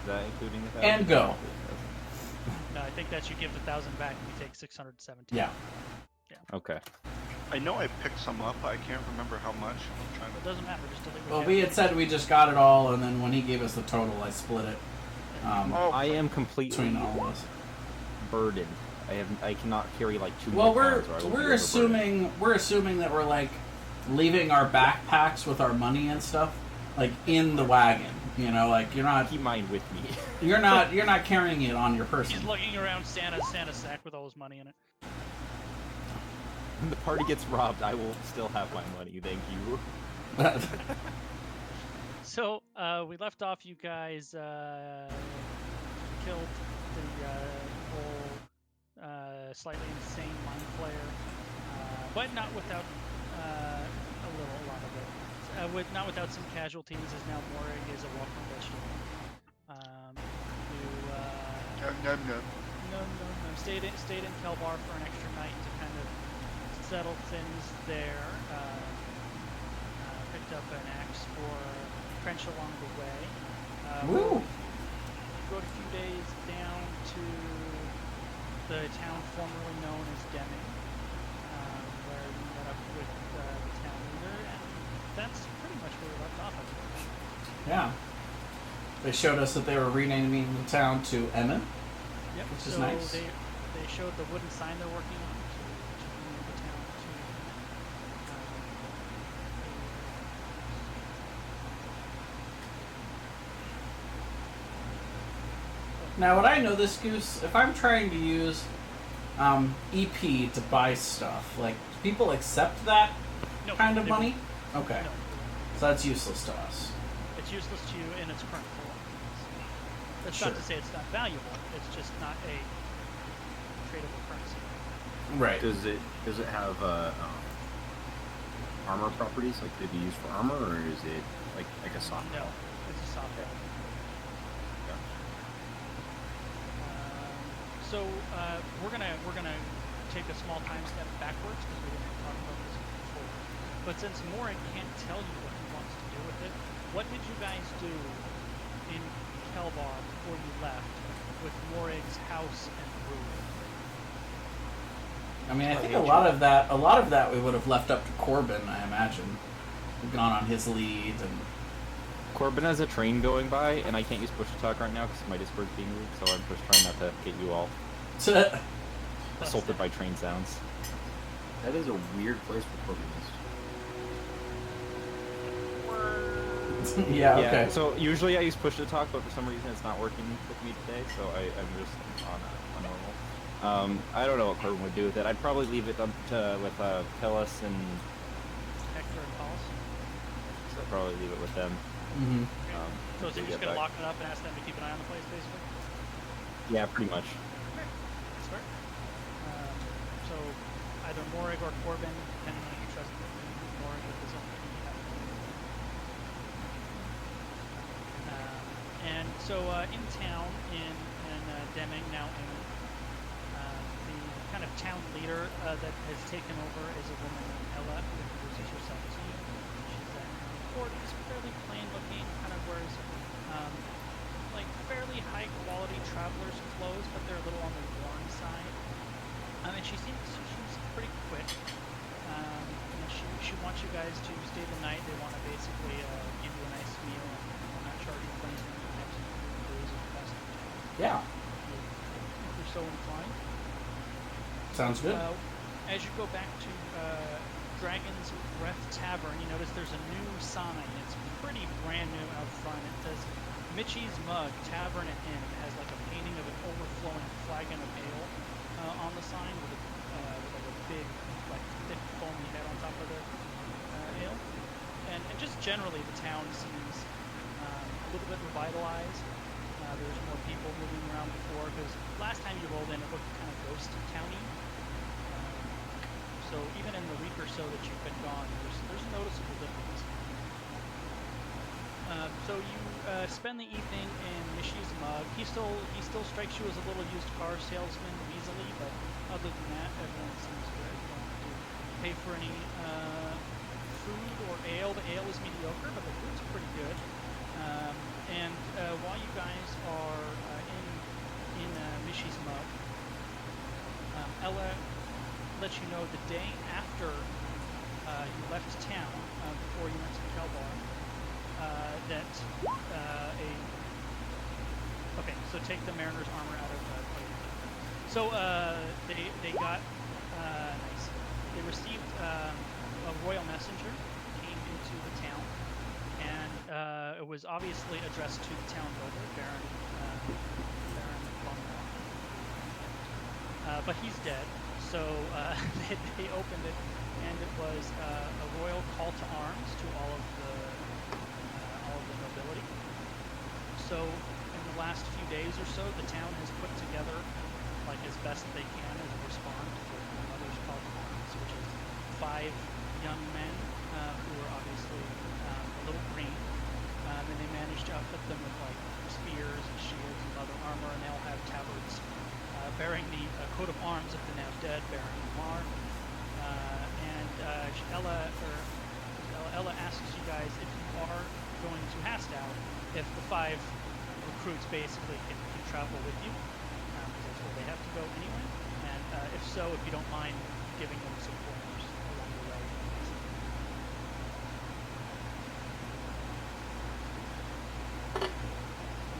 Is that including the 1,000? And go. No, I think that you give the 1,000 back and you take 617. Yeah. Okay. I know I picked some up. I can't remember how much. I'm trying It to. doesn't matter. Just delete what Well, you we have. had said we just got it all, and then when he gave us the total, I split it. I am completely Between all of us. burdened. I cannot carry like 2 Well, more pounds or I will be we're assuming that we're like leaving our backpacks with our money and stuff like in the wagon. You know, like you're not keep mine with me. you're not carrying it on your person. He's lugging around Santa's sack with all his money in it. When the party gets robbed, I will still have my money. Thank you. So we left off. You guys killed the whole slightly insane mind flayer, but not without a lot of it. Not without some casualties, as now Morig is a walking vegetable. No. Stayed in Kelbar for an extra night to kind of settle things there. Picked up an axe for French along the way. Woo! Rode a few days down to the town formerly known as Deming, where we met up with the town leader, and that's pretty much where we left off. Yeah. They showed us that they were renaming the town to Emin. Yep. Which is nice. They showed the wooden sign they're working on to rename the town to. Now, would I know this, Goose? If I'm trying to use EP to buy stuff, like, do people accept that No, kind of they money? won't. Okay. No. So that's useless to us. It's useless to you in its current form. That's Sure. not to say it's not valuable. It's just not a tradable currency. Right. Does it have armor properties? Like, could it be used for armor, or is it like a soft? No, it's a soft ball. So we're gonna take a small time step backwards because we didn't talk about this before. But since Morik can't tell you what he wants to do with it, what did you guys do in Kelbar before you left with Morig's house and roof? I mean, I think a lot of that we would have left up to Corbin, I imagine. We've gone on his lead, and Corbin has a train going by, and I can't use push to talk right now because my Discord's being weak, so I'm just trying not to get you all assaulted by train sounds. That is a weird place for Corbin. yeah, okay. So usually I use push to talk, but for some reason it's not working with me today, so I'm just on normal. I don't know what Corbin would do with it. I'd probably leave it up to with Pillis and Hector and Paulus? so I'd probably leave it with them. Mm-hmm. So is he just going to lock it up and ask them to keep an eye on the place, basically? Yeah, pretty much. That's fair. So either Morig or Corbin, depending on who you trust Morig with his own and so in town, in Deming, now in the kind of town leader that has taken over is a woman named Ella, who introduces herself to you. She's in her 40s, fairly plain looking, kind of wears like fairly high quality traveler's clothes, but they're a little on the worn side. And she's pretty quick. And she wants you guys to stay the night. They want to basically give you a nice meal and not charge you for anything. Yeah. If you're so inclined. Sounds good. As you go back to Dragon's Breath Tavern, you notice there's a new sign. It's pretty brand new out front. It says Mitchie's Mug, Tavern and Inn. It has like a painting of an overflowing flagon of ale on the sign with like a big, like thick foamy head on top of the ale. And just generally the town seems a little bit revitalized. There's more people moving around before, because last time you rolled in it looked kind of ghost towny. So even in the week or so that you've been gone, there's a noticeable difference. So you spend the evening in Nishi's Mug. He still strikes you as a little used car salesman weaselly, but other than that, everyone seems good. You don't have to pay for any food or ale. The ale is mediocre, but the food's pretty good. And while you guys she's Mug. Ella let you know the day after you left town, before you went to Kelbar, that okay, so take the Mariner's armor out of so they got nice. They received a royal messenger came into the town, and it was obviously addressed to the town builder, Baron Bonmore. But he's dead, so they opened it, and it was a royal call to arms to all of the nobility. So in the last few days or so, the town has put together, like as best they can, as a response to the mother's call to arms, which is 5 young men who are obviously a little green, and they managed to outfit them with like spears and shields and leather armor, and they all have tabards bearing the coat of arms of the now dead Baron Lamar. Ella asks you guys if you are going to Hastow, if the 5 recruits basically can travel with you, because that's where they have to go anyway. And if so, if you don't mind giving them some pointers along the way.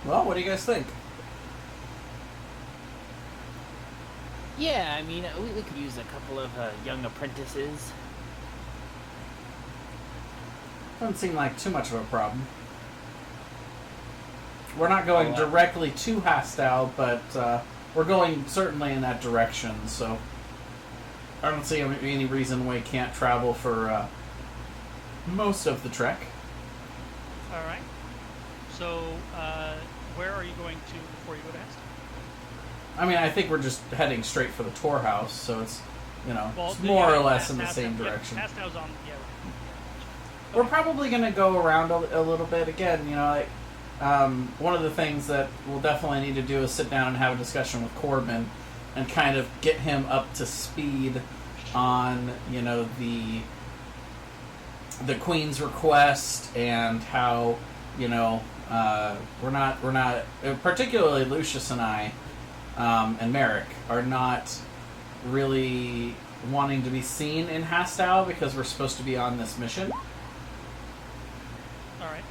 Well, what do you guys think? Yeah, I mean, we could use a couple of young apprentices. Doesn't seem like too much of a problem. We're not going directly to Hastow, but we're going certainly in that direction, so I don't see any reason we can't travel for most of the trek. All right. So, where are you going to before you go to Hastow? I mean, I think we're just heading straight for the Tor House, so it's, Well, it's more or less in the same direction. Hastow's on, We're probably going to go around a little bit again. One of the things that we'll definitely need to do is sit down and have a discussion with Corbin and kind of get him up to speed on, the Queen's request and how, we're not, particularly Lucius and I, and Merrick are not really wanting to be seen in Hastow because we're supposed to be on this mission. All right.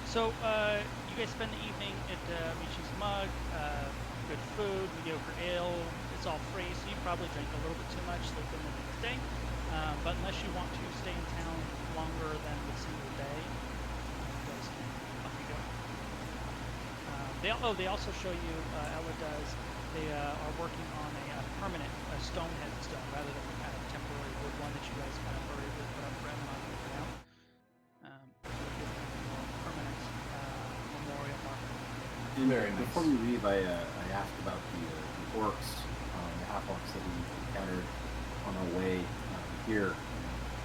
So, you guys spend the evening at Michi's Mug, good food, mediocre ale, it's all free, so you probably drink a little bit too much, sleep in the next day. But unless you want to stay in town longer than the single day, you guys can off you go. They also show you, Ella does, they are working on a permanent stone headstone rather than the kind of temporary wood one that you guys kind of hurried with put up for Emma on the ground. Permanent memorial marker. And Very nice. before we leave, I asked about the orcs, the half-orcs that we encountered on our way here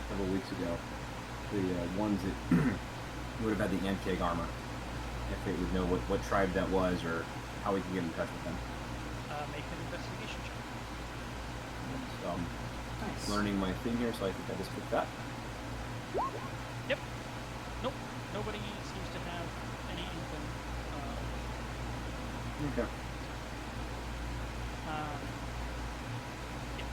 several weeks ago. The ones that would have had the Anteg armor. If they would know what tribe that was or how we can get in touch with them. Make an investigation check. So I'm Nice. learning my thing here, so I think I just picked that. Yep. Nope. Nobody seems to have any inkling. Okay. Yeah.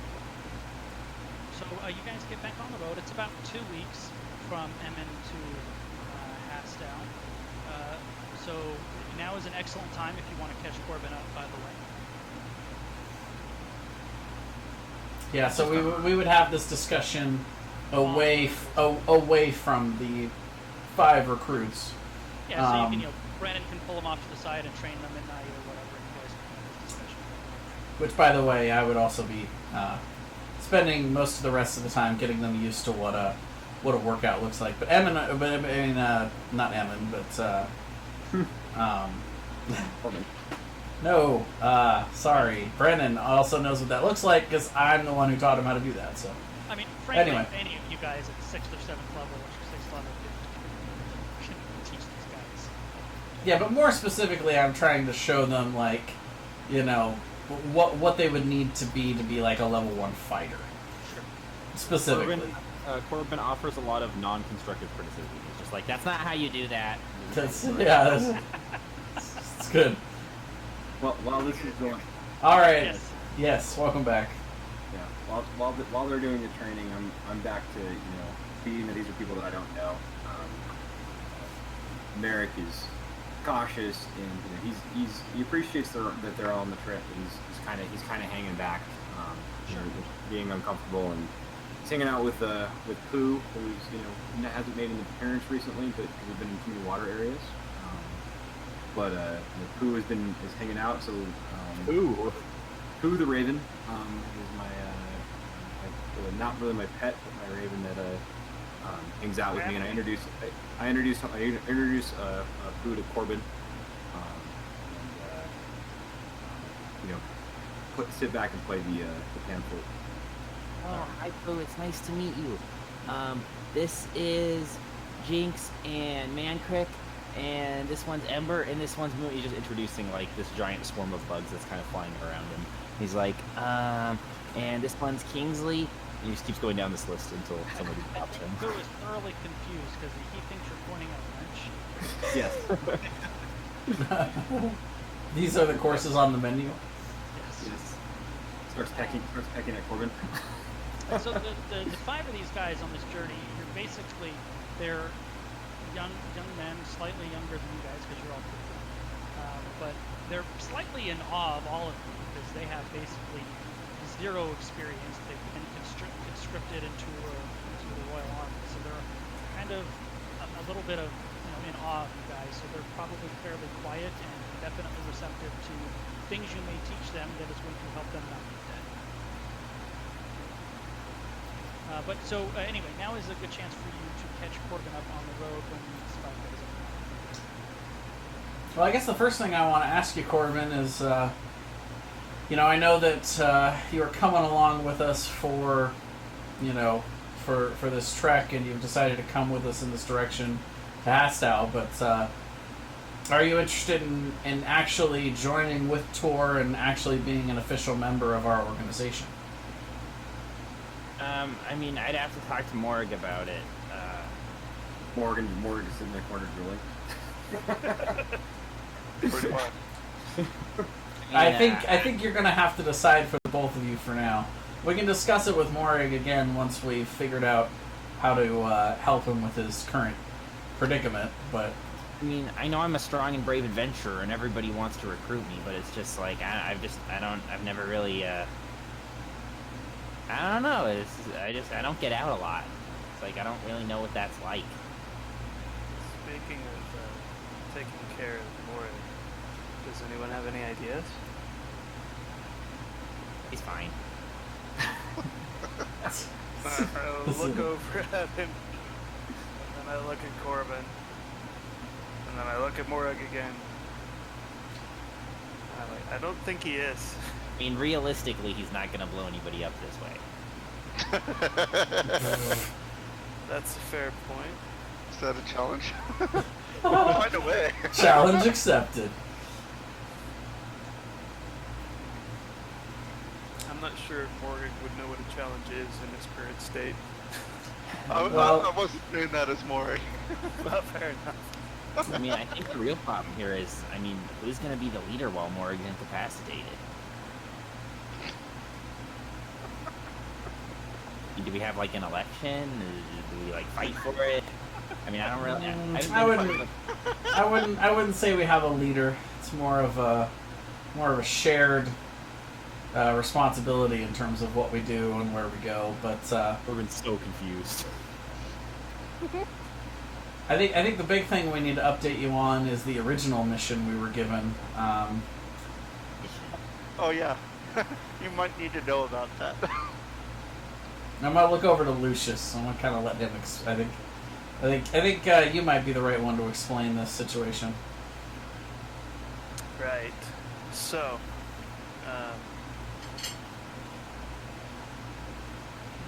So you guys get back on the road. It's about 2 weeks from Emmen to Hastow. So now is an excellent time if you want to catch Corbin up, by the way. Yeah, so we would have this discussion away from the 5 recruits. Yeah, so you can, Brandon can pull them off to the side and train them at night or whatever, and you guys can have this discussion. Which, by the way, I would also be spending most of the rest of the time getting them used to what a workout looks like. But not Emmon, but Corbin. no, sorry, Brennan also knows what that looks like because I'm the one who taught him how to do that. So, I mean, frankly, Anyway. any of you guys at 6th or 7th level, or 6th level, can teach these guys. yeah, but more specifically, I'm trying to show them what they would need to be like a level 1 fighter. Sure. Specifically. Corbin offers a lot of non-constructive criticism. He's just like, that's not how you do that. It's good. Well, while this is going, All right. Yes. Yes. Welcome back. Yeah. While they're doing the training, I'm back to seeing that these are people that I don't know. Merrick is cautious, and he appreciates that they're all on the trip, but he's kind of hanging back, just being uncomfortable, and he's hanging out with Pooh, who's hasn't made an appearance recently, but we've been in too many water areas. But Pooh is hanging out, so Pooh the Raven is my not really my pet, but my raven that hangs out with me, and I introduce Pooh to Corbin, and sit back and play the pan flute. Oh, hi, Pooh. It's nice to meet you. This is Jinx and Mancrick, and this one's Ember, and this one's Moon. He's just introducing, like, this giant swarm of bugs that's kind of flying around him. He's like, and this one's Kingsley. And he just keeps going down this list until somebody stops him. Pooh is thoroughly confused because he thinks you're pointing at lunch. Yes. These are the courses on the menu. Yes. Starts pecking at Corbin. So the 5 of these guys on this journey, they're young men, slightly younger than you guys because you're all pretty young. But they're slightly in awe of all of you because they have basically zero experience. They've been conscripted into the Royal Army, so they're kind of a little bit of in awe of you guys. So they're probably fairly quiet and definitely receptive to things you may teach them that is going to help them not be dead. Anyway, now is a good chance for you to catch Corbin up on the road when these 5 guys are. Well, I guess the first thing I want to ask you, Corbin, is, I know that you are coming along with us for this trek, and you've decided to come with us in this direction to Hastow, but are you interested in actually joining with Tor and actually being an official member of our organization? I mean, I'd have to talk to Morg about it. Morgan is sitting in the corner drilling. Pretty much. I think you're going to have to decide for the both of you for now. We can discuss it with Morrig again once we've figured out how to help him with his current predicament, but... I mean, I know I'm a strong and brave adventurer, and everybody wants to recruit me, but it's just like, I've never really, I don't know, I don't get out a lot. It's like, I don't really know what that's like. Speaking of taking care of Mora, does anyone have any ideas? He's fine. I look over at him, and then I look at Corbin, and then I look at Morag again. I'm like, I don't think he is. I mean, realistically, he's not gonna blow anybody up this way. That's a fair point. Is that a challenge? Find a way. Challenge accepted. I'm not sure if Morgan would know what a challenge is in his current state. I wasn't doing that as Maury. Well, fair enough. I mean, I think the real problem here is, I mean, who's gonna be the leader while Morg's incapacitated? Do we have like an election? Do we like fight for it? I mean, I don't really. I wouldn't say we have a leader. It's more of a shared responsibility in terms of what we do and where we go. But We've been so confused. I think the big thing we need to update you on is the original mission we were given. Oh yeah, you might need to know about that. I'm gonna look over to Lucius. I'm gonna kind of let him. I think you might be the right one to explain this situation. Right. So,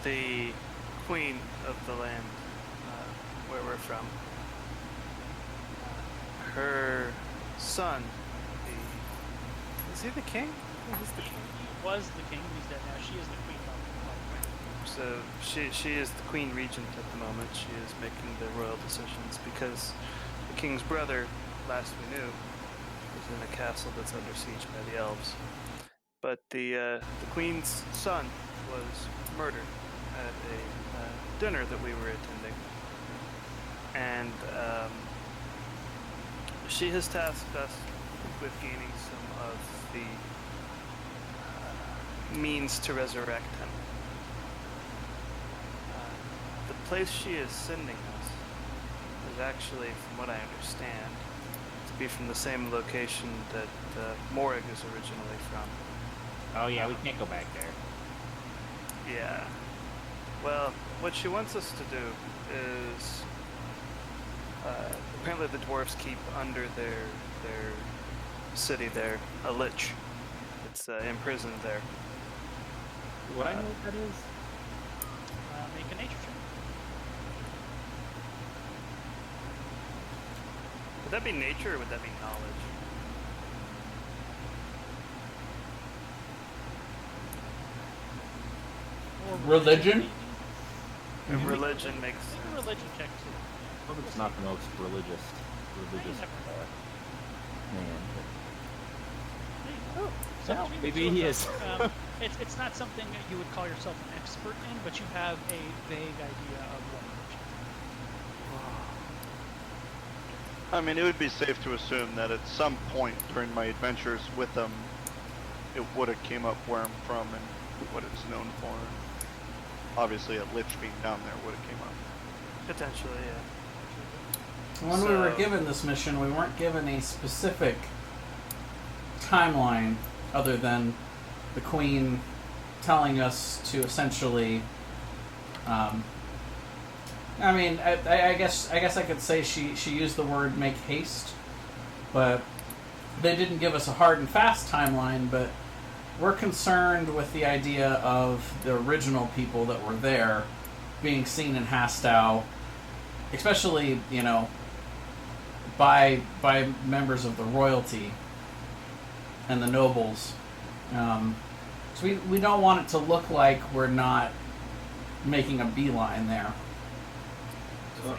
the queen of the land where we're from, her son, is he the king? Who's the king? He was the king. He's dead now. She is the queen. So she is the queen regent at the moment. She is making the royal decisions because the king's brother, last we knew, was in a castle that's under siege by the elves. but the queen's son was murdered at a dinner that we were attending, and she has tasked us with gaining some of the means to resurrect him. The place she is sending us is actually, from what I understand, to be from the same location that Morrig is originally from. Oh yeah, we can't go back there. Yeah. Well, what she wants us to do is apparently the dwarves keep under their city there a lich. It's imprisoned there. Would I know what that is? Make a nature check. Would that be nature or would that be knowledge? Or Religion? maybe? Religion makes Make a sense. religion check too. I hope it's not the most religious never know. man. Oh, No, maybe he is. It's not something that you would call yourself an expert in, but you have a vague idea of what religion is. I mean, it would be safe to assume that at some point during my adventures with them, it would have came up where I'm from and what it's known for. Obviously, a lich being down there would have came up. Potentially, yeah. When we were So- given this mission, we weren't given a specific timeline other than the Queen telling us to essentially. I mean, I guess I could say she used the word "make haste," but they didn't give us a hard and fast timeline. But we're concerned with the idea of the original people that were there being seen in Hastow, especially by members of the royalty and the nobles. So we don't want it to look like we're not making a beeline there. So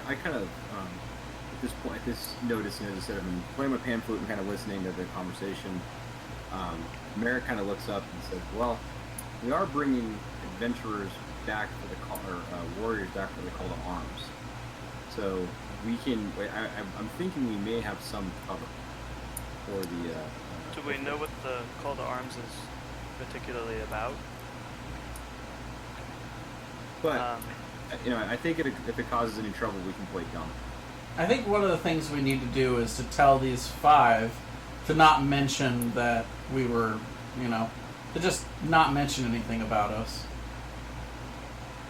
I kind of at this point, this noticing, as I said, I've been playing my pan flute and kind of listening to the conversation. Merrick kind of looks up and says, "Well, we are bringing adventurers back for the call, or warriors back for the call to arms. So we can. I'm thinking we may have some cover for the." Do we know what the call to arms is particularly about? But I think if it causes any trouble, we can play dumb. I think one of the things we need to do is to tell these 5 to not mention that we were, to just not mention anything about us.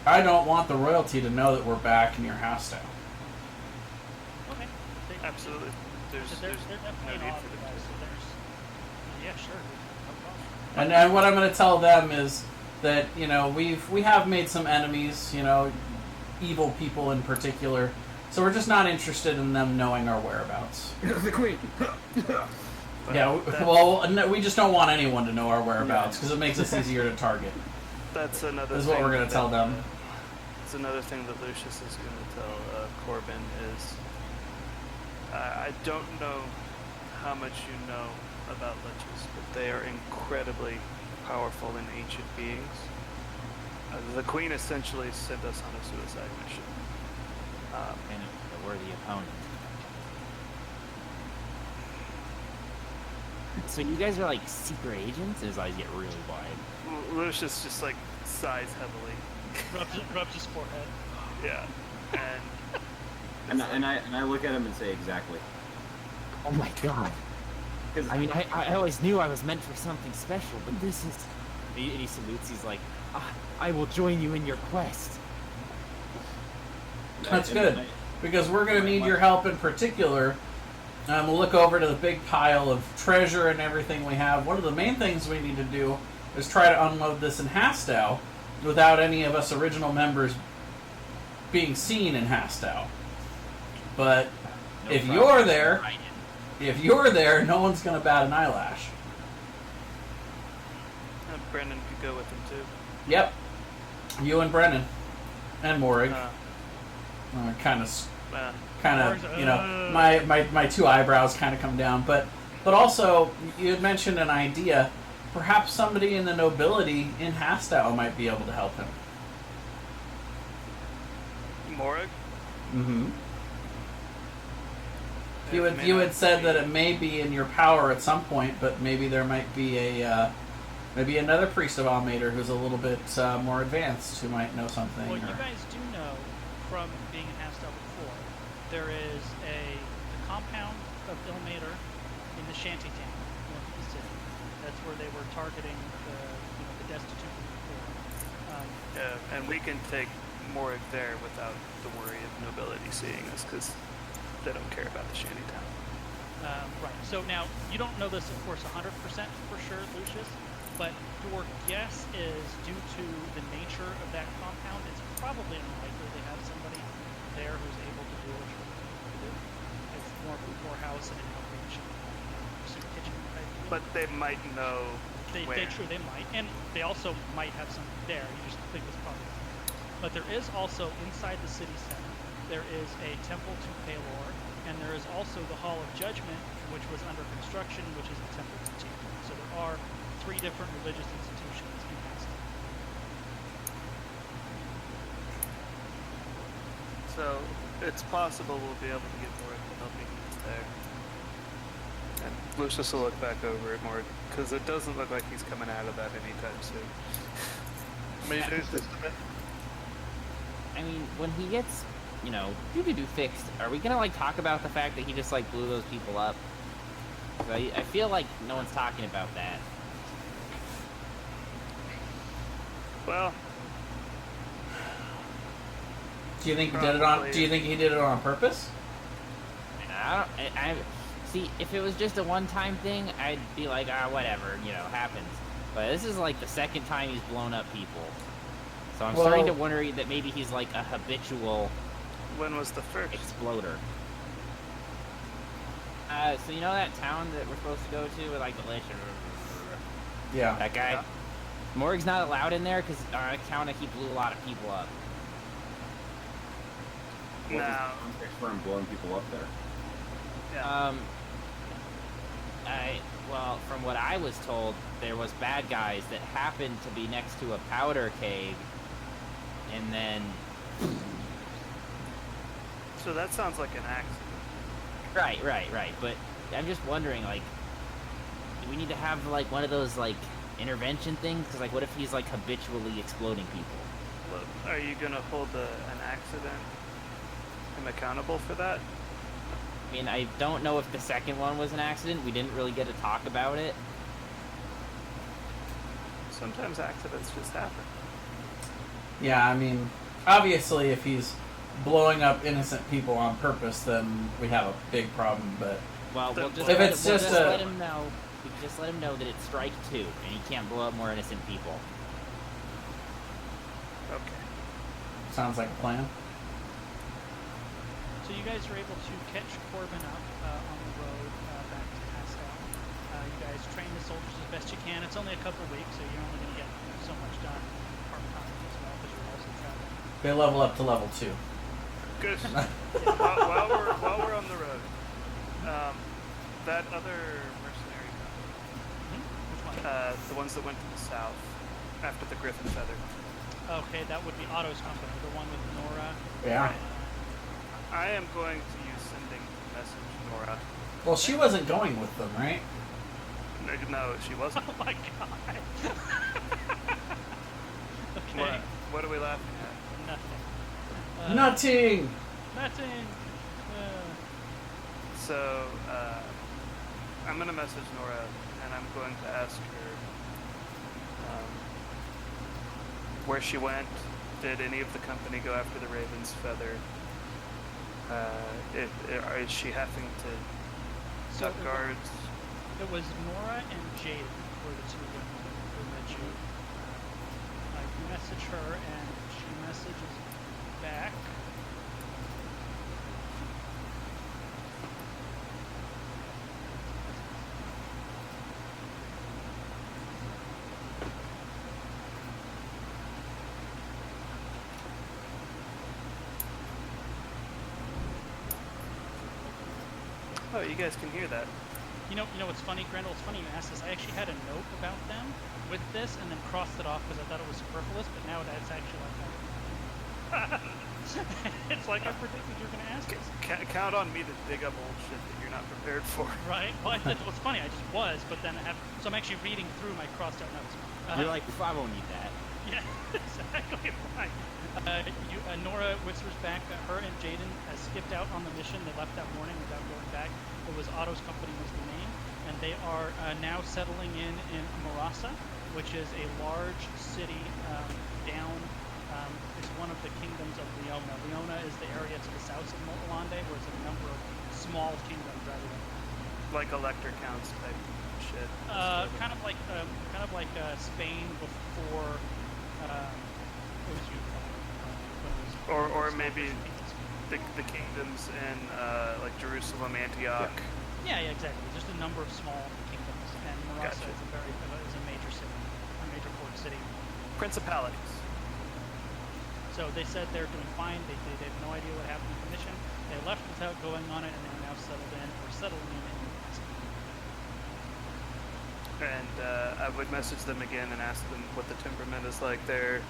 I don't want the royalty to know that we're back near Hastow. Okay. Absolutely. They're There's definitely no an need odd for them guys, to. so yeah, sure. No problem. And what I'm going to tell them is that we have made some enemies, evil people in particular. So we're just not interested in them knowing our whereabouts. The Queen. Yeah, well, no, we just don't want anyone to know our whereabouts because it makes us easier to target. That's another. This is what we're going to tell them. It's another thing that Lucius is going to tell Corbin is. I don't know how much you know about liches, but they are incredibly powerful and ancient beings. The Queen essentially sent us on a suicide mission. And a worthy opponent. So you guys are like secret agents? His eyes get really wide. Lucius just like sighs heavily. Rubs his forehead. Yeah, And I look at him and say exactly. Oh my god. 'Cause I mean, I always knew I was meant for something special, but this is... And he salutes, he's like, I will join you in your quest. That's good, because we're going to need your help in particular. We'll look over to the big pile of treasure and everything we have. One of the main things we need to do is try to unload this in Hastow without any of us original members being seen in Hastow. But No if problem. you're there, Right no one's going to bat an eyelash. Brendan could go with him too. Yep. You and Brennan. And Morrig. Uh, Kind of, uh, my 2 eyebrows kind of come down. But But also, you had mentioned an idea. Perhaps somebody in the nobility in Hastow might be able to help him. Morag? Mm-hmm. You It had may you not had said be- that it may be in your power at some point, but maybe there might be a maybe another priest of Almader who's a little bit more advanced who might know something. Well, or- you guys do know from being in Hastel before, there is the compound of Ilmater in the shantytown north of the city. That's where they were targeting the destitute before. and we can take Morag there without the worry of nobility seeing us, because they don't care about the shantytown. Right. So now you don't know this, of course, 100% for sure, Lucius. But your guess is due to the nature of that compound, it's probably unlikely they have somebody there who's able to do what you're looking to do. It's more of a poorhouse and an outreach soup kitchen type deal. But they might know where. They might. And they also might have something there. You just think it's probably not. But there is also, inside the city center, there is a temple to Palor, and there is also the Hall of Judgment, which was under construction, which is the temple to Tyr. So there are 3 different religious institutions in Haskell. So it's possible we'll be able to get Morag to help me there. And Lucius will look back over at Morag, because it doesn't look like he's coming out of that anytime soon. How many days does it? I mean, when he gets, doo-doo-doo fixed, are we gonna, talk about the fact that he just, blew those people up? 'Cause I feel like no one's talking about that. Well, Do you think he did it on? Probably. Do you think he did it on purpose? I see, if it was just a one-time thing, I'd be like, whatever, happens. But this is the second time he's blown up people. So I'm starting to wonder that maybe he's a habitual when was the first? exploder. So you know that town that we're supposed to go to with the lich? Yeah. That guy? Yeah. Morg's not allowed in there because on account of he blew a lot of people up. What was No. the context for him blowing people up there? Yeah. Well, from what I was told, there was bad guys that happened to be next to a powder keg, and then So that sounds like an accident. right. But I'm just wondering, do we need to have one of those intervention things? Because what if he's habitually exploding people? Look, are you gonna hold an accident him accountable for that? I mean, I don't know if the second one was an accident. We didn't really get to talk about it. Sometimes accidents just happen. Yeah, I mean, obviously, if he's blowing up innocent people on purpose, then we have a big problem. But Well, we'll just, If let, it's we'll just just a- let him know. We can just let him know that it's strike 2, and he can't blow up more innocent people. Okay. sounds like a plan. So you guys are able to catch Corbin up on the road back to Haskell. You guys train the soldiers as best you can. It's only a couple weeks, so you're only going to get so much done part-time as well, because you're also traveling. They level up to level 2. Good. while we're on the road, that other mercenary company, Which one? the ones that went to the south after the Griffin Feather. Okay, that would be Otto's company, the one with Nora. Yeah. I am going to use sending a message to Nora. Well, she wasn't going with them, right? No, she wasn't. Oh my god. Okay. What are we laughing at? Nothing. Nothing. Nothing. So, I'm going to message Nora, and I'm going to ask her where she went. Did any of the company go after the Raven's Feather? Is she having to So duck guards? it was Nora and Jade were the 2 women who met you. You message her, and she messages back. Oh, you guys can hear that. You know what's funny, Grendel? It's funny you asked this. I actually had a note about them with this and then crossed it off because I thought it was superfluous, but now that's actually like it's like I predicted you were going to ask this. Count on me to dig up old shit that you're not prepared for. Right? Well, what's funny, I just was, but then so I'm actually reading through my crossed out notes. You're like, I won't need that. Yeah, exactly right. Nora whispers back that her and Jaden skipped out on the mission. They left that morning without going back. It was Otto's company was the name, and they are now settling in Marasa, which is a large city down. It's one of the kingdoms of Leona. Leona is the area to the south of Molande, where it's a number of small kingdoms rather than Like elector counts type shit. kind of like Spain before it was unified. Or maybe the kingdoms in like Jerusalem, Antioch. Yeah, exactly. Just a number of small kingdoms, and Marasa Gotcha. is a major city, a major port city. Principalities. So they said they're doing fine. They have no idea what happened with the mission. They left without going on it, and they're now settling in. And I would message them again and ask them what the temperament is like there.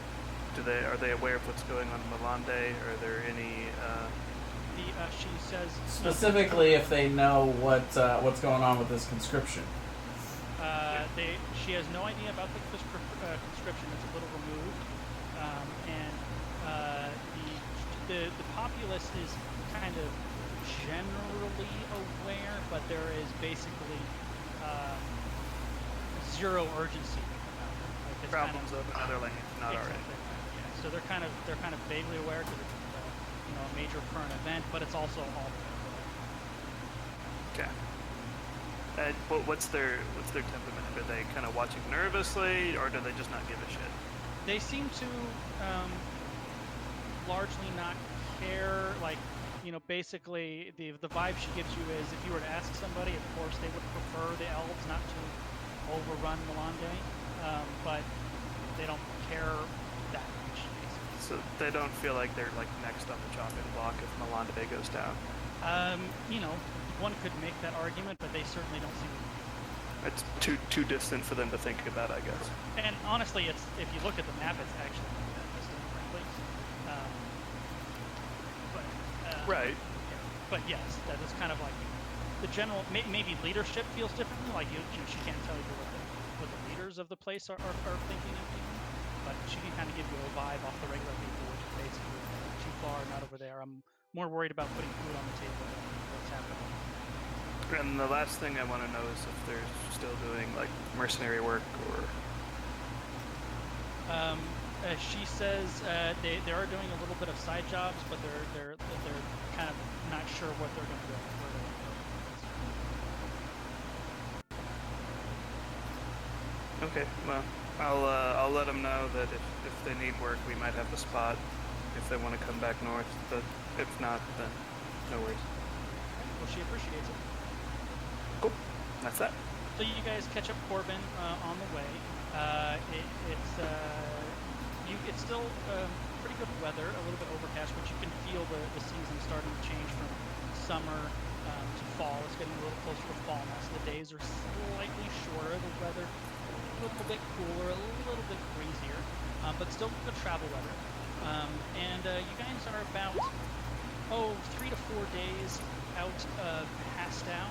Are they aware of what's going on in Malande? Are there any? She says Specifically, if they know what's going on with this conscription. She has no idea about the conscription. It's a little removed, and the populace is kind of generally aware, but there is basically zero urgency about it. Like it's Problems kind of another language, not exactly already. right, yeah. So they're kind of vaguely aware because it's a major current event, but it's also all. Okay. And what's their temperament? Are they kind of watching nervously, or do they just not give a shit? They seem to largely not care. Like, basically the vibe she gives you is if you were to ask somebody, of course they would prefer the elves not to overrun Malande, but they don't care that much. Basically. So they don't feel like they're like next on the chopping block if Malande goes down. One could make that argument, but they certainly don't seem. It's too distant for them to think about, I guess. And honestly, if you look at the map, it's actually not that distant, frankly. Right. Yeah. But yes, that is kind of like the general. Maybe leadership feels differently. Like she can't tell you what the leaders of the place are thinking of even, but she can kind of give you a vibe off the regular people, which is basically too far, not over there. I'm more worried about putting food on the table than what's happening. And the last thing I want to know is if they're still doing like mercenary work or. She says they are doing a little bit of side jobs, but they're kind of not sure what they're going to do. Where they're going to go. Okay, well, I'll let them know that if they need work, we might have the spot if they want to come back north. But if not, then no worries. Well, she appreciates it. Cool. That's that. So you guys catch up Corbin on the way. It's still pretty good weather, a little bit overcast, but you can feel the season starting to change from summer to fall. It's getting a little closer to fall now, so the days are slightly shorter. The weather a little bit cooler, a little bit breezier, but still good travel weather. And you guys are about 3 to 4 days out of Hastow.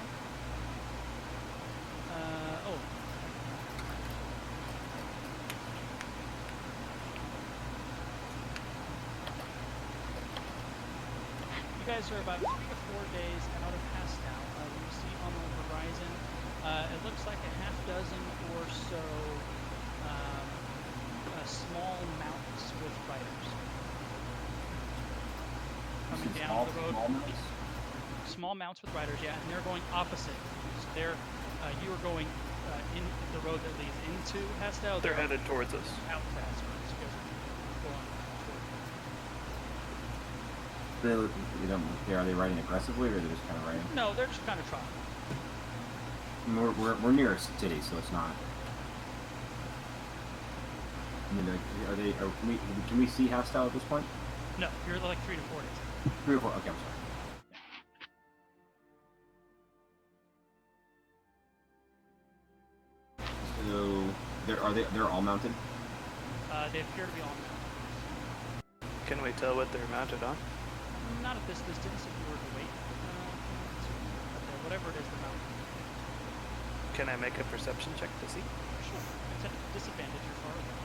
You guys are about 3 to 4 days out of Hastow. You see on the horizon, it looks like a half dozen or so small mounts with riders. Coming down the road. Small mounts with riders, yeah, and they're going opposite. So you are going in the road that leads into Hastow. They're headed towards us. Out to Hastow. So you guys are going Are they riding aggressively, or are they just kind of riding? No, they're just kind of trotting. We're near a city, so it's not. I mean, can we see Hastow at this point? No, you're like 3 to 4 days. 3 or 4. Okay, I'm sorry. they're all mounted? They appear to be on mounted. Can we tell what they're mounted on? Not at this distance if you were to wait. But whatever it is, they're mounted. Can I make a perception check to see? Sure. It's at disadvantage, you're far away.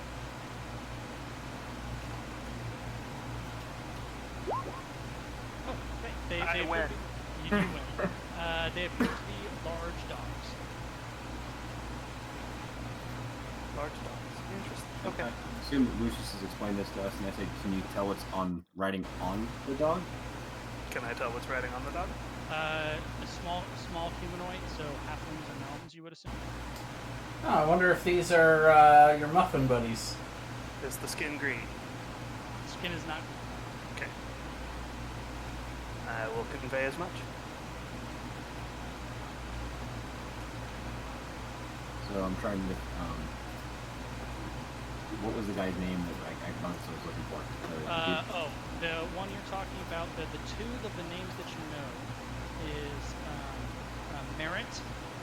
Oh, okay. They I appear win. to be, you do win. They appear to be large dogs. Large dogs. Interesting. Okay. I assume that Lucius has explained this to us, and I say, can you tell what's riding on the dog? Can I tell what's riding on the dog? A small humanoid, so halflings and gnomes, you would assume. Oh, I wonder if these are your muffin buddies. Is the skin green? Skin is not. Okay. I will convey as much. So I'm trying to. What was the guy's name that I was looking for? The one you're talking about, the two of the names that you know is Merritt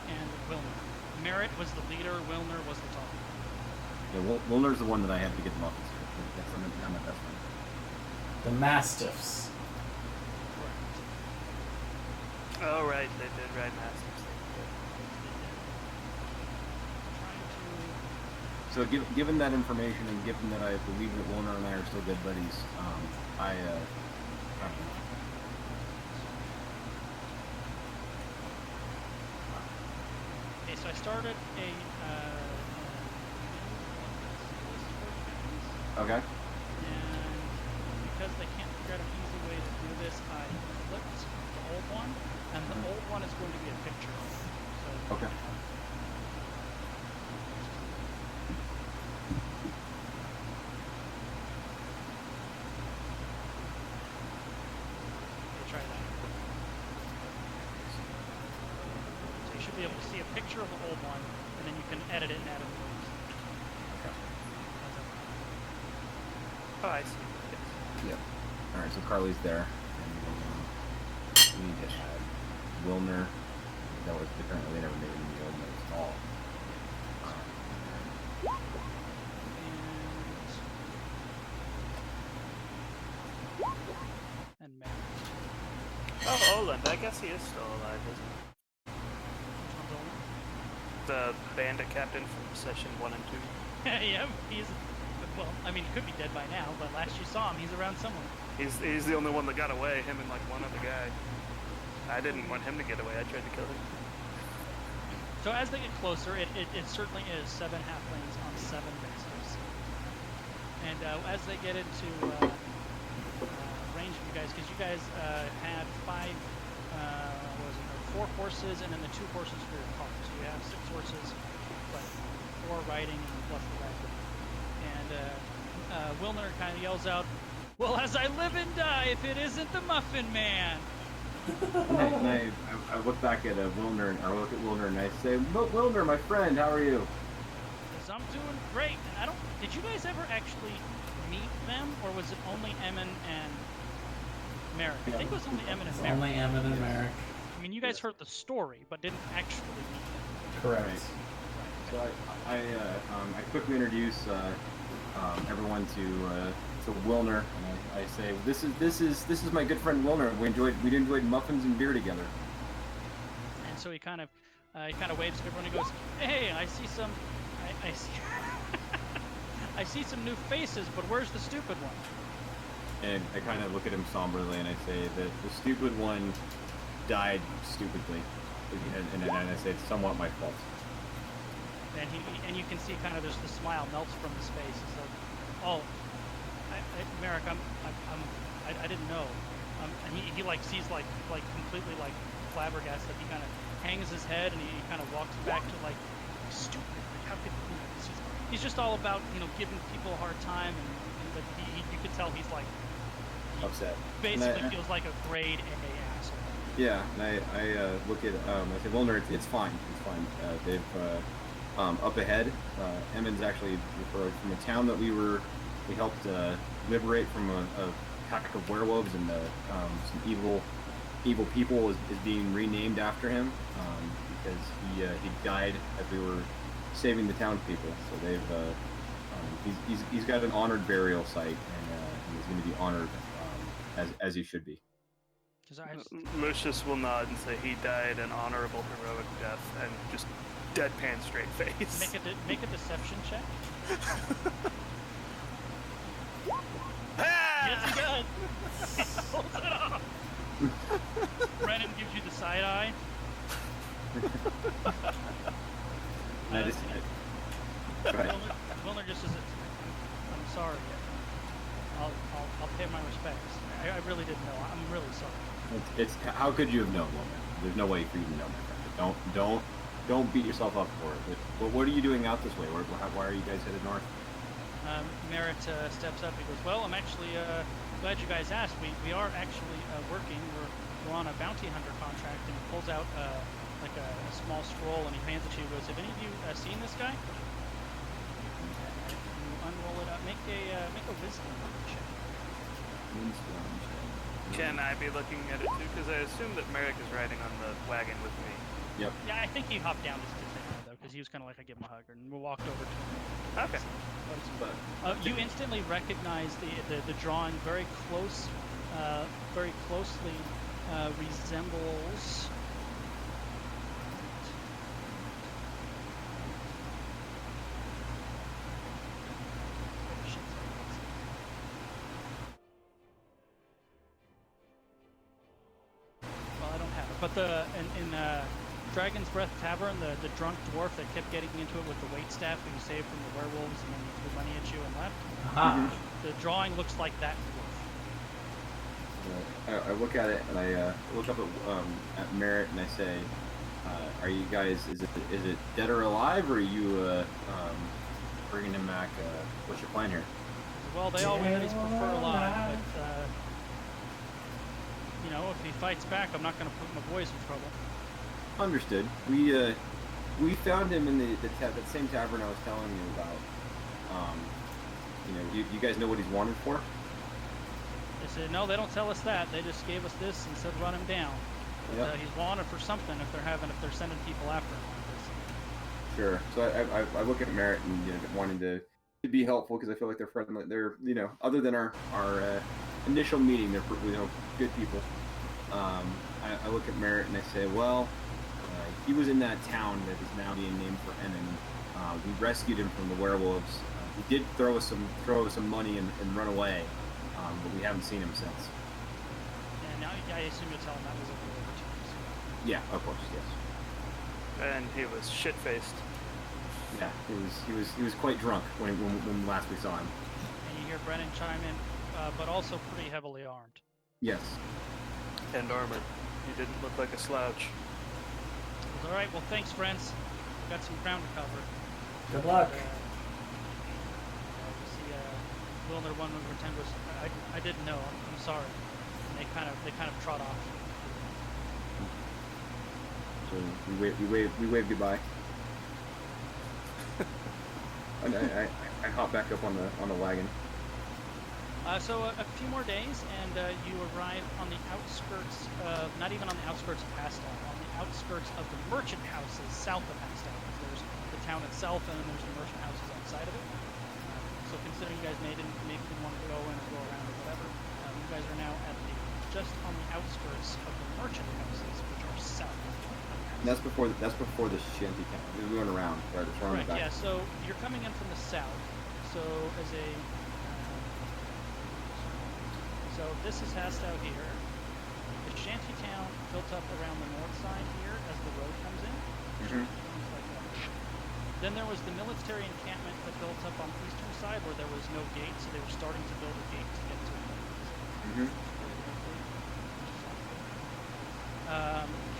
and Wilner. Merritt was the leader, Wilner was the talker. Yeah, Wilner's the one that I have to get the muffins here. That's not my best friend. The Mastiffs. Correct. Oh, right. They did ride mastiffs. So given that information, and given that I believe that Wilner and I are still good buddies, Okay, so I started a okay. and because they can't figure out an easy way to do this, I flipped the old one, and the old one is going to be a picture. So Okay. try that. So you should be able to see a picture of the old one, and then you can edit it and add in the words. Oh, I see. Yep. All right. So Carly's there, and we need to add Wilner. That was apparently they never made any old notes at all. And Matt. Oh, Oland. I guess he is still alive, isn't he? Which one's older? The bandit captain from session 1 and 2. Yeah, he's. Well, I mean, he could be dead by now, but last you saw him, he's around somewhere. He's the only one that got away, him and like one other guy. I didn't want him to get away, I tried to kill him. So as they get closer, it certainly is 7 halflings on 7 mastiffs. And as they get into range of you guys, because you guys had 4 horses, and then the 2 horses for your car. So you have 6 horses, but 4 riding and plus the wagon. And Wilner kind of yells out, "Well, as I live and die, if it isn't the Muffin Man!" And I look back at Wilner, or I look at Wilner, and I say, "Wilner, my friend, how are you?" Because I'm doing great. And I don't. Did you guys ever actually meet them, or was it only Emin and Merrick? I think it was only Emin and Merrick. Only Emmett and Merrick. I mean, you guys heard the story, but didn't actually meet them. Correct. So I quickly introduce everyone to Wilner, and I say, "This is my good friend Wilner. We enjoyed muffins and beer together." And so he kind of waves to everyone and goes, "Hey, I see some, I see, I see some new faces, but where's the stupid one?" And I kind of look at him somberly, and I say that the stupid one died stupidly, and I say it's somewhat my fault. And you can see kind of there's the smile melts from his face. It's like, "Oh, Merrick, I didn't know." And he like sees like completely like flabbergasted. He kind of hangs his head and he kind of walks back to like, "Stupid! Like, how could he's just all about giving people a hard time, but you could tell he's like Upset. Basically feels like a grade A asshole." Yeah, and I look at I say, "Wilner, it's fine. It's fine. They've up ahead. Emmons actually from a town that we helped liberate from a pack of werewolves, and some evil people is being renamed after him because he died as we were saving the townspeople. So they've he's got an honored burial site, and he's going to be honored as he should be. Because I just, Lucius will nod and say he died an honorable, heroic death, and just deadpan straight face. make a deception check. Ah! Yes, he does. He pulls it off. Brennan gives you the side eye. I just, go ahead. Wilner just says, "I'm sorry. I'll pay my respects. I really didn't know. I'm really sorry." It's how could you have known, Loman? There's no way for you to know, my friend. Don't beat yourself up for it. But what are you doing out this way? Why are you guys headed north? Merritt steps up. He goes, "Well, I'm actually glad you guys asked. We are actually working. We're on a bounty hunter contract." And he pulls out like a small scroll and he hands it to you. He goes, "Have any of you seen this guy?" You unroll it up. Make a wisdom check. Can I be looking at it too? Because I assume that Merrick is riding on the wagon with me. Yep. Yeah, I think he hopped down just to say hi though, because he was kind of like, "I give him a hug," and we walked over to him. Okay. You instantly recognize the drawing very close, very closely resembles. Well, I don't have it, but in Dragon's Breath Tavern, the drunk dwarf that kept getting into it with the waitstaff who you saved from the werewolves and then he threw money at you and left. Aha. The drawing looks like that dwarf. I look at it and I look up at Merritt and I say, "Are you guys? Is it dead or alive, or are you bringing him back? What's your plan here?" Well, they always prefer alive, but you know, if he fights back, I'm not going to put my boys in trouble. Understood. We found him in that same tavern I was telling you about. You guys know what he's wanted for? They said, "No, they don't tell us that. They just gave us this and said run him down." But, Yep. he's wanted for something if they're sending people after him like this. Sure. So I look at Merritt and wanting to be helpful because I feel like they're friendly. They're other than our initial meeting, they're good people. I look at Merritt and I say, well, he was in that town that is now being named for Emin. We rescued him from the werewolves. He did throw us some money and run away, but we haven't seen him since. And now I assume you'll tell him that was a little over 2 years ago. Yeah, of course, yes. And he was shit-faced. Yeah, he was quite drunk when last we saw him. And you hear Brennan chime in, but also pretty heavily armed. Yes. And armored. He didn't look like a slouch. He goes, "All right, well, thanks, friends. We've got some ground to cover." Good luck. You see, Wilner 1 over 10 goes, I didn't know. I'm sorry." And they kind of trot off. So we wave goodbye. And I hop back up on the wagon. So a few more days, and you arrive on the outskirts, not even on the outskirts of Pastel, on the outskirts of the merchant houses south of Pastel. There's the town itself, and then there's the merchant houses outside of it. So considering you guys maybe didn't want to go in or go around or whatever, you guys are now at just on the outskirts of the merchant houses, which are south. And that's before the shanty town. We went around, right? It's around Right, the back. yeah, so you're coming in from the south. So this is Hastow here. The shanty town built up around the north side here as the road comes in. Mhm. Like that. Then there was the military encampment that built up on the eastern side where there was no gate, so they were starting to build a gate to get to it. Mhm.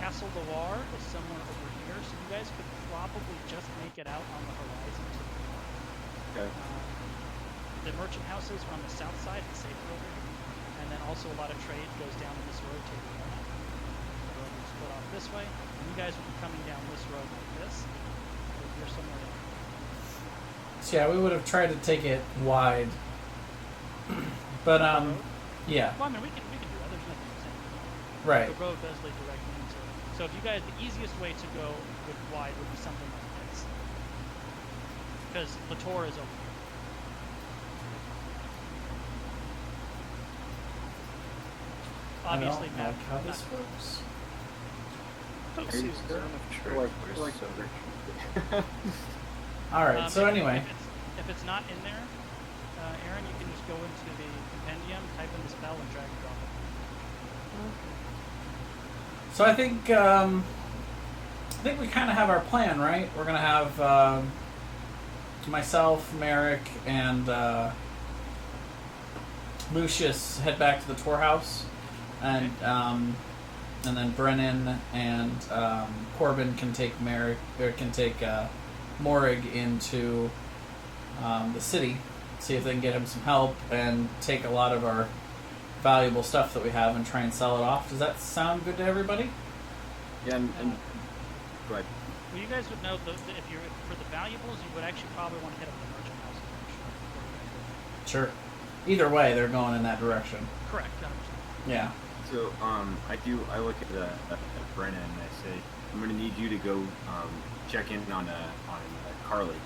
Castle Loire is somewhere over here, so you guys could probably just make it out on the horizon to the north. Okay. The merchant houses are on the south side, it's safer over here. And then also a lot of trade goes down in this road to the north. The road will split off this way, and you guys will be coming down this road like this. So you're somewhere there. So yeah, we would have tried to take it wide. But yeah. Well, I mean, we can do that. There's nothing to say. Right. The road does lead directly into it. So if you guys, the easiest way to go with wide would be something like this. because Latour is over. Obviously, I don't like how not- this works. Don't Are see you the sure? zone of I truth. feel like, Where's I feel like the zone? All right. So anyway, if it's not in there, Aaron, you can just go into the compendium, type in the spell, and drag and drop it. so I think we kind of have our plan, right? We're gonna have myself, Merrick, and Lucius head back to the tour house, and then Brennan and Corbin can take Morig into the city, see if they can get him some help, and take a lot of our valuable stuff that we have and try and sell it off. Does that sound good to everybody? Yeah, and go ahead. Well, you guys would know that if you're for the valuables, you would actually probably want to hit up the merchant house. Sure. Either way, they're going in that direction. Correct. 100%. Yeah. So I look at Brennan and I say, I'm going to need you to go check in on Carly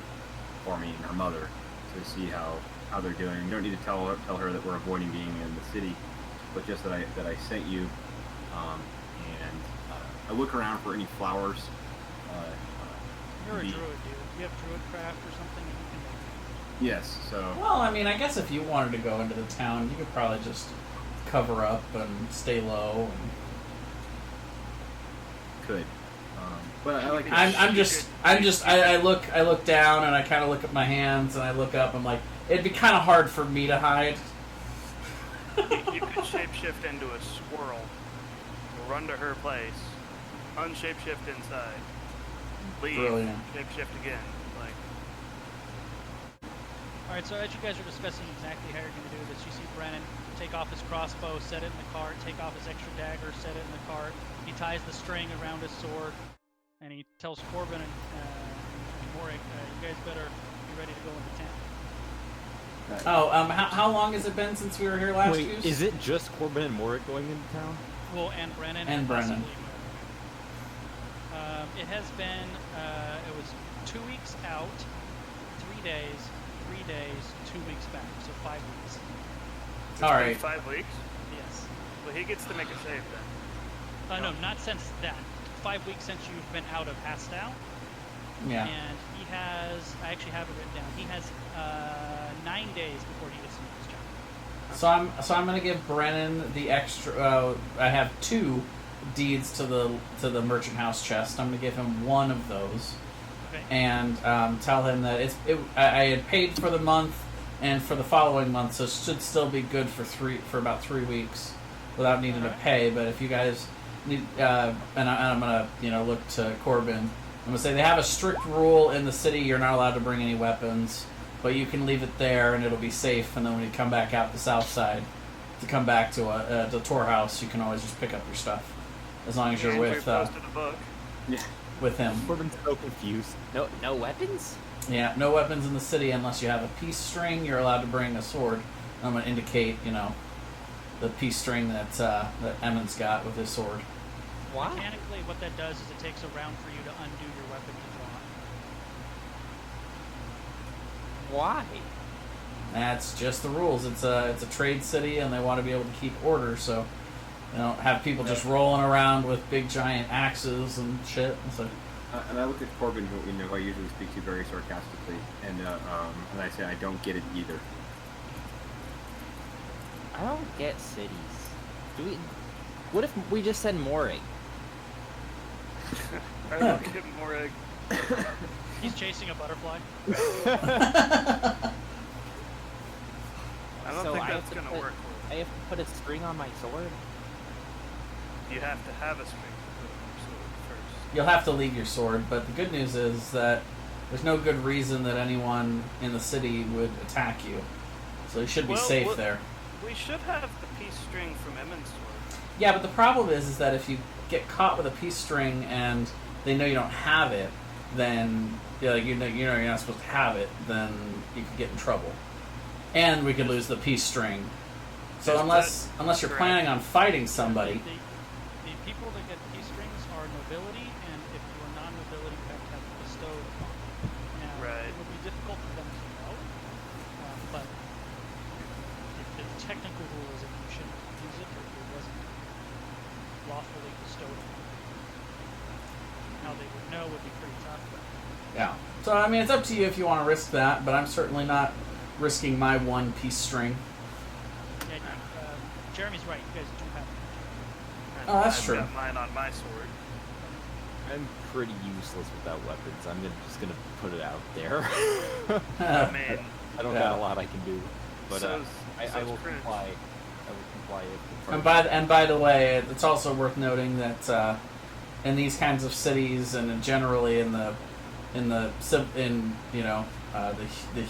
for me and her mother to see how they're doing. You don't need to tell her that we're avoiding being in the city, but just that I sent you, and I look around for any flowers. You're a druid, dude. You have druid craft or something that you can make. Yes. So. Well, I mean, I guess if you wanted to go into the town, you could probably just cover up and stay low. And... Could. But I like. I look down and I kind of look at my hands and I look up. I'm like, it'd be kind of hard for me to hide. You could shapeshift into a squirrel, run to her place, unshapeshift inside, leave, Brilliant. shapeshift again. Like, All right. So as you guys are discussing exactly how you're going to do this, you see Brennan take off his crossbow, set it in the cart, take off his extra dagger, set it in the cart. He ties the string around his sword, and he tells Corbin and Morik, you guys better be ready to go into town. Oh, how long has it been since we were here last Wait, use? is it just Corbin and Morik going into town? Well, and Brennan. And Brennan. possibly Morik. It has been, it was 2 weeks out, 3 days, 2 weeks back, so 5 weeks. it's All been right. 5 weeks. Yes. Well, he gets to make a save then. No, not since that. 5 weeks since you've been out of Hastal. Yeah. And he has, I actually have it written down, he has 9 days before he gets to his job. So I'm gonna give Brennan the extra. I have 2 deeds to the merchant house chest. I'm gonna give him one of those, Okay. and tell him that I had paid for the month and for the following month, so it should still be good for about 3 weeks without needing to Alright. pay. But if you guys need, and I'm gonna look to Corbin. I'm gonna say they have a strict rule in the city. You're not allowed to bring any weapons, but you can leave it there and it'll be safe. And then when you come back out the south side to come back to the tour house, you can always just pick up your stuff as long as you're And we with posted a book. Yeah. with him. Corbin's so confused. No weapons? Yeah, no weapons in the city unless you have a peace string. You're allowed to bring a sword. I'm gonna indicate, the peace string that Emmons got with his sword. Why? Mechanically, what that does is it takes a round for you to undo your weapon to draw. Why? That's just the rules. It's a trade city, and they want to be able to keep order. So, have people just rolling around with big giant axes and shit. So, And I look at Corbin, who I usually speak to very sarcastically, and I say I don't get it either. I don't get cities. What if we just send Morig? I don't get more egg. He's chasing a butterfly. I don't So think I have that's to gonna put- work. I have to put a string on my sword? You have to have a string to put on your sword first. you'll have to leave your sword. But the good news is that there's no good reason that anyone in the city would attack you. So you should be Well, safe what- there. We should have the peace string from Emmons' sword. Yeah, but the problem is that if you get caught with a peace string and they know you don't have it, then you're not supposed to have it. Then you could get in trouble, and we could lose the peace string. So Yes, unless you're correct. planning on fighting somebody, The people that get peace strings are nobility, and if you are non-nobility, you have to have it bestowed upon you. Now, Right. it would be difficult to Yeah. So I mean, it's up to you if you want to risk that, but I'm certainly not risking my one piece string. Yeah, Jeremy's right. You guys do have. And Oh, that's I've true. got mine on my sword. I'm pretty useless without weapons. I'm just gonna put it out there. I mean, I don't got a lot I can do, but I so's will cringe. comply. I will comply if the And by the way, it's also worth noting that in these kinds of cities and generally in the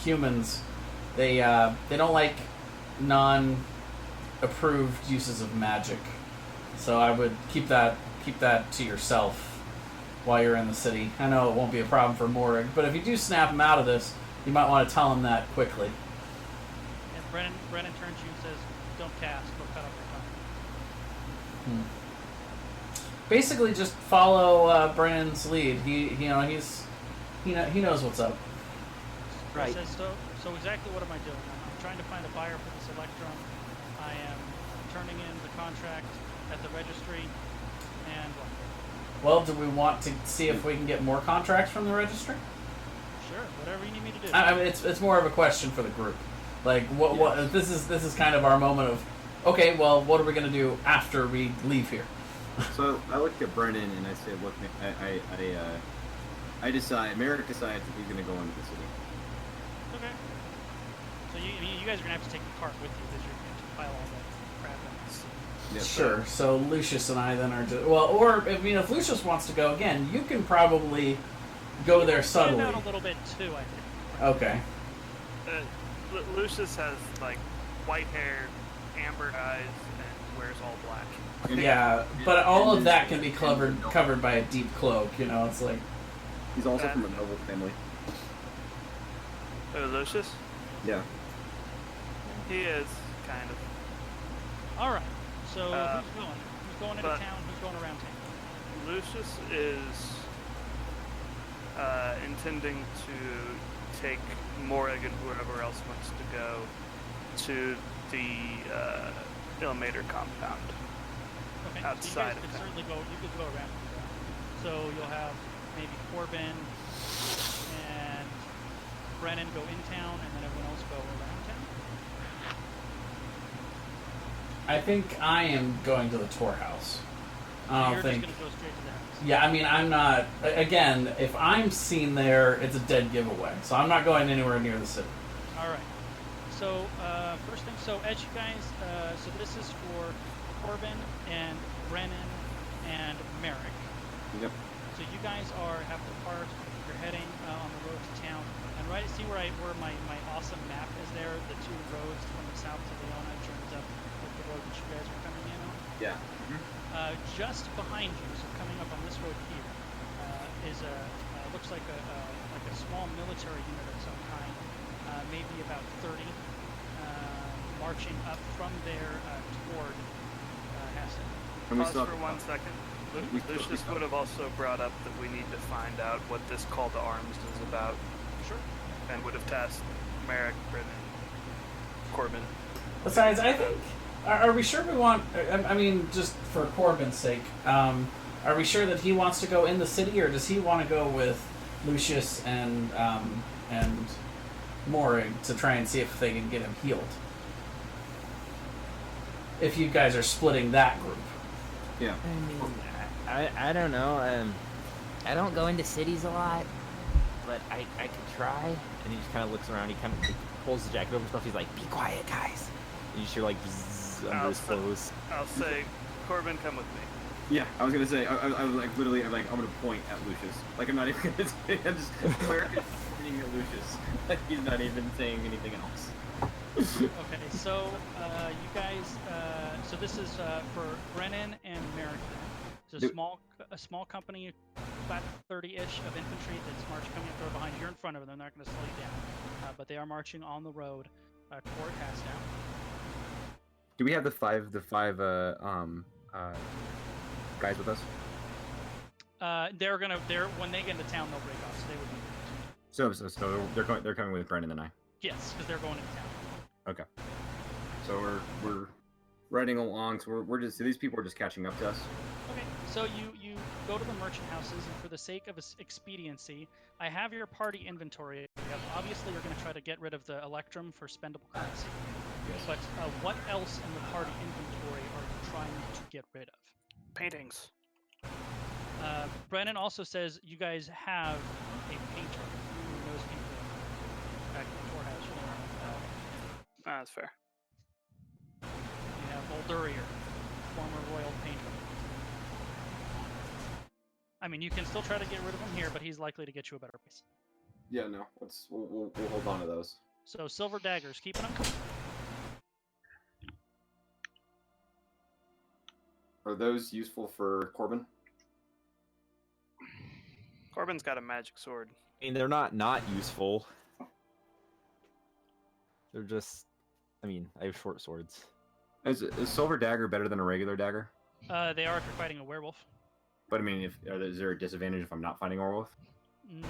humans, they don't like non-approved uses of magic. So I would keep that to yourself while you're in the city. I know it won't be a problem for Morig, but if you do snap him out of this, you might want to tell him that quickly. And Brennan turns to you and says, "Don't cast. We'll cut off your tongue." Basically, just follow Brennan's lead. He knows what's up. He says, so exactly what am I doing? I'm trying to find a buyer for this electrum. I am turning in the contract at the registry, and Well, do we want to see if we can get more contracts from the registry? sure, whatever you need me to do. I mean, it's more of a question for the group. Like, what this is kind of our moment of, okay, well, what are we going to do after we leave here? So I look at Brennan and I say, look, I decide. Merrick decides that he's going to go into the city. Okay. So you guys are gonna have to take the cart with you because you're going to pile all the crap in. Yep. Sure. So Lucius and I then are just if Lucius wants to go again, you can probably go there subtly. Down a little bit too, I think. Okay. Lucius has like white hair, amber eyes, and wears all black. Yeah, but all of that can be covered by a deep cloak. You know, it's like He's also from a noble family. Oh, Lucius? Yeah. He is, kind of. All right. So who's going? Who's going into town? Who's going around town? Lucius is intending to take Morig and whoever else wants to go to the Illuminator compound. Okay. Outside so you guys of could town. certainly go. You could go around. So you'll have maybe Corbin and Brennan go in town, and then everyone else go around town. I think I am going to the tour house. I You're don't think. just gonna go straight to the house. Yeah, I mean, I'm not. Again, if I'm seen there, it's a dead giveaway. So I'm not going anywhere near the city. All right. So first thing, so as you guys, so this is for Corbin and Brennan and Merrick. Yep. So you guys have the cart. You're heading on the road to town, and right, see where my awesome map is there. The two roads from the south to Leona joins up with the road that you guys are coming in on. Yeah. Just behind you, so coming up on this road here, is looks like a small military unit of some kind, maybe about 30, marching up from there toward Hassan. And we Pause still for 1 second. we still- Lucius would have also brought up that we need to find out what this call to arms is about, Sure. and would have tasked Merrick, Brennan, Corbin. Besides, I think. Are we sure we want? I mean, just for Corbin's sake, are we sure that he wants to go in the city, or does he want to go with Lucius and Morig to try and see if they can get him healed? If you guys are splitting that group. Yeah. I mean, I don't know. I don't go into cities a lot, but I could try. And he just kind of looks around. He kind of pulls the jacket over himself. He's like, "Be quiet, guys." And you hear like bzzz under his clothes. I'll say, Corbin, come with me. Yeah, I was gonna say, I was like, literally, I'm gonna point at Lucius. Like, I'm not even gonna say, I'm just pointing at Lucius. Like, he's not even saying anything else. Okay, so you guys, so this is for Brennan and Merrick. It's a small company, about 30-ish of infantry that's marching coming up there behind you. You're in front of them. They're not going to slow you down, but they are marching on the road toward Hasdown. Do we have the five guys with us? They're when they get into town, they'll break off. So they would be. So they're coming with Brendan and I. Yes, because they're going into town. Okay. So we're riding along. So we're just, so these people are just catching up to us. Okay, so you go to the merchant houses, and for the sake of expediency, I have your party inventory. Yep, obviously, you're going to try to get rid of the Electrum for spendable currency. Yes. But what else in the party inventory are you trying to get rid of? Paintings. Brennan also says you guys have a painter who knows people back in the poorhouse. That's fair. You have Voldurier, former royal painter. I mean, you can still try to get rid of him here, but he's likely to get you a better price. Yeah, no. We'll hold on to those. So silver daggers, keeping them. Are those useful for Corbin? Corbin's got a magic sword. I mean, they're not useful. They're just, I mean, I have short swords. Is silver dagger better than a regular dagger? They are if you're fighting a werewolf. But I mean, is there a disadvantage if I'm not fighting a werewolf?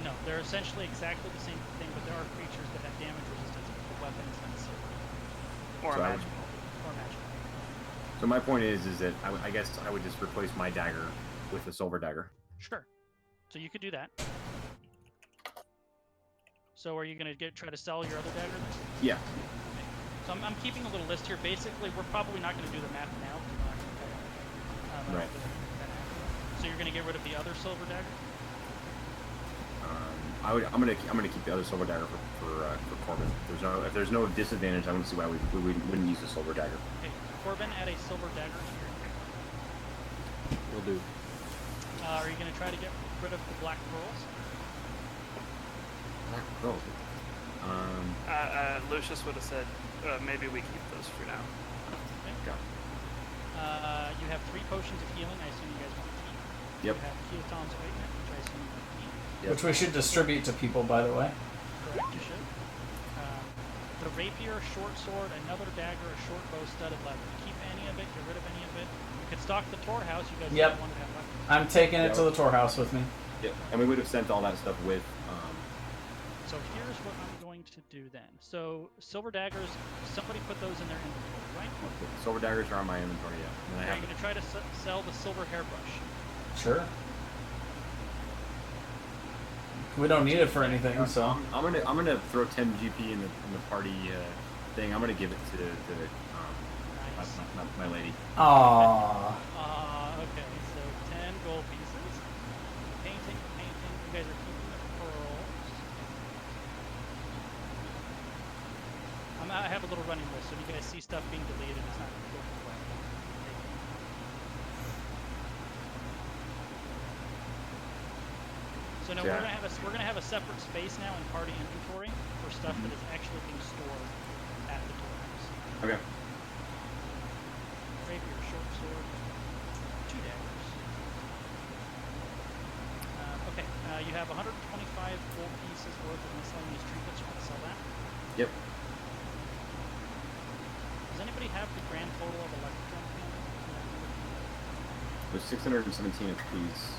No, they're essentially exactly the same thing, but there are creatures that have damage resistance with weapons and silver. Or So I would- magical. Or magic. So my point is that I guess I would just replace my dagger with the silver dagger. Sure. So you could do that. So are you going to try to sell your other dagger? Yeah. So I'm keeping a little list here. Basically, we're probably not going to do the math now. Right. So you're going to get rid of the other silver dagger? I'm gonna keep the other silver dagger for Corbin. If there's no disadvantage, I don't see why we wouldn't use the silver dagger. Okay, Corbin, add a silver dagger here. Will do. Are you going to try to get rid of the black pearls? Oh. Lucius would have said, maybe we keep those for now. Okay. You have 3 potions of healing. I assume you guys want to keep. Yep. You have Keaton's ointment, which I assume you want to keep. Yep. Which we should distribute to people, by the way. Correct, you should. The rapier, short sword, another dagger, a short bow, studded leather. Keep any of it, get rid of any of it. You could stock the Tor house. You guys Yep. don't want to have weapons. I'm taking it Yeah. to the Tor house with me. Yeah, and we would have sent all that stuff with. So here's what I'm going to do then. So silver daggers, somebody put those in their inventory, right? Silver daggers are on my inventory, yeah. And I Are you have going to try to sell the silver hairbrush? Sure. We don't need it for anything, so. I'm gonna throw 10 GP in the party thing. I'm gonna give it to Nice. my lady. Aww. Okay, so 10 gold pieces. Painting. You guys are keeping the pearls. I have a little running list, so if you guys see stuff being deleted, it's not going away. So now Yeah. we're gonna have a separate space now in party inventory for stuff that is actually being stored at the storehouse. Okay. Rapier, short sword, 2 daggers. Okay, you have 125 gold pieces worth of miscellaneous trinkets. You want to sell that? Yep. Does anybody have the grand total of electrum? There's 617 apiece.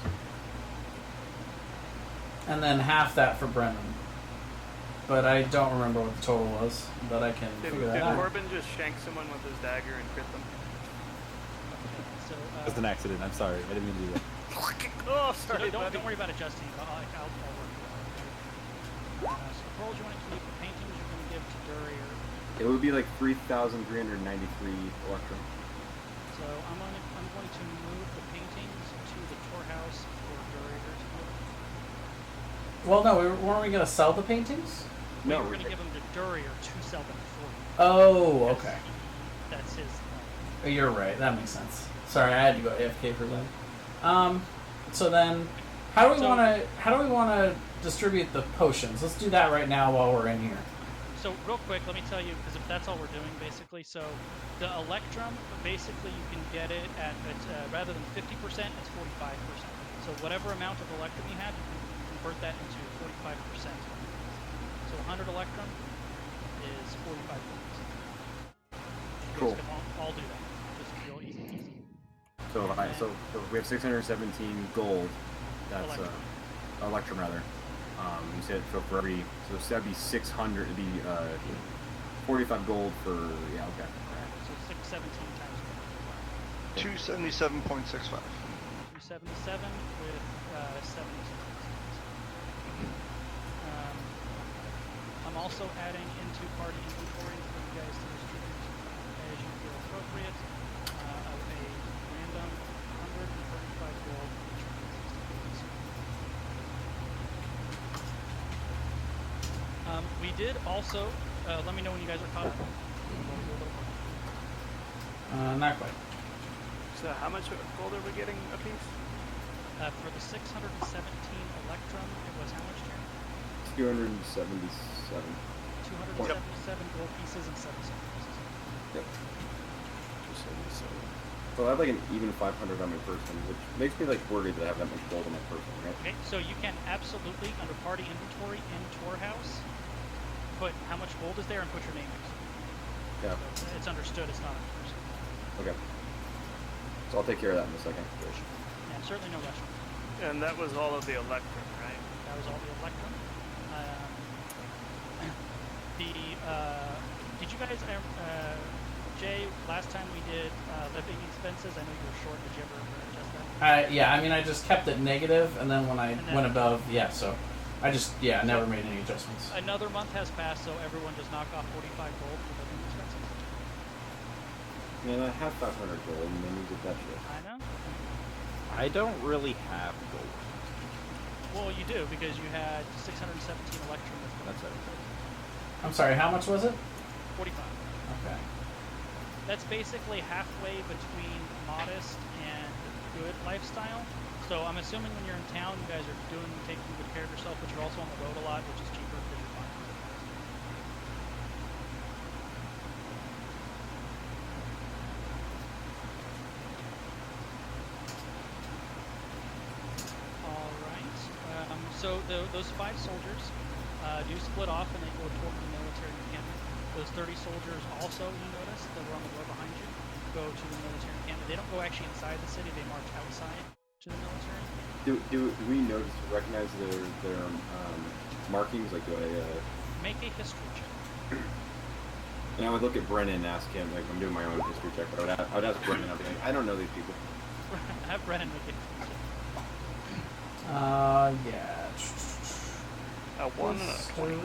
And then half that for Brennan. But I don't remember what the total was, but I can Did, figure that did out. Corbin just shank someone with his dagger and crit them? So, It was an accident. I'm sorry. I didn't mean to do that. Oh, so sorry, don't buddy. worry about adjusting. I'll work it out. So the pearls you want to keep, the paintings you're going to give to Durrier. It would be like 3,393 electrum. So I'm going to move the paintings to the Torhouse for Durrier's group. Well, no, weren't we going to sell the paintings? No, We're going to give them to Durrier to sell them for you. Oh, okay. That's his. You're right. That makes sense. Sorry, I had to go AFK for that. So then, how do we want to distribute the potions? Let's do that right now while we're in here. So real quick, let me tell you, because if that's all we're doing, basically. So the Electrum, basically, you can get it at rather than 50%, it's 45%. So whatever amount of Electrum you have, you can convert that into 45%. So 100 Electrum is 45 points. You Cool. guys can all do that. Just real easy. So we have 617 gold. That's electrum rather. You said so for every that'd be 600. It'd be 45 gold for okay. So 617 times 277.65. 277.65. 77 with 76. I'm also adding into party inventory for you guys to distribute as you feel appropriate of a random 135 gold each of these. We did also, let me know when you guys are caught up. Not quite. So how much gold are we getting a piece? For the 617 Electrum, it was how much, Jeremy? 277. 277 gold pieces and 7 silver pieces. Yep. 277. So I have like an even 500 on my person, which makes me like worried that I have that much gold on my person, right? Okay, so you can absolutely, under party inventory in Tour House, put how much gold is there and put your name next to it. Yeah. So it's understood, it's not a person. Okay. So I'll take care of that in a second. Yeah, certainly no rush. And that was all of the Electrum, right? That was all the Electrum. Did you guys, Jay, last time we did living expenses, I know you were short, did you ever adjust that? Yeah, I mean, I just kept it negative, and then when I went above, yeah, so I just, never made any adjustments. Another month has passed, so everyone just knock off 45 gold for living expenses. Man, I have 500 gold and then you did that shit. I know. I don't really have gold. Well, you do, because you had 617 Electrum. That's it. I'm sorry, how much was it? 45. Okay. That's basically halfway between modest and good lifestyle. So I'm assuming when you're in town, you guys are taking good care of yourself, but you're also on the road a lot, which is cheaper because you're fine. All right. So those 5 soldiers do split off and they go toward the military encampment. Those 30 soldiers also, you notice, that were on the road behind you, go to the military encampment. They don't go actually inside the city, they march outside to the military. Do we notice, recognize their markings? Like, do I... Make a history check. And I would look at Brennan and ask him, like, I'm doing my own history check, but I would ask Brennan, I'd be like, I don't know these people. Have Brennan make a history check. Yeah. A 1 and a 20. No.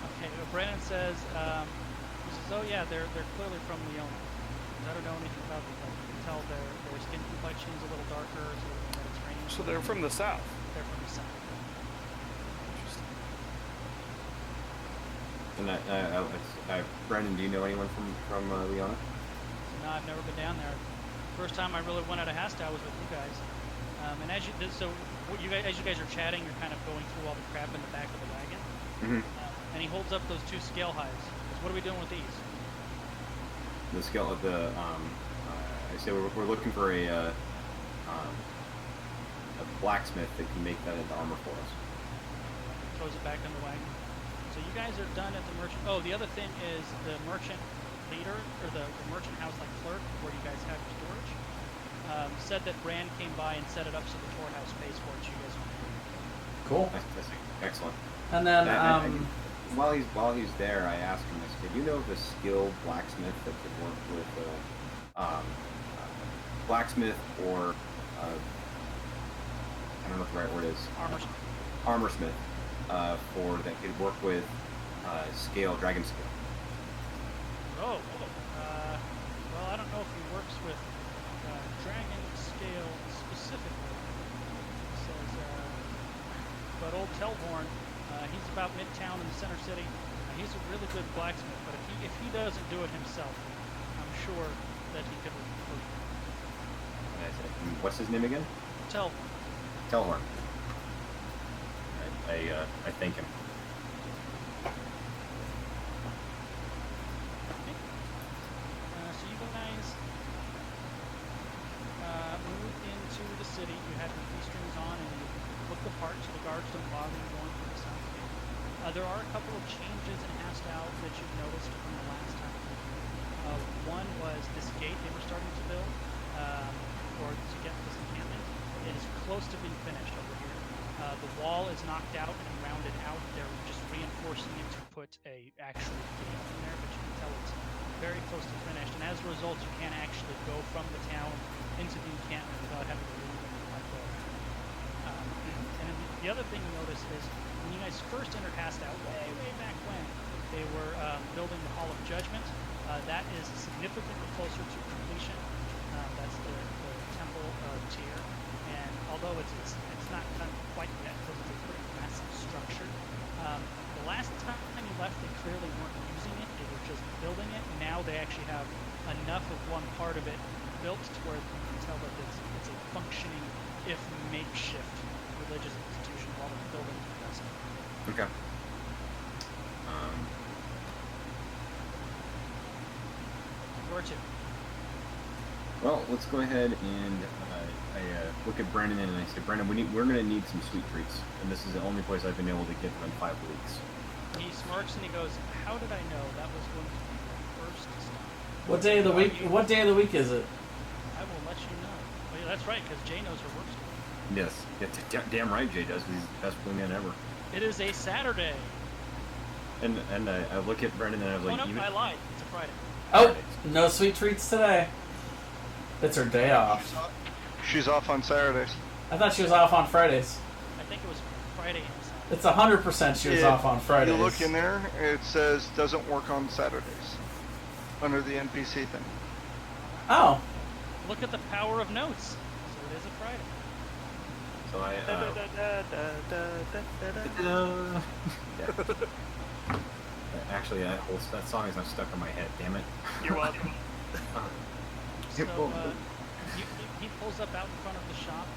Okay, well, Brennan says, he says, oh yeah, they're clearly from Leona. I don't know anything about them, but you can tell their skin complexion's a little darker, it's a little more Mediterranean. So they're from the south. They're from the south. Interesting. And Brennan, do you know anyone from Leona? No, I've never been down there. First time I really went out of Hastow was with you guys. And as you guys are chatting, you're kind of going through all the crap in the back of the wagon. Mm-hmm. And he holds up those 2 scale hides. He says, what are we doing with these? The scale of the, I say we're looking for a blacksmith that can make that into armor for us. Throws it back in the wagon. So you guys are done at the merchant. Oh, the other thing is the merchant leader, or the merchant house like clerk, where you guys have your storage, said that Brand came by and set it up so the Tour House pays for it. So you guys don't pay. Cool. That's excellent. And then, while he's there, I asked him this: did you know of a skilled blacksmith that could work with blacksmith or I don't know what the right word is. Armorsmith. For that could work with dragon scale. Well, I don't know if he works with dragon scale specifically. He says, but old Telhorn, he's about midtown in the center city. He's a really good blacksmith, but if he doesn't do it himself, I'm sure that he could refer you. What's his name again? Telhorn. I thank him. So you guys move into the city. You have your key strings on and you book the part so the guards don't bother you going through the south gate. There are a couple of changes in Hastow that you've noticed from the last time. One was this gate they were starting to build to get this encampment. It is close to being finished over here. The wall is knocked out and rounded out. They're just reinforcing it to put a actual gate in there, but you can tell it's very close to finished, and as a result, you can't actually go from the town into the encampment without having to leave by boat. And then the other thing you notice is when you guys first entered Hastow, way back when, they were building the Hall of Judgment. That is significantly closer to completion. That's the temple tier, and although it's not done quite yet because it's a pretty massive structure. The last time you left, they clearly weren't using it; they were just building it. Now they actually have enough of one part of it built to where you can tell that it's a functioning, if makeshift, religious institution while they're building the rest. Okay. Where to? Well, let's go ahead and I look at Brendan and I say, Brendan, we're going to need some sweet treats, and this is the only place I've been able to get them in 5 weeks. He smirks and he goes, "How did I know that was going to be the first stop?" What day of the week? What day of the week is it? I will let you know. Well, yeah, that's right, because Jay knows her work schedule. Yes, damn right Jay does. He's the best wingman ever. It is a Saturday. And I look at Brendan and I was like, Oh no, I lied. It's a Friday. Oh, no sweet treats today. It's her day off. She's off on Saturdays. I thought she was off on Fridays. I think it was Friday and Saturday. It's 100% she was off on Fridays. You look in there, it says doesn't work on Saturdays under the NPC thing. Oh. Look at the power of notes. So it is a Friday. So I actually that song is not stuck in my head. Damn it. You're welcome. So he pulls up out in front of the shop,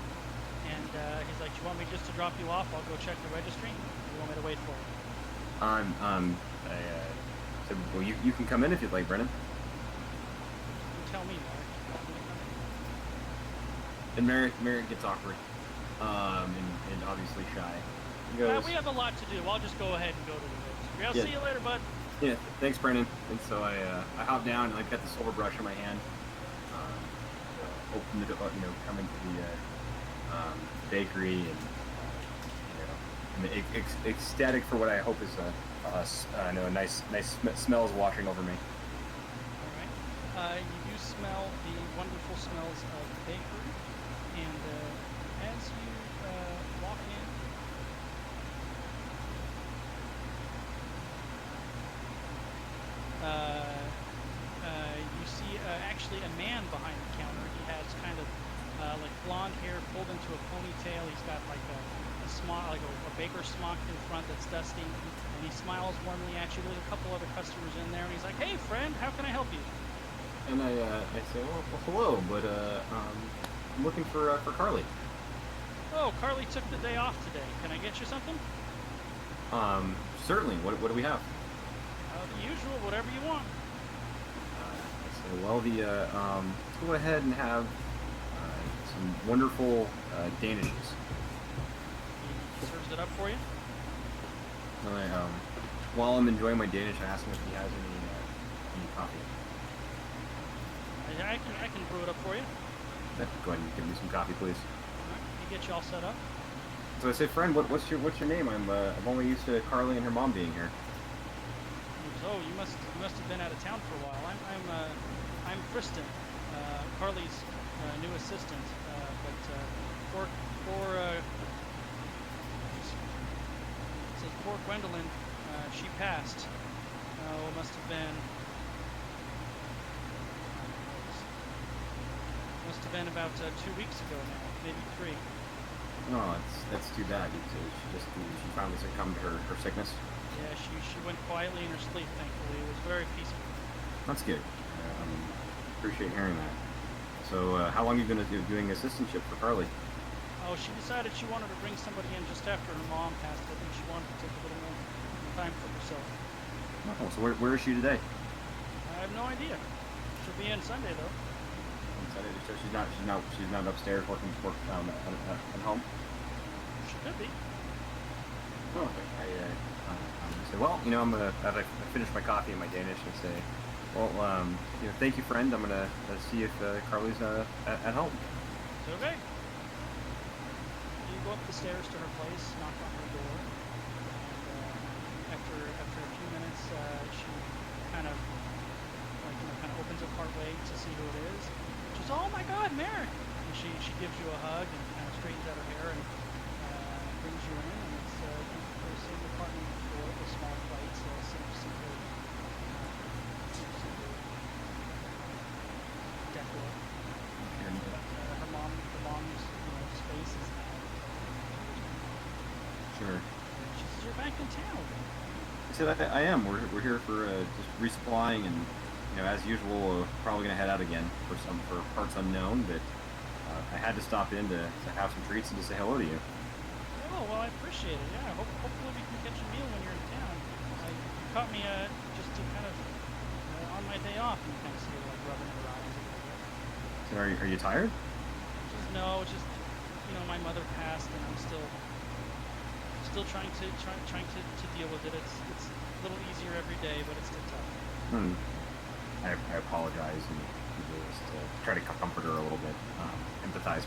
and he's like, "Do you want me just to drop you off? I'll go check the registry. Or do you want me to wait for you?" I said, well, you can come in if you'd like, Brennan. You tell me, Mark. You want me to come in? And Merrick gets awkward, and obviously shy. He goes, We have a lot to do. I'll just go ahead and go to the registry. I'll Yeah. see you later, bud. yeah, thanks, Brennan. And so I hop down and I've got the silver brush in my hand. Open the door, come into the bakery, and I'm ecstatic for what I hope is a nice smells washing over me. All right. You do smell the wonderful smells of the bakery, and as you walk in, you see actually a man behind the counter. He has kind of like blonde hair pulled into a ponytail. He's got like a smock, like a baker's smock in front that's dusty, and he smiles warmly at you. There's a couple other customers in there, and he's like, "Hey, friend, how can I help you?" And I say, well, hello, but I'm looking for Carly. Oh, Carly took the day off today. Can I get you something? Certainly. What do we have? The usual, whatever you want. I say, well, let's go ahead and have some wonderful danishes. He serves it up for you. And while I'm enjoying my Danish, I ask him if he has any coffee. I can brew it up for you. Go ahead and give me some coffee, please. All right, he gets you all set up. So I say, friend, what's your name? I'm only used to Carly and her mom being here. He goes, "Oh, you must have been out of town for a while. I'm Kristen, Carly's new assistant. But poor Gwendolyn, she passed. Oh, it must have been about 2 weeks ago now, maybe 3. Oh, that's too bad. She finally succumbed to her sickness. Yeah, she went quietly in her sleep. Thankfully, it was very peaceful. That's good. Appreciate hearing that. So, how long have you been doing assistantship for Carly? Oh, she decided she wanted to bring somebody in just after her mom passed. I think she wanted to take a little more time for herself. Oh, so where is she today? I have no idea. She'll be in Sunday though. So she's not upstairs working at home. She could be. Oh, okay. I say, well, as I finish my coffee and my Danish, I say, well, thank you, friend. I'm gonna see if Carly's at home. It's okay. You go up the stairs to her place, knock on her door, and after a few minutes, she kind of like gives you a hug and kind of straightens out her hair and brings you in, and it's the same apartment for the small flights, simple decor. And, But the mom's space is now. sure. She says, "You're back in town." I said I am. We're here for just resupplying, and as usual, probably gonna head out again for parts unknown. But I had to stop in to have some treats and to say hello to you. Oh, well, I appreciate it. Yeah, hopefully we can catch a meal when you're in town. You caught me just to kind of on my day off, and you kind of see her like rubbing her eyes a little bit. So are you tired? No, just my mother passed, and I'm still trying to deal with it. It's a little easier every day, but it's still tough. I apologize and just try to comfort her a little bit, empathize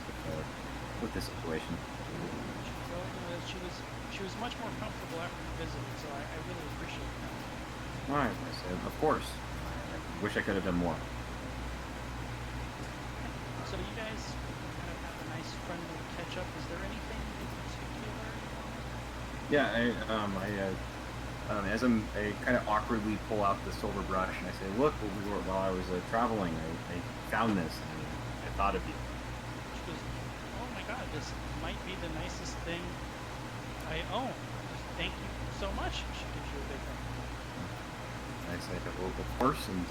with the situation. She was much more comfortable after you visited, so I really appreciate that. All right, I said, of course. I wish I could have done more. So you guys kind of have a nice friendly catch up. Is there anything in particular? Yeah, as I kind of awkwardly pull out the silver brush and I say, look, while I was traveling, I found this and I thought of you. She goes, "Oh my God, this might be the nicest thing I own. Thank you so much." She gives you a big hug. I say, well, of course, and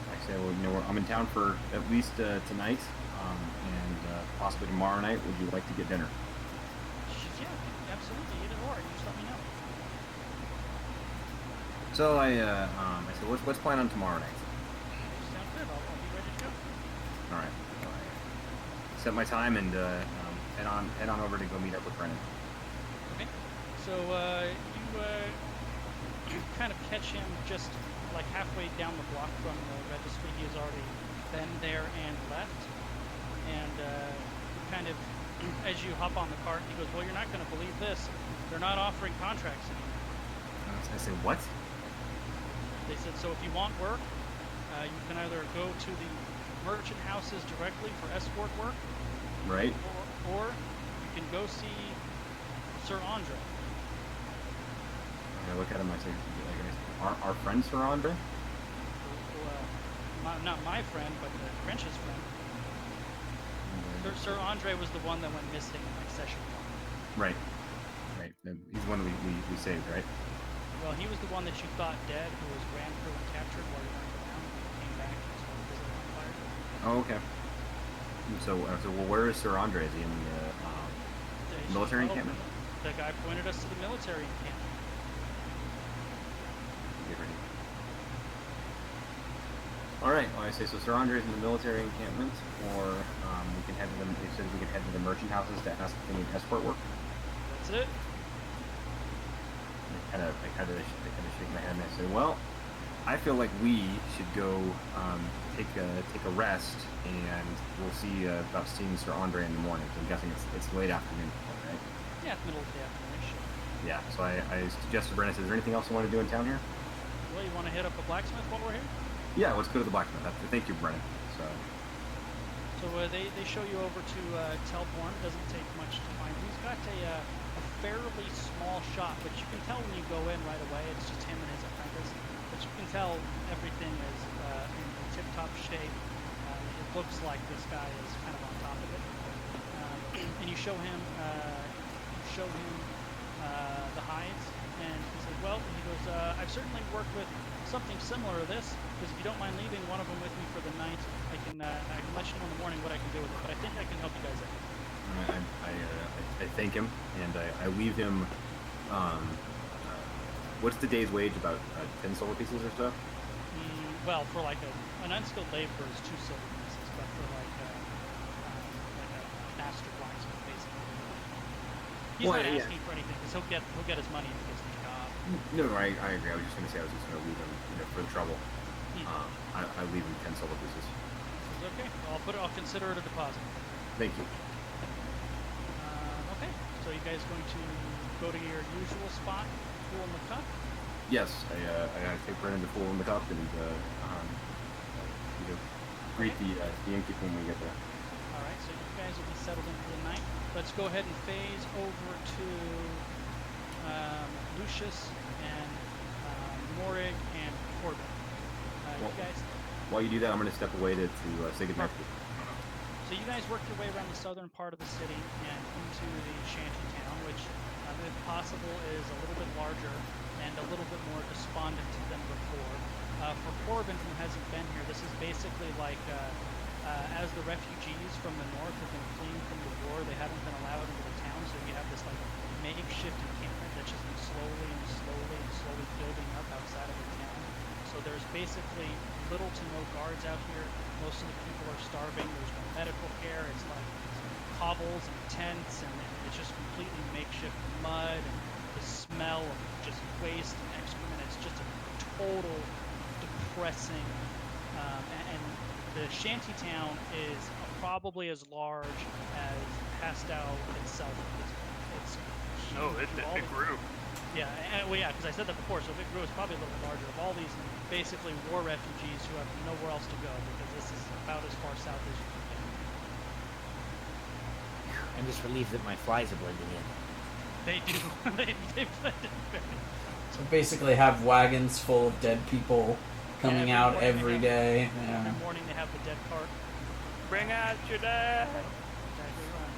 I say, well, I'm in town for at least tonight, and possibly tomorrow night. Would you like to get dinner? Yeah, absolutely. Either or. You just let me know. So I said, what's planned on tomorrow night? Sounds good. I'll be ready to go. All right. So I set my time and head on over to go meet up with Brennan. Okay. So you kind of catch him just like halfway down the block from the registry. He has already been there and left. And kind of, as you hop on the cart, he goes, "Well, you're not going to believe this. They're not offering contracts anymore." I said, what? They said, "So if you want work, you can either go to the merchant houses directly for escort work, Right. or you can go see Sir Andre." I look at him. I say, our friend Sir Andre? Well, not my friend, but the French's friend. Sir Andre was the one that went missing in like session 1. Right. He's the one that we saved, right? Well, he was the one that you thought dead, who was ran through and captured while you were around, and came back and started visiting on fire. Oh, okay. So well, where is Sir Andre? Is he in the military encampment? The guy pointed us to the military encampment. Get ready. All right. Well, I say so. Sir Andre's in the military encampment, or we can head to them. They said we can head to the merchant houses to ask if they need escort work. That's it. I kind of shake my head and I say, well, I feel like we should go take a rest, and we'll see about seeing Sir Andre in the morning. So I'm guessing it's late afternoon, right? Yeah, middle of the afternoon. Sure. Yeah. So I suggested Brennan, is there anything else you want to do in town here? Well, you want to hit up a blacksmith while we're here? Yeah, let's go to the blacksmith. Thank you, Brennan. So they show you over to Telborn. Doesn't take much to find. He's got a fairly small shop, but you can tell when you go in right away. It's just him and his apprentice. But you can tell everything is in tip-top shape. It looks like this guy is kind of on top of it. And you show him the hides, and he says, "Well," he goes, "I've certainly worked with something similar to this. Because if you don't mind leaving one of them with me for the night, I can let you know in the morning what I can do with it. But I think I can help you guys out." I thank him, and I leave him. What's the day's wage? About 10 silver pieces or so? Well, for like an unskilled laborer is 2 silver pieces, but for like a master blacksmith, basically, he's not asking for anything because he'll get his money if he gets the job. No, I agree. I was just going to say I was just going to leave him, for the trouble. I leave him 10 silver pieces. Okay, I'll consider it a deposit. Thank you. Okay, so you guys going to go to your usual spot, Pool in the Cup? Yes, I take Brennan to Pool in the Cup and greet the innkeeper when we get there. All right, guys will be settled in for the night. Let's go ahead and phase over to Lucius and Morig and Corbin. Well, you guys. While you do that, I'm going to step away to say goodnight. So you guys work your way around the southern part of the city and into the shanty town, which, if possible, is a little bit larger and a little bit more despondent than before. For Corbin, who hasn't been here, this is basically like as the refugees from the north have been fleeing from the war, they haven't been allowed into the town, so you have this like makeshift encampment that's just been slowly building up outside of the town. So there's basically little to no guards out here. Most of the people are starving. There's no medical care. It's like cobbles and tents, and it's just completely makeshift mud and the smell of just waste and excrement. It's just a total depressing. And the shanty town is probably as large as Hastow itself. It's huge. Oh, it grew. Yeah, because I said that before, so if it grew, it's probably a little larger. Of all these basically war refugees who have nowhere else to go, because this is about as far south as you can get. I'm just relieved that my flies are blending in. They do. they blend in very. So basically have wagons full of dead people coming out every day. Yeah. Every morning they have the dead cart. Bring out your dead. Exactly right.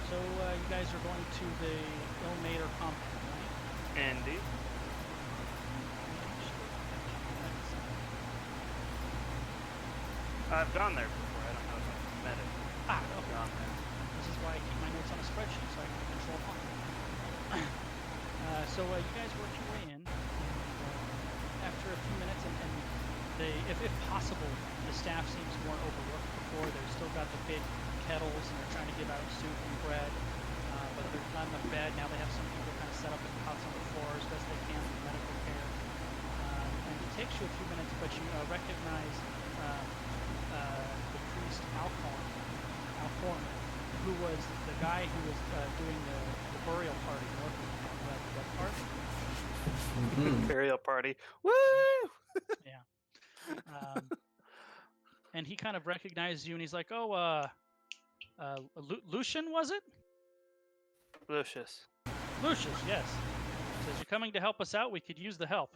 So you guys are going to the Ilmater compound, right? Andy. I've gone there before. I don't know if I've met it. Okay. Gone there. This is why I keep my notes on a spreadsheet, so I can control mine. So you guys work your way in, and after a few minutes, and if possible, the staff seems more overworked before. They've still got the big kettles, and they're trying to give out soup and bread, but there's not enough bed. Now they have some people kind of set up with cots on the floor as best they can for medical care. And it takes you a few minutes, but you recognize the priest Alcorn, who was the guy who was doing the burial party north of the town, that part. Burial party. Woo! Yeah. And he kind of recognizes you, and he's like, "Oh, Lucian, was it?" Lucius. Lucius, yes. Says you're coming to help us out. We could use the help.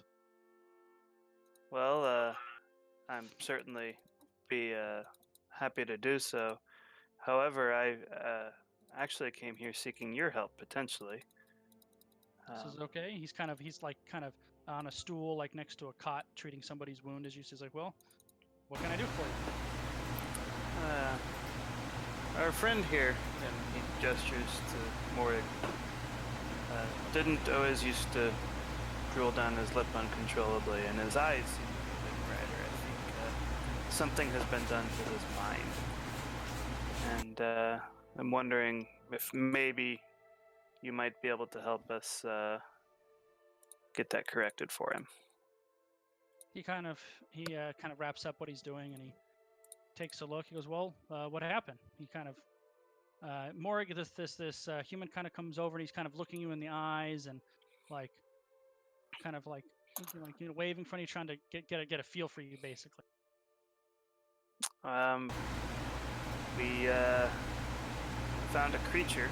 Well, I'm certainly be happy to do so. However, I actually came here seeking your help potentially. This is okay. He's kind of on a stool, like next to a cot, treating somebody's wound. As you say, he's like, "Well, what can I do for you?" Our friend here, and he gestures to Morig, didn't always used to drool down his lip uncontrollably, and his eyes seem to be a bit brighter. I think something has been done to his mind. And I'm wondering if maybe you might be able to help us get that corrected for him. He kind of wraps up what he's doing, and he takes a look. He goes, "Well, what happened?" He kind of Morig, this human kind of comes over, and he's kind of looking you in the eyes, and like waving in front of you, trying to get a feel for you, basically. We found a creature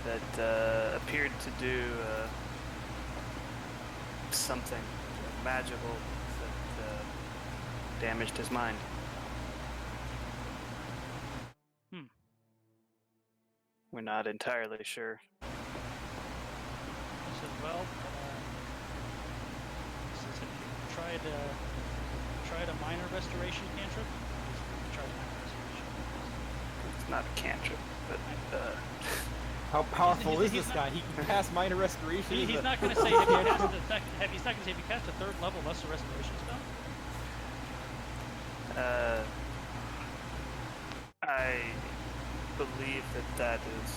that appeared to do something magical that damaged his mind. We're not entirely sure. He says, "Well, have you tried a minor restoration cantrip?" It's not a cantrip, but How powerful is this guy? He can cast minor restoration. He's not going to say he's not going to say if you cast a third level lesser restoration spell. I believe that is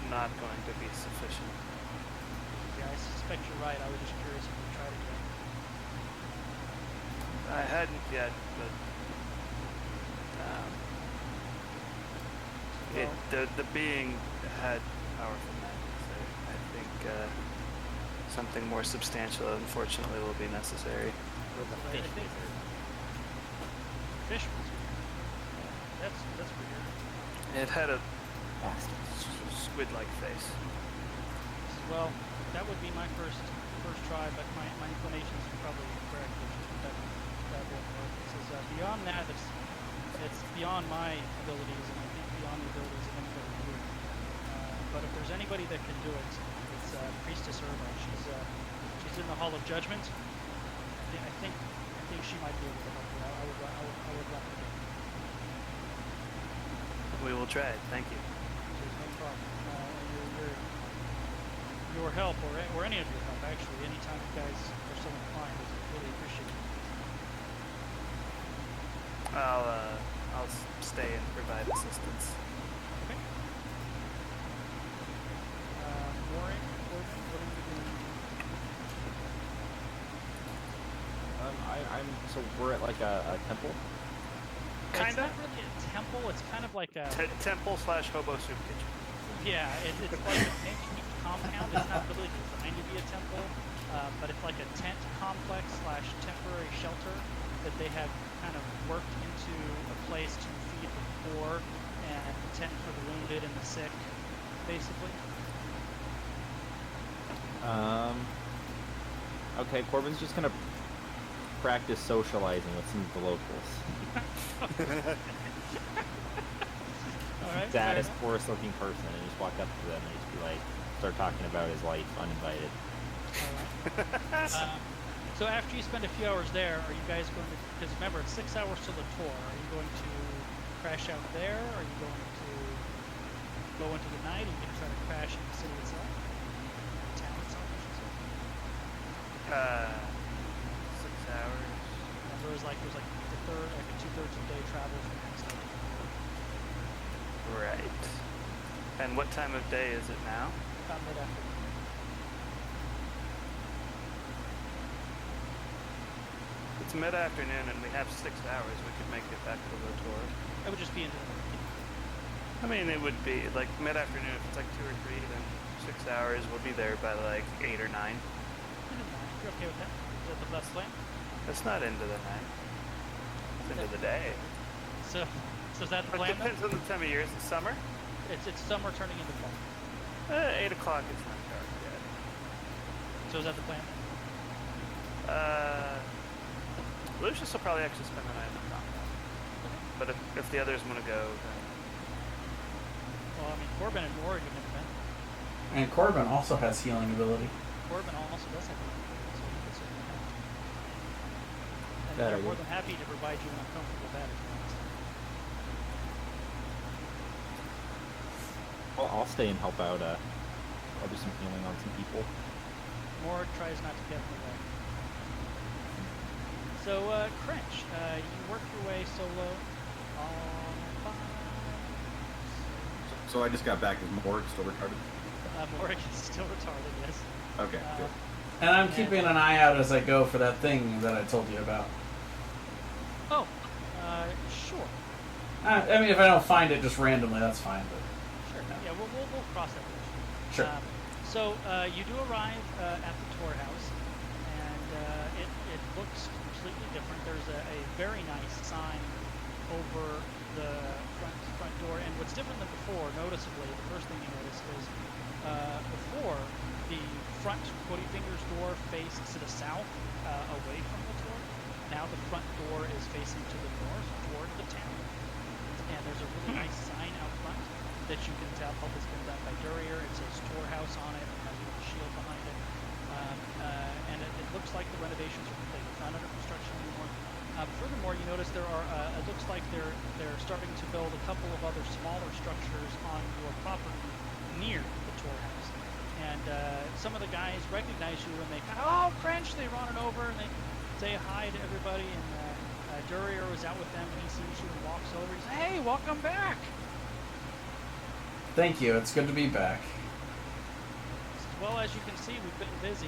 not going to be sufficient. Yeah, I suspect you're right. I was just curious if you tried it yet. I hadn't yet, but the being had powerful magic, so I think something more substantial, unfortunately, will be necessary. fish was weird. That's weird. It had a Bastard. squid-like face. Well, that would be my first try, but my inclinations are probably correct. That won't work. It says beyond that, it's beyond my abilities, and I think beyond the abilities of anybody here. But if there's anybody that can do it, it's Priestess Irma. She's in the Hall of Judgment. I think she might be able to help you. I would recommend it. We will try it. Thank you. There's no problem. Your help, or any of your help, actually, anytime you guys are so inclined, is really appreciated. I'll stay and provide assistance. Okay. Mooring, Corbin, what are you doing? So we're at like a temple. It's Kinda. not really a temple. It's kind of like a Temple/hobo soup kitchen. yeah. It's like a makeshift compound. It's not really designed to be a temple, but it's like a tent complex / temporary shelter that they have kind of worked into a place to feed the poor and a tent for the wounded and the sick, basically. Okay, Corbin's just gonna practice socializing with some of the locals. All right. Saddest, poorest looking person, and just walk up to them and just be like, start talking about his life uninvited. So after you spend a few hours there, are you guys going to? Because remember, it's 6 hours to the tour. Are you going to crash out there? Are you going to go into the night? Are you going to try to crash in the city itself, the town itself? I should say. 6 hours. And there's like a two-thirds of day travel from next day. Right. And what time of day is it now? About mid-afternoon. It's mid-afternoon and we have 6 hours. We could make it back to the tour. That would just be into the morning. I mean, it would be like mid-afternoon. If it's like 2 or 3, then 6 hours. We'll be there by like 8 or 9. You're okay with that? Is that the best plan? That's not into the night. It's into the day. So is that the It plan? Then? depends on the time of year. Is it summer? It's summer turning into fall. 8 o'clock is not dark yet. So is that the plan? Lucius will probably actually spend the night in the compound. But if the others want to go, then... Well, I mean, Corbin and Rory have never been. And Corbin also has healing ability. Corbin also does have one, so you could certainly help. And That they're I more would. than happy to provide you an uncomfortable bed if you want. I'll stay and help out. I'll do some healing on some people. Moore tries not to get in the way. So, Crench, you work your way solo on 5. So I just got back. Is Morg still retarded? Morik is still retarded, yes. Okay, good. And I'm keeping an eye out as I go for that thing that I told you about. Oh, sure. I mean, if I don't find it just randomly, that's fine. But Sure. Yeah, we'll cross that bridge. Sure. So you do arrive at the tour house, and it looks completely different. There's a very nice sign over the front door, and what's different than before, noticeably, the first thing you notice is before the front Quoty Fingers door faced to the south, away from the tour. Now the front door is facing to the north, toward the town, and there's a really nice sign out front that you can tell has been done by Durrier. It says Tour House on it, and has a little shield behind it. And it looks like the renovations are complete. It's not under construction anymore. Furthermore, you notice there are, it looks like they're starting to build a couple of other smaller structures on your property near the tour house. And some of the guys recognize you and they kind of, oh, French, they run it over and they say hi to everybody. And Durrier was out with them and he sees you and walks over. He says, hey, welcome back. thank you. It's good to be back. Well, as you can see, we've been busy.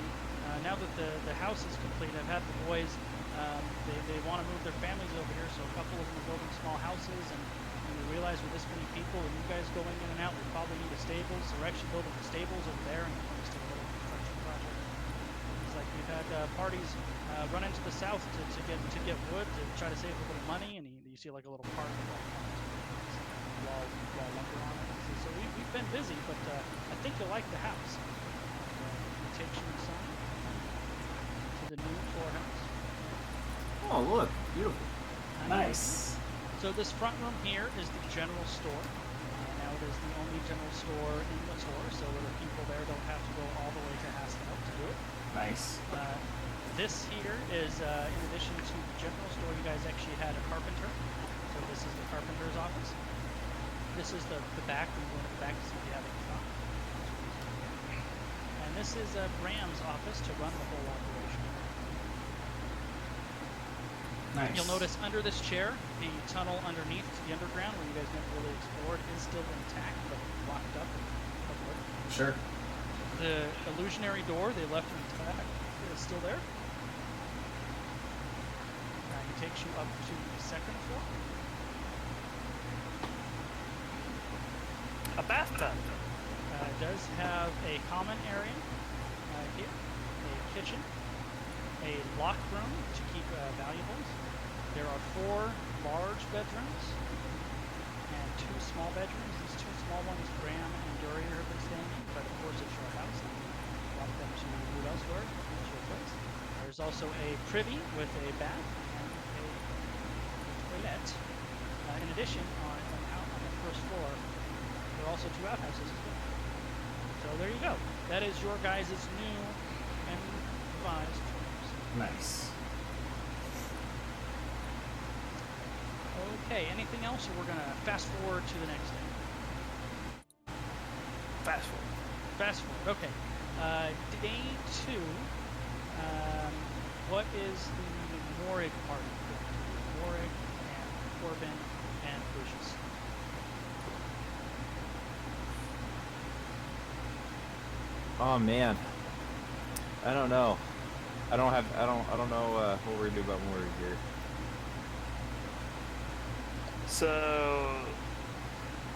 Now that the house is complete, I've had the boys, they want to move their families over here, so a couple of them are building small houses, and we realize with this many people and you guys going in and out, we probably need a stables, so we're actually building the stables over there and it's still a little construction project. It's like we've had parties run into the south to get wood to try to save a little money, and the you see like a little park with like wall lumber on it. So we've been busy, but I think you'll like the house. It takes you inside to the new floor house. Oh, look, beautiful. Nice. So this front room here is the general store. Now it is the only general store in the tour, so the people there don't have to go all the way to Haskell to do it. Nice. This here is, in addition to the general store, you guys actually had a carpenter. So this is the carpenter's office. This is the back. We go into the back to see if you have any fun. And this is Graham's office to run the whole operation. Nice. You'll notice under this chair, the tunnel underneath to the underground, where you guys never really explored, is still intact, but locked up. Sure. The illusionary door they left intact is still there. He takes you up to the second floor. A bathtub. It does have a common area here, a kitchen, a locked room to keep valuables. There are 4 large bedrooms and 2 small bedrooms. These 2 small ones, Graham and Dury have been staying in, but of course it's your house. You want them to move elsewhere. It's your place. There's also a privy with a bath and a toilet. In addition, on the first floor, there are also 2 outhouses as well. So there you go. That is your guys' new and revised tours. Nice. Okay, anything else, or we're gonna fast forward to the next day? Fast forward. Fast forward, okay. Day 2, what is the Morig party going to do? Morig and Corbin and Lucius. Oh man, I don't know. I don't know what we're gonna do about Mori here. So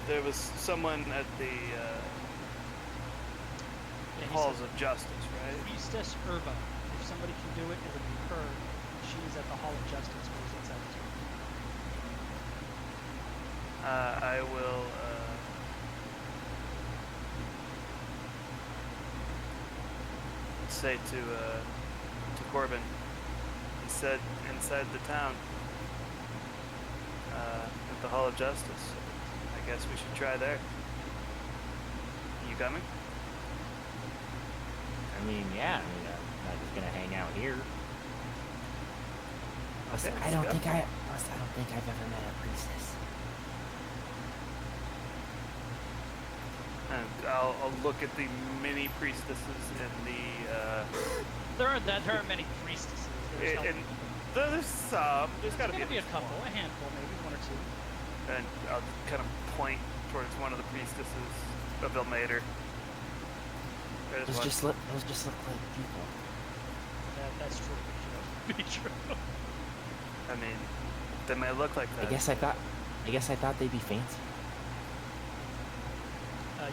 there was someone at the Halls of Justice, right? Priestess Urba. If somebody can do it, it would be her. She's at the Hall of Justice, but is inside the tomb. I will say to Corbin. He said inside the town, at the Hall of Justice. I guess we should try there. You coming? I mean, yeah. I mean, I'm not just gonna hang out here. Plus, Okay, I don't let's think go. I don't think I've ever met a priestess. And I'll look at the mini priestesses in the. There aren't many priestesses. There's some. There's got to There's be a couple, a handful, maybe 1 or 2. And I'll kind of point towards one of the priestesses of Ilmater. There's Those one. just look like people. That's true. Be true. I mean, they may look like that. I guess I thought they'd be fancy.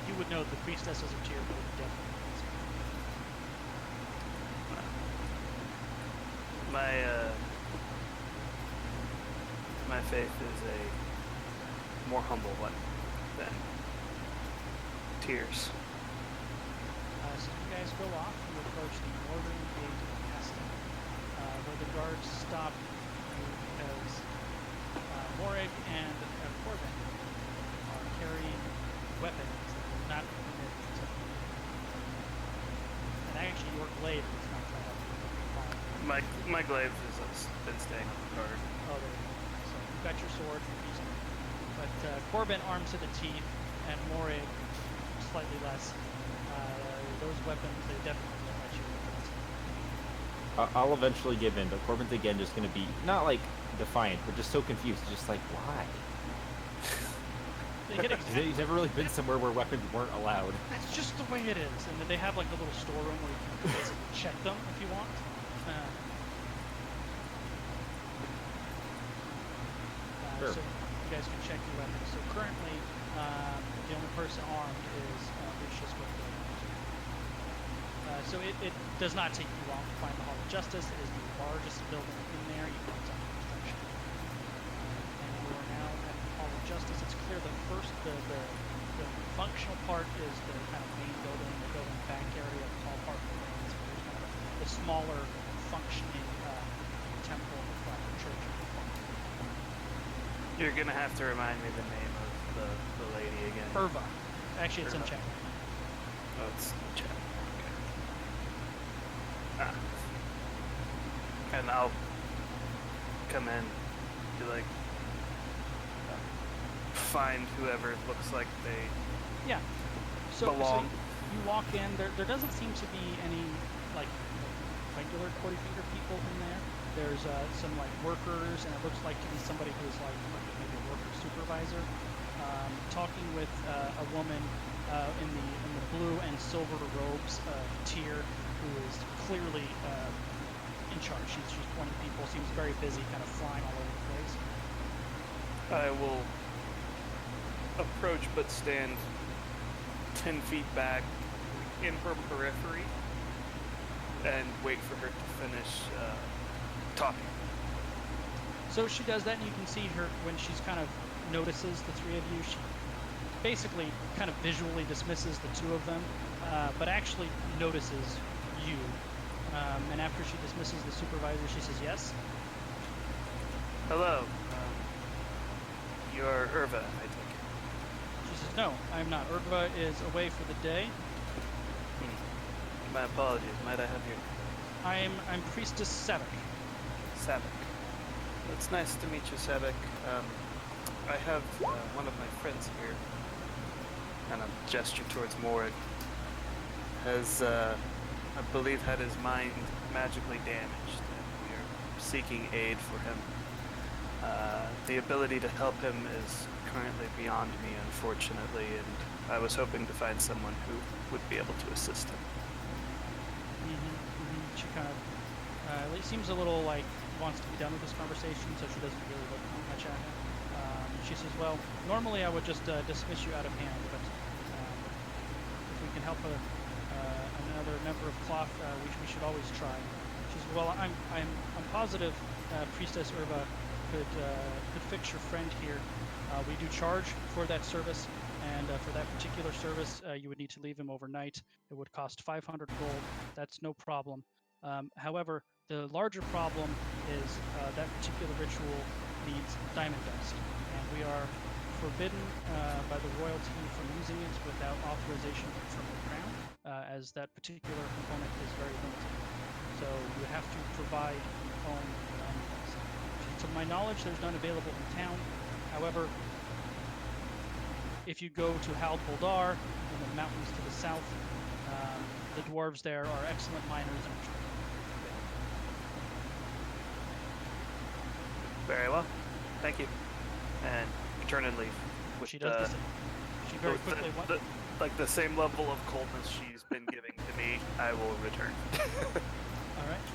You would know the priestesses of Tyr would definitely. My faith is a more humble one than Tyr's. So you guys go off, you approach the northern gate of Castle, where the guards stop you because Morig and Corbin are carrying weapons that are not permitted to. And actually, your glaive is not tied up. My glaive has been staying on the guard. Oh, there you go. So you've got your sword, easily. But Corbin armed to the teeth, and Morig slightly less. Those weapons, they definitely won't let you with. I'll eventually give in, but Corbin's again just gonna be not like defiant, but just so confused, just like why? They get exactly. He's never really been somewhere where weapons weren't allowed. That's just the way it is. And then they have like a little storeroom where you can basically check them if you want. Sure. So you guys can check your weapons. So currently, the only person armed is Lucius with the so it does not take you long to find the Hall of Justice. It is the largest building in there. You know it's under construction. And justice, it's clear that first the functional part is the kind of main building, the building back area of Hall Park remains. There's kind of the smaller functioning temple church. You're gonna have to remind me the name of the lady again. Irva. Actually, it's in Irva. chat. Oh, it's in the chat. Okay. And I'll come in to like find whoever looks like they Yeah. So belong. you walk in. There doesn't seem to be any like regular 40 finger people in there. There's some like workers, and it looks like to be somebody who's like maybe a worker supervisor, talking with a woman in the blue and silver robes tier, who is clearly in charge. She's pointing people. Seems very busy, kind of flying all over the place. I will approach but stand 10 feet back in her periphery and wait for her to finish talking. So she does that, and you can see her when she's kind of notices the three of you. She basically kind of visually dismisses the two of them, but actually notices you. And after she dismisses the supervisor, she says, "Yes." Hello. You're Irva, I take it. She says, "No, I'm not. Irva is away for the day. My apologies. Might I have your I'm Priestess Sevek." Sabek? It's nice to meet you, Sabek. I have one of my friends here, kind of gesture towards Morag, has, I believe, had his mind magically damaged, and we are seeking aid for him. The ability to help him is currently beyond me, unfortunately, and I was hoping to find someone who would be able to assist him. She kind of it seems a little like wants to be done with this conversation, so she doesn't really look much at him. She says, "Well, normally I would just dismiss you out of hand, but if we can help another member of Cloth, we should always try." She says, "Well, I'm positive Priestess Irva could fix your friend here. We do charge for that service, and for that particular service, you would need to leave him overnight. It would cost 500 gold. That's no problem. However, the larger problem is that particular ritual needs diamond dust, and we are forbidden by the royalty from using it without authorization from the crown, as that particular component is very limited. So you have to provide your own diamond dust. To my knowledge, there's none available in town. However, if you go to Hal Boldar in the mountains to the south, the dwarves there are excellent miners and Very well. Thank you. And turn and leave. With, she does the same. She very with quickly like the same level of coldness she's been giving to me, I will return. All right.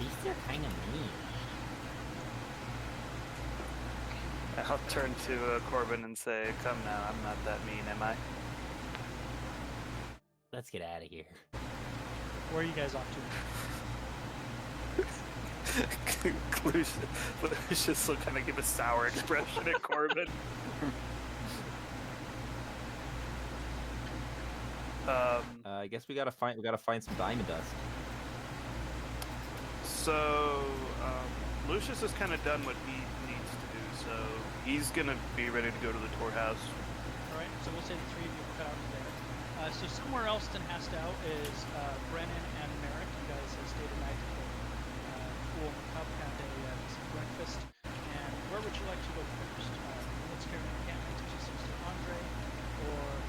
These are kind of mean. I'll turn to Corbin and say, "Come now, I'm not that mean, am I?" Let's get out of here. Where are you guys off to? Lucius will kind of give a sour expression at Corbin. I guess we gotta find some diamond dust. So Lucius has kind of done what he needs to do, so he's gonna be ready to go to the tourhouse. All right. So we'll say the three of you cut out there. So somewhere else in Hastow is Brennan and Merrick. You guys stayed a night at the Cool Cup, had a decent breakfast. And where would you like to go first? Let's carry on camping to Sister Andre, or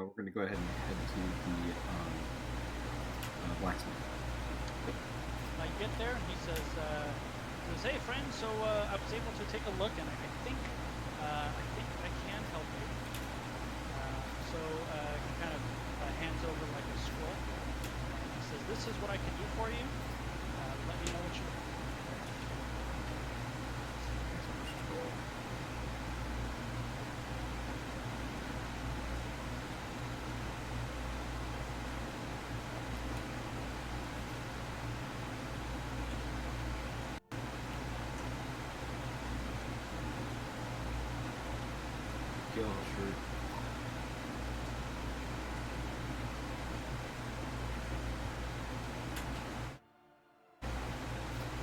We're going to go ahead and head to the blacksmith. you get there, and he says, "Hey, friend. So I was able to take a look, and I think I can help you." So he kind of hands over like a scroll. He says, "This is what I can do for you. Let me know what you." scale shirt.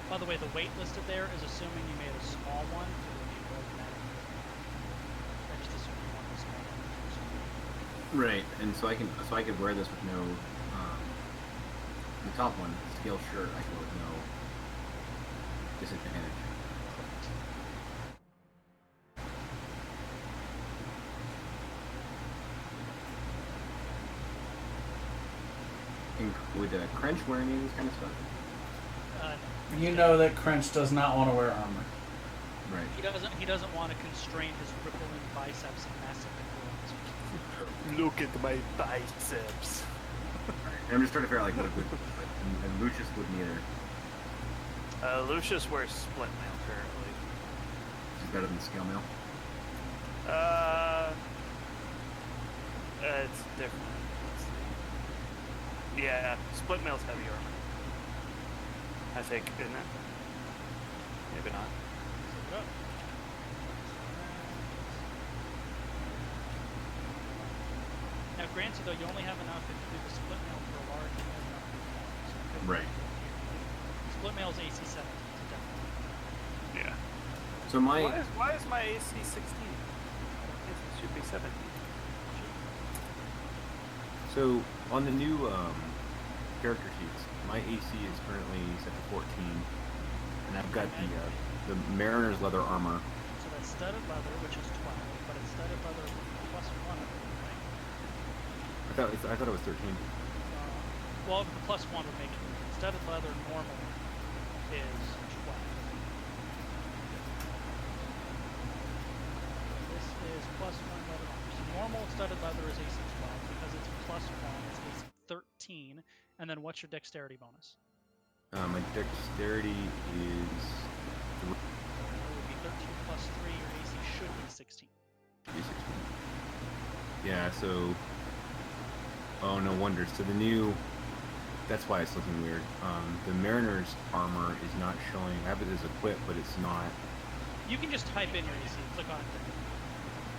By the way, the weight listed there is assuming you made a small one. So it would be more than that. They're just assuming you want a small one. Right, and so I could wear this with no the top one, the scale shirt, I could wear with no disadvantage. And would Crench wear any of this kind of stuff? You know that Crench does not want to wear armor. Right. He doesn't want to constrain his rippling biceps and massive core. Look at my biceps. And I'm just trying to figure out like what would and Lucius wouldn't either. Lucius wears split mail currently. He's better than scale mail. It's different. Let's see. Yeah, split mail's heavy armor. I think, isn't it? Maybe not. Now, granted, though, you only have enough if you do the split mail for a large and you have enough for small. So you could- Right. Split mail is AC 7. So definitely. Yeah. So my Why is my AC 16? I guess it should be 17. So on the new character sheets, my AC is currently set to 14, and I've got the Mariner's leather armor. So that's studded leather, which is 12, but it's studded leather plus 1 of it, right? I thought it was 13. Well, the plus 1 would make it. Studded leather normal is 12. This is plus 1 leather armor. So normal studded leather is AC 12. Because it's plus 1, it's AC 13. And then what's your dexterity bonus? My dexterity is It would be 13 plus 3. Your AC should be 16. 16. Yeah, so... Oh, no wonder. So the new... That's why it's looking weird. The Mariner's armor is not showing... I have it as equipped, but it's not... You can just type in your AC. Click on it.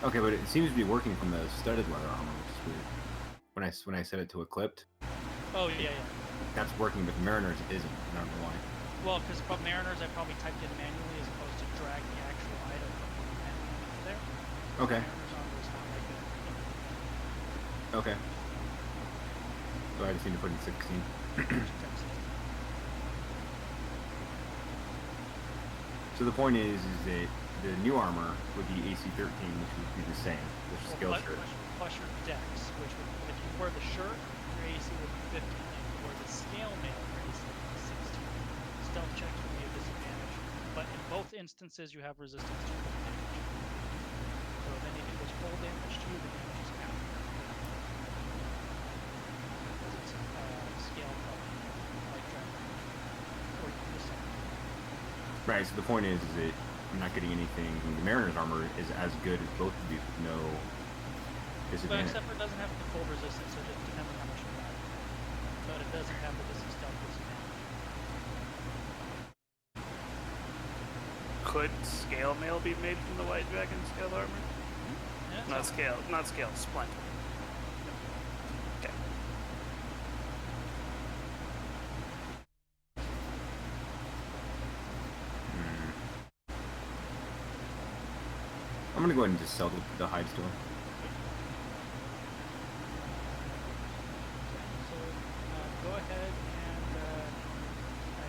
Okay, but it seems to be working from the studded leather armor, which is weird. When I set it to equipped, Oh, yeah. that's working, but the Mariner's isn't. I don't know why. Well, because Mariners I probably typed in manually as opposed to drag the actual item from the menu into there. Okay. Mariners armor is not like that. Okay. So I just need to put in 16. So the point is that the new armor would be AC 13, which would be the same, which is skill shirt. Plus your dex, which would, if you wear the shirt, your AC would be 15. If you wear the scale mail, your AC would be 16. Stealth checks would be a disadvantage, but in both instances you have resistance to full damage. So if anything was full damage to you, the damage is counted. Because it's scale from like dragon. Or you can just Right, so the point is that I'm not getting anything. The Mariner's armor is as good as both of these with no but disadvantage. except for it doesn't have the full resistance, so it just depends on how much you have. But it doesn't have the distance stealth disadvantage. Could scale mail be made from the White Dragon scale armor? Yeah, Not scale, splint. Okay. I'm gonna go ahead and just sell the hide store. So go ahead and I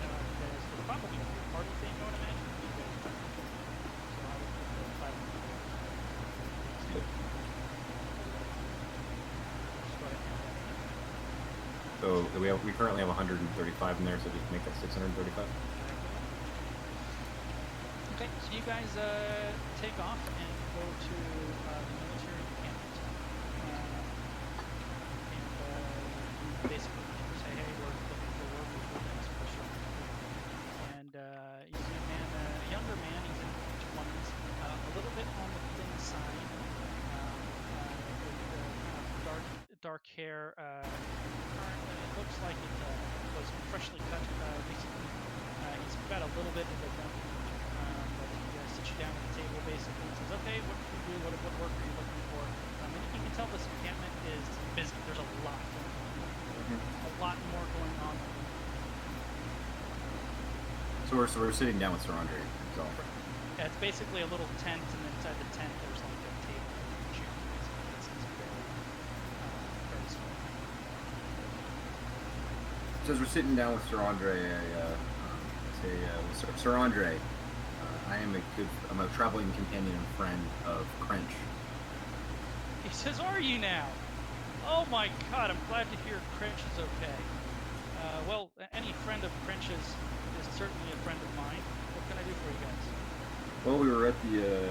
don't know if you guys will probably have a party thing going to imagine. You guys so I would put the 500. Let's do it. Just go ahead and So we currently have 135 in there, so just make that 635. Okay, so you guys take off and go to the military encampment. And basically you say, hey, we're looking for workers with us for sure. And you see a younger man, he's in his 20s, a little bit on the thin side, with dark hair. Currently, it looks like it was freshly cut recently. He's got a little bit of a gun. But he sits you down at the table basically and says, okay, what can we do? What work are you looking for? And you can tell this encampment is busy. There's a lot going on. A lot more going on. So we're sitting down with Sir Andre. So. Yeah, it's basically a little tent, and inside the tent there's like a table and a chair. It's very small. So as we're sitting down with Sir Andre, Sir Andre, I'm a traveling companion and friend of Crench. He says, are you now? Oh my god, I'm glad to hear Crench is okay. Well, any friend of Crench's is certainly a friend of mine. What can I do for you guys? Well, we were at the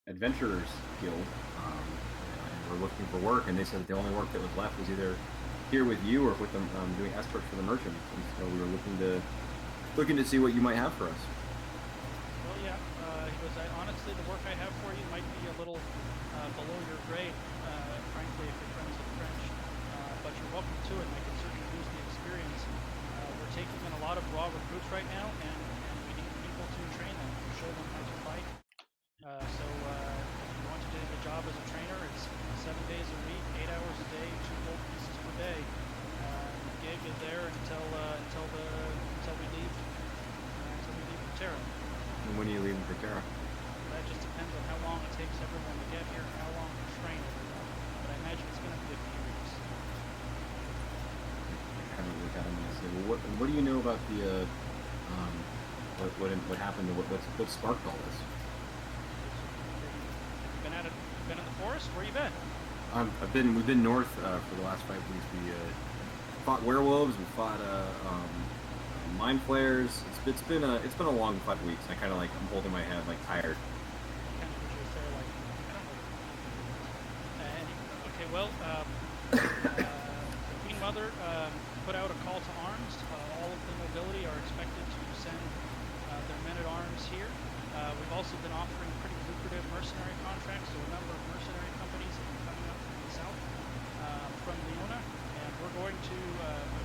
Adventurers Guild, and we're looking for work, and they said that the only work that was left was either here with you or with them doing escorts for the merchants. And so we were looking to see what you might have for us. Well, yeah. He goes, honestly, the work I have for you might be a little below your grade, frankly, if you're friends with French. But you're welcome to it, and I can certainly use the experience. We're taking in a lot of raw recruits right now, and we need people to train them, to show them how to fight. So if you want to do the job as a trainer, it's 7 days a week, 8 hours a day, 2 gold pieces per day. The gig is there until we leave for Terra. And when are you leaving for Terra? That just depends on how long it takes everyone to get here and how long to train everyone. But I imagine it's going to be a few weeks. Kind of look at him and I say, well, what do you know about the what happened to what sparked all this? Been in the forest? Where you been? We've been north for the last 5 weeks. We fought werewolves. We fought mind flares. It's been a long 5 weeks. I kind of I'm holding my head tired. Kind of visually say okay, well, the Queen Mother put out a call to arms. All of the nobility are expected to send their men-at-arms here. We've also been offering pretty lucrative mercenary contracts, so a number of mercenary companies have been coming up from the south, from Leona, and we're going to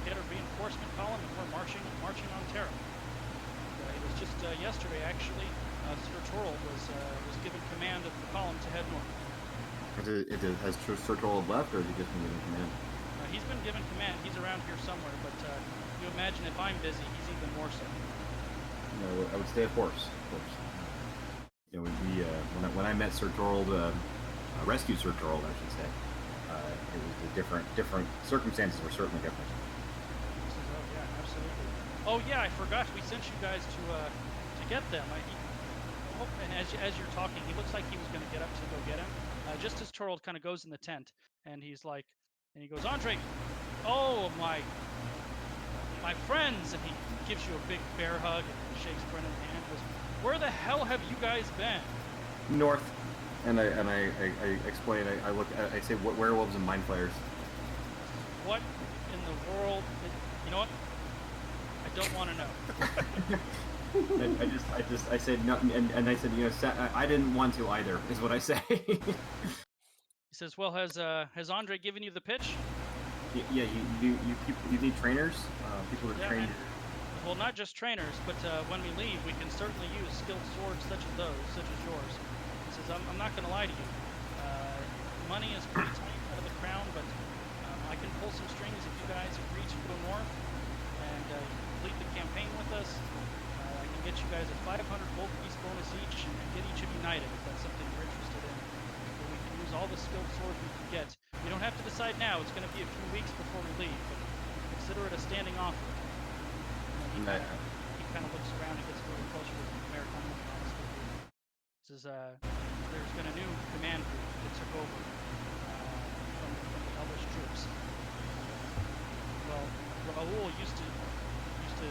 get a reinforcement column, and we're marching on Terra. It was just yesterday, actually, Sir Torald was given command of the column to head north. Has Sir Torald left, or has he just been given command? He's been given command. He's around here somewhere, but you imagine if I'm busy, he's even more so. No, I would stay, of course. You know, when I met Sir Torald, rescued Sir Torald, I should say, it was the different circumstances were certainly different. Oh yeah, absolutely. Oh yeah, I forgot we sent you guys to get them. And as you're talking, he looks like he was going to get up to go get him. Just as Torald kind of goes in the tent, and he goes, Andre, oh my friends, and he gives you a big bear hug and shakes Brennan's hand. Goes, where the hell have you guys been? North, and I explain. I say what werewolves and mind flayers. What in the world? You know what? I don't want to know. I said no, and I said, you know, I didn't want to either. Is what I say. He says, well, has Andre given you the pitch? Yeah, you need trainers, people who are trained. Well, not just trainers, but when we leave, we can certainly use skilled swords such as yours. He says, I'm not going to lie to you. Money is pretty tight out of the crown, but I can pull some strings if you guys agree to go north and complete the campaign with us. I can get you guys a 500 gold piece bonus each and get each of you knighted if that's something you're interested in. So we can use all the skilled swords we can get. You don't have to decide now. It's going to be a few weeks before we leave, but consider it a standing offer. He kind of looks around and gets a little closer to the maritime diplomacy. He says, there's been a new command group that took over from the Elvish troops. Well, Raoul used to he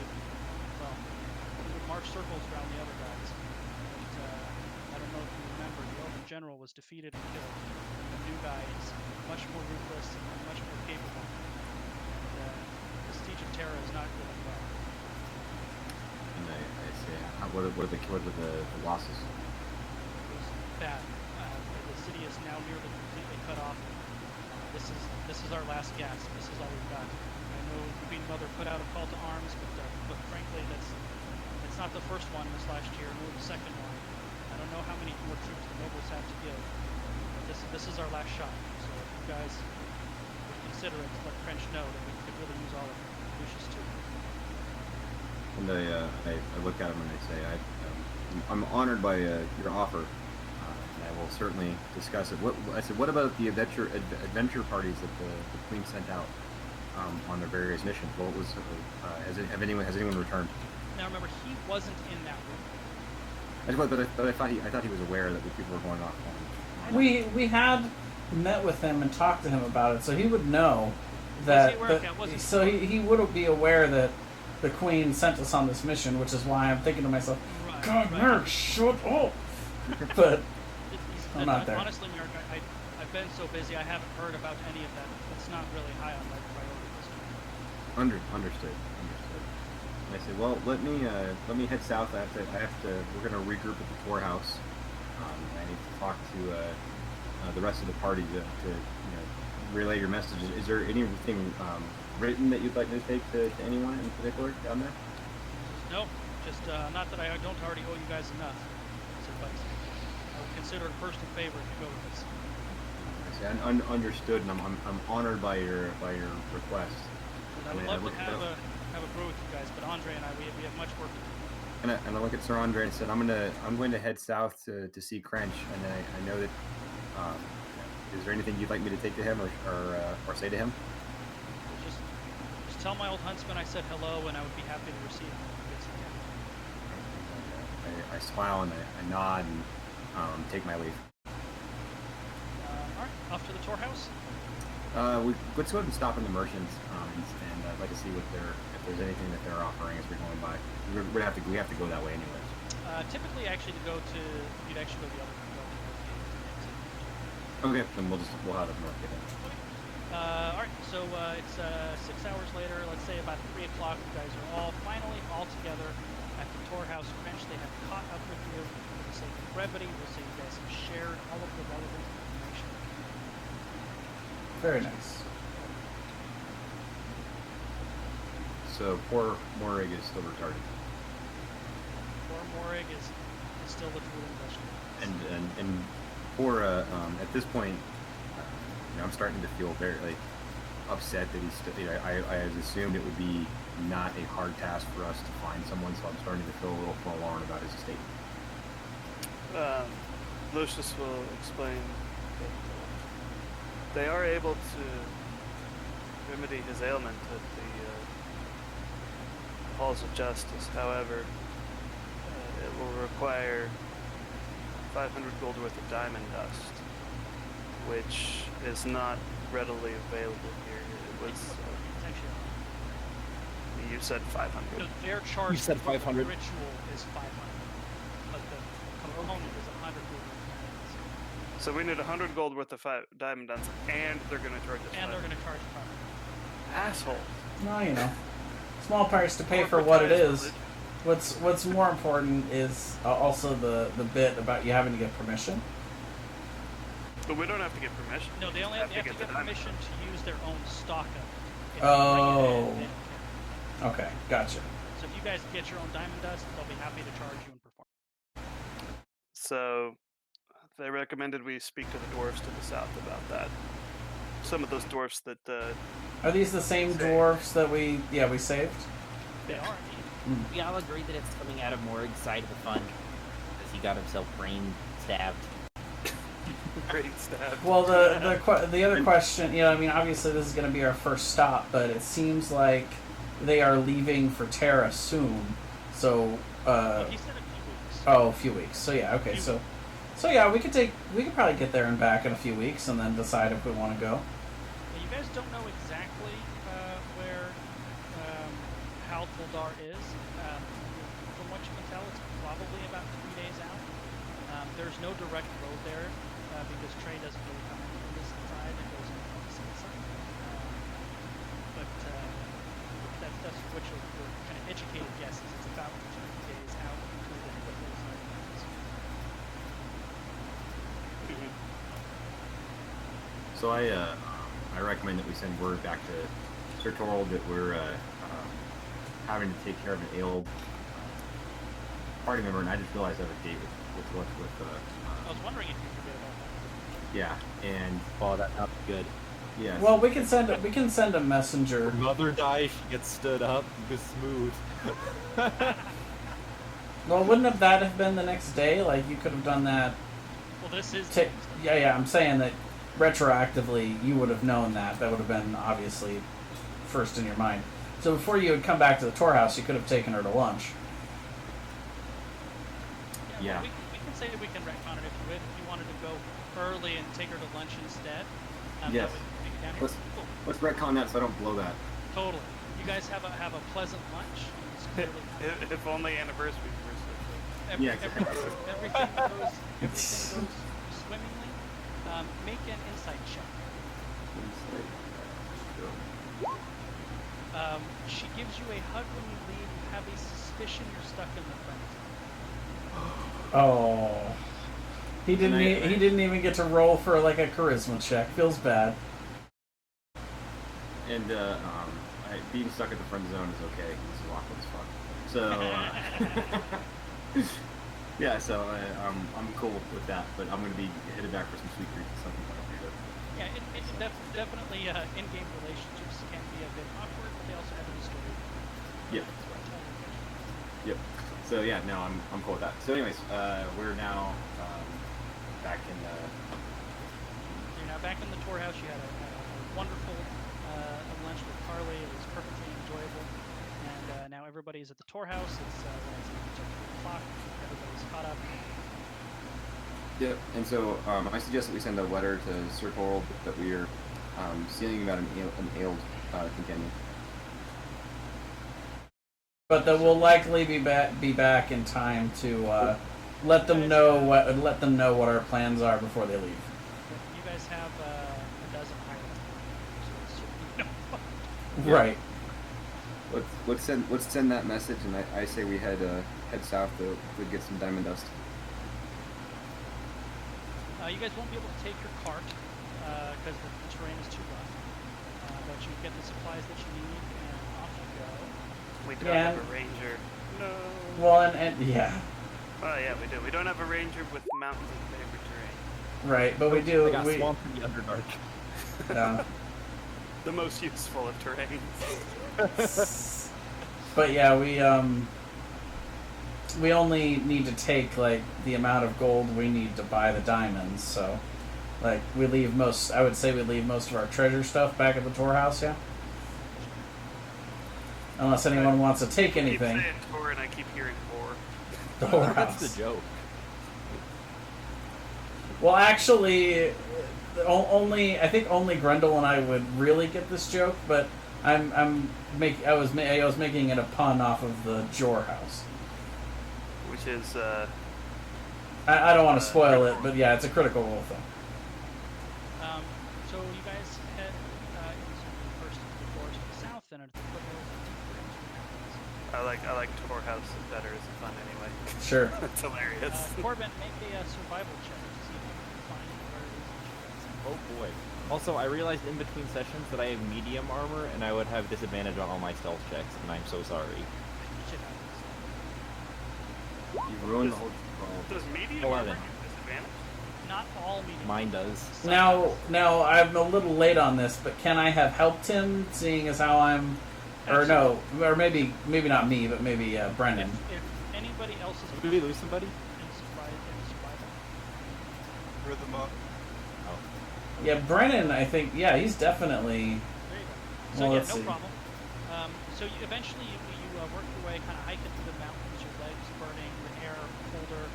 would march circles around the other guys. But I don't know if you remember, the Elven general was defeated and killed. And the new guy is much more ruthless and much more capable. And the siege of Terra is not going well. And I say, what are the losses? It was bad. The city is now nearly completely cut off. This is our last gasp. This is all we've got. I know Queen Mother put out a call to arms, but frankly, that's not the first one this last year, nor the second one. I don't know how many more troops the nobles have to give. But this is our last shot. So if you guys would consider it, let French know that we could really use all of Lucius too. And I look at him and I say, I'm honored by your offer, and I will certainly discuss it. I said, what about the adventure parties that the Queen sent out on their various missions? What was has anyone returned? Now remember, he wasn't in that room. But I thought he was aware that the people were going off on. We had met with him and talked to him about it, so he would know Was that. he aware? Okay, I wasn't so sure. he would be aware that the Queen sent us on this mission, which is why I'm thinking to myself, Right, God, right. Merrick, shut up. But I'm not there. Honestly, Merrick, I've been so busy, I haven't heard about any of that. It's not really high on my priority list. Understood. And I said, well, let me head south. We're gonna regroup at the poorhouse. I need to talk to the rest of the party to relay your messages. Is there anything written that you'd like me to take to anyone in particular down there? No, just not that I don't already owe you guys enough. So, but I would consider it a personal favor if you go with this. I say, understood, and I'm honored by your request. And I would love to have a brew with you guys, but Andre and I, we have much work to do. And I look at Sir Andre and said, I'm going to head south to see Crench, and I know that. Is there anything you'd like me to take to him or say to him? Just tell my old huntsman I said hello, and I would be happy to receive him. I smile and I nod and take my leave. All right, off to the Tor house. Let's go ahead and stop in the merchants, and I'd like to see if there's anything that they're offering as we're going by. We have to go that way anyways. Typically, actually, you'd actually go the other way. Okay, then we'll have it market then. All right, so it's 6 hours later. Let's say about 3 o'clock. You guys are all finally all together at the Tor house. French, they have caught up with you. For the sake of brevity, we'll say you guys have shared all of the relevant information. very nice. So poor Morig is still retarded, Poor Morig is still the drooling vegetable. and poor at this point, I'm starting to feel very upset that he's still. I had assumed it would be not a hard task for us to find someone, so I'm starting to feel a little forlorn about his estate. Lucius will explain that they are able to remedy his ailment at the halls of justice. However, it will require 500 gold worth of diamond dust, which is not readily available here. It was. It's actually You said 500. no, their charge. You said for the 500. Ritual is 500, but the component is 100 gold. So we need 100 gold worth of diamond dust, and they're going to charge us. And they're 500. going to charge 500. Asshole. No, small price to pay for what it is. What's more important is also the bit about you having to get permission. But we don't have to get permission. No, they only have to get the diamond permission dust. to use their own stock of it. If you Oh. bring it in, they don't care. Okay, gotcha. So if you guys get your own diamond dust, they'll be happy to charge you and perform. So they recommended we speak to the dwarves to the south about that. Some of those dwarves that Are these the same Saved. dwarfs that we saved? They are indeed. We all agree that it's coming out of Morg's side of the fund because he got himself brain stabbed. great stab. Well, the other question, obviously this is going to be our first stop, but it seems like they are leaving for Terra soon. So, Well, he said a few weeks. a few weeks. So yeah, okay. So yeah, we could probably get there and back in a few weeks, and then decide if we want to go. Now, you guys don't know exactly where Hal Tuldar is. From what you can tell, it's probably about 3 days out. There's no direct road there because trade doesn't really come in from this side; it goes in from the south side. But that's what your kind of educated guess is. It's about 3 days out until then, but there's no plans. So I recommend that we send word back to Sir Torald that we're having to take care of an ailed party member, and I just realized I have a date with I was wondering if you forget about that. yeah, and Oh, that not good. yeah. Well, we can send a messenger. Her mother dies, she gets stood up, it was smooth. Well, wouldn't that have been the next day? Like, you could have done that. Well, this is. Yeah, I'm saying that retroactively, you would have known that. That would have been obviously first in your mind. So before you would come back to the tour house, you could have taken her to lunch. Yeah. Well, we can say we can retcon it if you would. If you wanted to go early and take her to lunch instead. Yes. That would make it down here. Cool. Let's retcon that so I don't blow that. Totally. You guys have a pleasant lunch. It's clearly If only anniversary were so Yeah, everything goes swimmingly. Make an insight check. She gives you a hug when you leave. You have a suspicion you're stuck in the front. Oh, he didn't even get to roll for like a charisma check. Feels bad. And being stuck at the friend zone is okay. This is awkward as fuck. So yeah, so I'm cool with that. But I'm gonna be headed back for some sweet treats and something. Yeah, definitely in-game relationships can be a bit awkward, but they also have a story. Yep. Yep. So yeah, no, I'm cool with that. So anyways, we're now back in the. You're now back in the tour house. You had a wonderful lunch with Carly. It was perfectly enjoyable. And now everybody's at the tour house. It's 2 o'clock. Everybody's caught up. Yep. And so I suggest that we send a letter to Sir Torald that we are sealing about an ailed companion. But that will likely be back in time to let them know what our plans are before they leave. You guys have a dozen islands. So Right. Let's send that message, and I say we head south to get some diamond dust. You guys won't be able to take your cart because the terrain is too rough. But you get the supplies that you need, and off you go. We don't have a ranger. No. Well, and yeah. Oh yeah, we do. We don't have a ranger with mountains and favorite terrain. Right, but we do. I got swamp in the Underdark. Yeah. The most useful of terrains. But yeah, we only need to take like the amount of gold we need to buy the diamonds. So, like, I would say we leave most of our treasure stuff back at the tour house. Yeah. Unless anyone wants to take anything. I keep saying tour and I keep hearing whore. The tour That's house. the joke. Well, actually, I think only Grendel and I would really get this joke, but I was making it a pun off of the Jor house. Which is I don't want to spoil it, but yeah, it's a Critical Role thing. So you guys head first into the forest to the south, and at the foothills deeper into the mountains. I like tour house better as fun anyway. Sure. It's hilarious. Corbin, make a survival check to see if you can find where it is that you guys are. Oh boy. Also, I realized in between sessions that I have medium armor, and I would have disadvantage on all my stealth checks, and I'm so sorry. Shit happens. You ruined the whole. Does medium 11. armor give disadvantage? Not all medium. Mine does. Now I'm a little late on this, but can I have helped him, seeing as how I'm, or no, or maybe not me, but maybe Brendan. If anybody else is Did we lose somebody? in survival, Rhythm up. Yeah, Brennan, I think, yeah, he's definitely. there you go. So Well, yeah, let's no see. problem. So eventually you work your way, kind of hiking through the mountains, your legs burning, the air colder,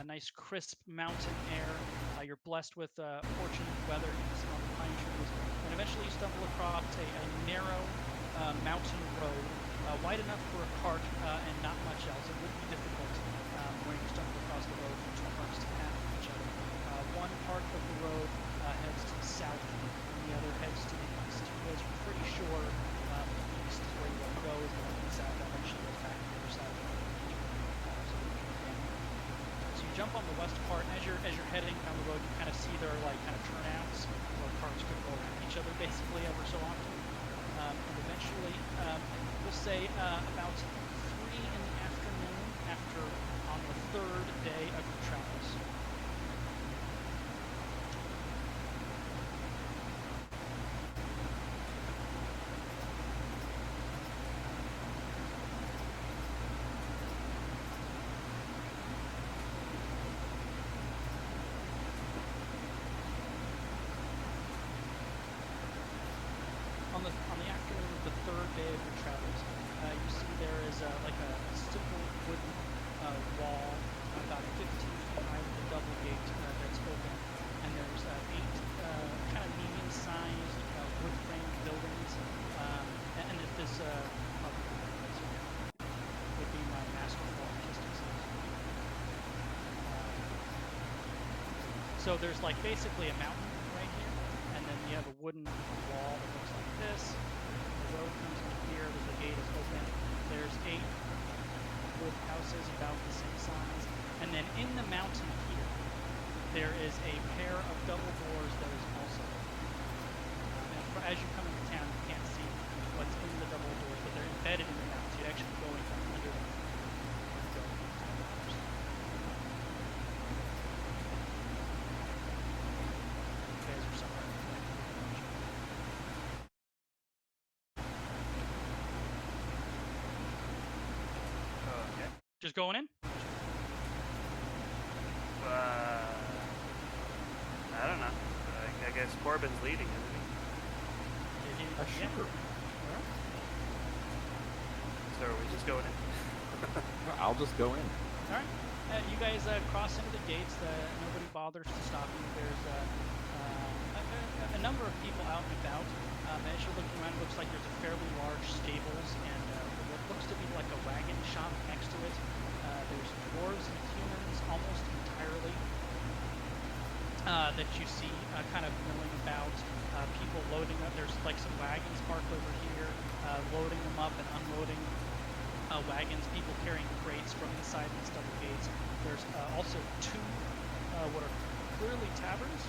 nice crisp mountain air. You're blessed with fortunate weather, you can smell the pine trees, and eventually you stumble across a narrow mountain road, wide enough for a cart and not much else. It would be difficult when you stumble across the road for two parts to pass each other. One part of the road heads to the south, and the other heads to the east. You guys are pretty sure the east is where you want to go, is going to the south, and eventually goes back to the other side of the road. So you jump on the west part, and as you're heading down the road, you kind of see there are like kind of turnouts where cars could go around each other basically ever so often. And eventually, we'll say about 3 in the afternoon, after on bit or travels, you see there is like a simple wooden wall about 15 feet high with a double gate that's open, and there's 8 kind of medium-sized wood frame buildings, and if this would be my master floor logistics. So there's like basically a mountain right here, and then you have a wooden wall that looks like this. The road comes in here, the gate is open. There's 8 wood houses about the same size, and then in the mountain here, there is a pair of double doors that is also open. And as you come into town, you can't see what's in the double doors, but they're embedded in the mountain, so you actually go in from under them. Just going in? I don't know. I guess Corbin's leading, isn't he? Sure. So are we just going in? I'll just go in. All right. You guys cross into the gates. Nobody bothers to stop you. There's a number of people out and about. As you're looking around, it looks like there's a fairly large stables and what looks to be like a wagon shop next to it. There's dwarves and humans almost entirely that you see kind of milling about. People loading up. There's like some wagons parked over here, loading them up and unloading wagons. People carrying crates from inside these double gates. There's also 2 what are clearly taverns,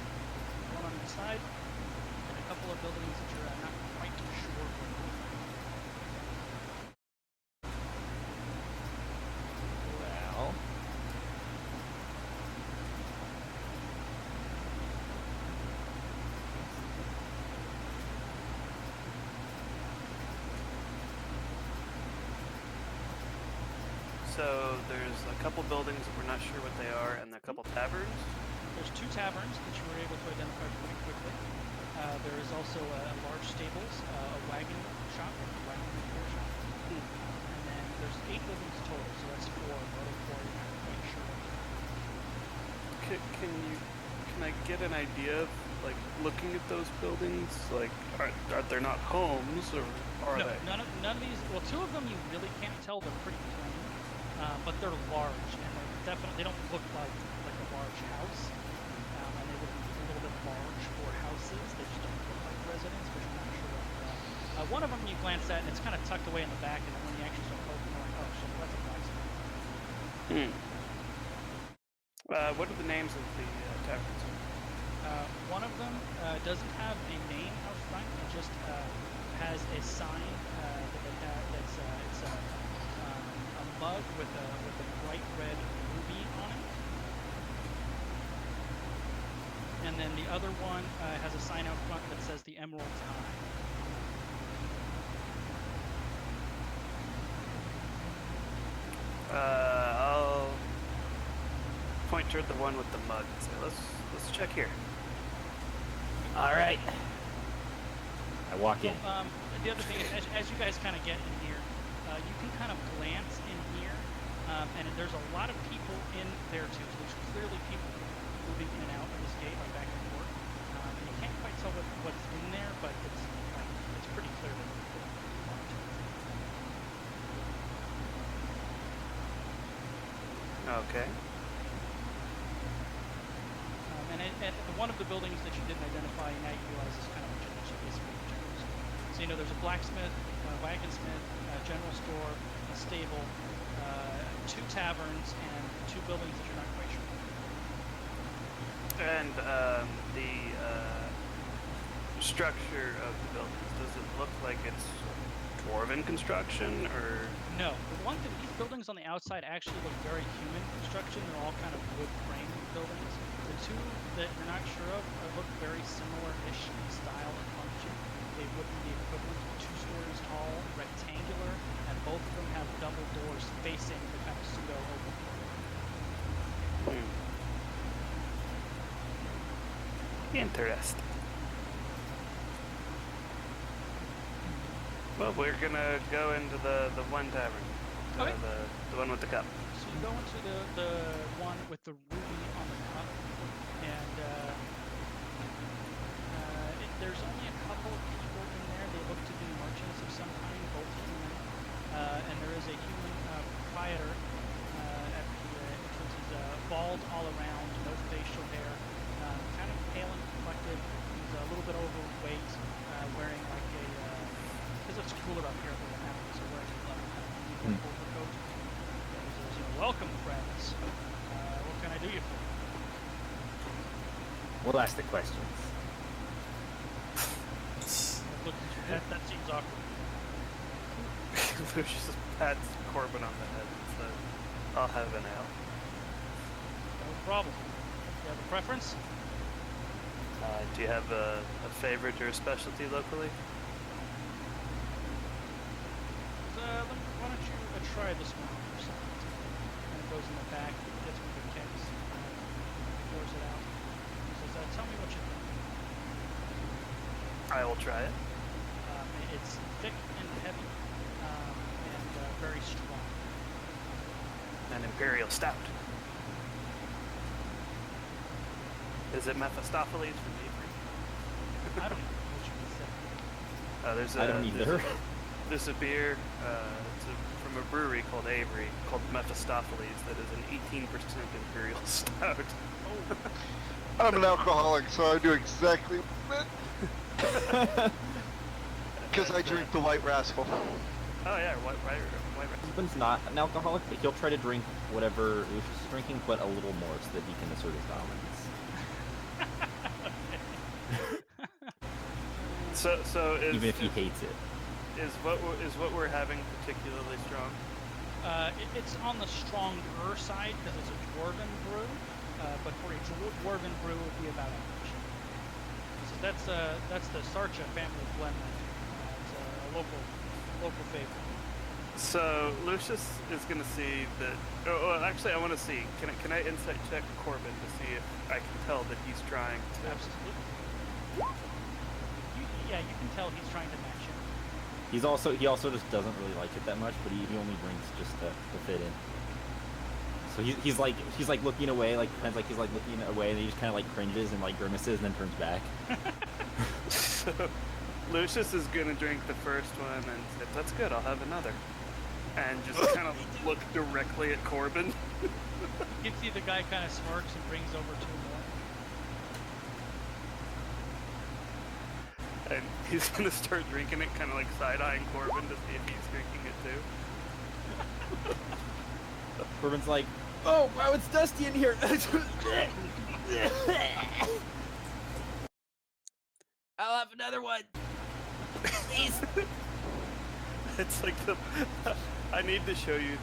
one on each side, and a couple of buildings that you're not quite sure what. Well, So there's a couple buildings that we're not sure what they are, and a couple taverns. There's 2 taverns that you were able to identify pretty quickly. There is also a large stables, a wagon shop, a wagon repair shop, and then there's 8 buildings total, so that's 4. Another 4 you're not quite sure. Can I get an idea of, like, looking at those buildings? Like, are they not homes, or are No, they? none of these. Well, 2 of them you really can't tell. They're pretty plain, but they're large, and they're definitely they don't look like a large house, and they would be a little bit large for houses. They just don't look like residents, but you're not sure of. One of them you glance at, and it's kind of tucked away in the back, and then when you actually start poking, you're like, oh shit, that's a blacksmith. What are the names of the taverns? One of them doesn't have a name out front. It just has a sign that's it's a mug with a bright red ruby on it. And then the other one has a sign out front that says the Emerald Time. I'll point toward the one with the mug and say, let's check here. All right. I walk in. So, the other thing is, as you guys kind of get in here, you can kind of glance in here, and there's a lot of people in there too. So there's clearly people moving in and out of this gate, like back and forth. And you can't quite tell what's in there, but it's pretty clear that it's Okay. And one of the buildings that you didn't identify, now you realize is kind of basically a general store. So you know there's a blacksmith, a wagonsmith, a general store, a stable, 2 taverns, and 2 buildings that you're not quite sure. And the structure of the buildings, does it look like it's dwarven construction, or? No, these buildings on the outside actually look very human construction. They're all kind of wood frame buildings. The 2 that you're not sure of look very similar-ish in style and function. They would be the equivalent of 2 stories tall, rectangular, and both of them have double doors facing the kind of pseudo-open door. Interesting. Well, we're gonna go into the one tavern, Okay. the one with the cup. So you go into the one with the ruby on the cup, and there's only a couple of people in there. They look to be merchants of some kind, both human, and there is a human proprietor at the entrance. He's bald all around, no facial hair, kind of pale and complected. He's a little bit overweight, wearing like a because it's cooler up here than the mountains, so wearing a overcoat. And he says, "Welcome, friends. What can I do you for?" We'll ask the questions. Look, that seems awkward. Lucius pats Corbin on the head and says, "I'll have an ale." No problem. You have a preference? Do you have a favorite or a specialty locally? Why don't you try this one first? And it goes in the back, gets one of the kegs, pours it out. He says, "Tell me what you think." I will try it. It's thick and heavy, and very strong. An imperial stout. Is it Mephistopheles from Avery? I don't know what you can say. There's I don't either. There's a beer from a brewery called Avery called Mephistopheles that is an 18% imperial stout. I'm an alcoholic, so I do exactly what because I drink the White Rascal. Oh yeah, white Husband's not an alcoholic, but he'll try to drink whatever Lucius is drinking, but a little more so that he can assert his dominance. So is, Even if he hates it. is what we're having particularly strong? It's on the stronger side because it's a dwarven brew, but for a dwarven brew, it would be about average. So that's the Sarcha family blend. It's a local favorite. So Lucius is going to see that. Oh, actually, I want to see. Can I insight check Corbin to see if I can tell that he's trying to? Absolutely. You can tell he's trying to match it. He also just doesn't really like it that much, but he only drinks just to fit in. So he's like looking away, like pretends like he's like looking away, and he just kind of like cringes and like grimaces, and then turns back. So Lucius is gonna drink the first one and say, "That's good. I'll have another," and just kind of look directly at Corbin. You can see the guy kind of smirks and brings over two more. And he's gonna start drinking it, kind of like side-eyeing Corbin to see if he's drinking it too. Corbin's like, "Oh wow, it's dusty in here." I'll have another one. Please. It's like I need to show you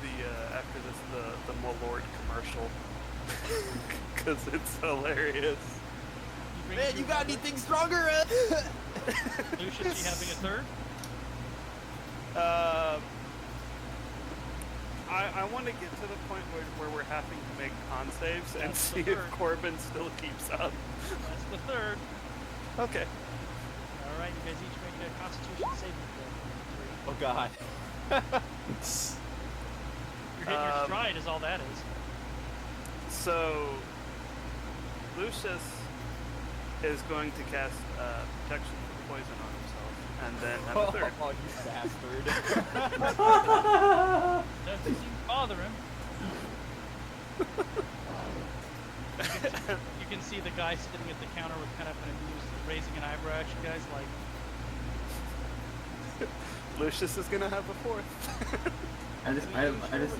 after this the Malort commercial because it's hilarious. Man, you got anything stronger? Lucius, you having a third? I want to get to the point where we're having to make con saves and That's see the if third. Corbin still keeps up. That's the third. Okay. All right, you guys each make a Constitution saving throw. Oh god. You're hitting your stride, is all that is. So Lucius is going to cast protection from poison on himself, and then have a third. Oh, you bastard. Doesn't seem to bother him. You can see the guy sitting at the counter with kind of an amused, raising an eyebrow at you guys, like, Lucius is gonna have a fourth. I just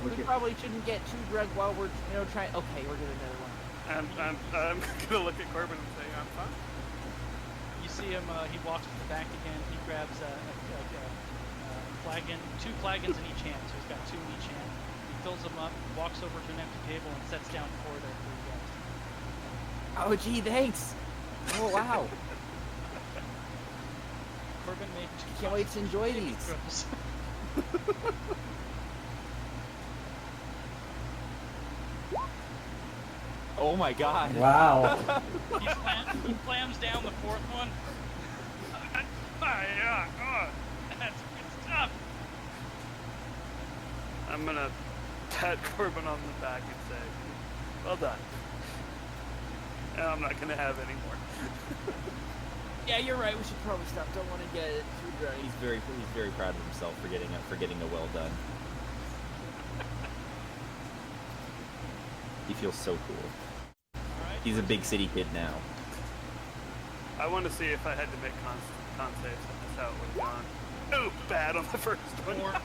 look We at. probably shouldn't get too drugged while we're trying. Okay, we're doing another one. I'm gonna look at Corbin and say, "I'm fine." you see him, he walks to the back again, he grabs a flagon, 2 flagons in each hand, so he's got 2 in each hand. He fills them up, walks over to an empty table, and sets down 4 there for you guys. Oh gee, thanks. Oh wow. Corbin made 2 Can't wait to enjoy these. throws. Oh my god. Wow. He slams down the 4th one. That's good stuff. I'm gonna pat Corbin on the back and say, "Well done." And I'm not gonna have any more. Yeah, you're right. We should probably stop. Don't want to get it too dry. He's very proud of himself for getting a well done. He feels so cool. Alright. He's a big city kid now. I want to see if I had to make con saves. That's how it would have gone. Oh, bad on the first one.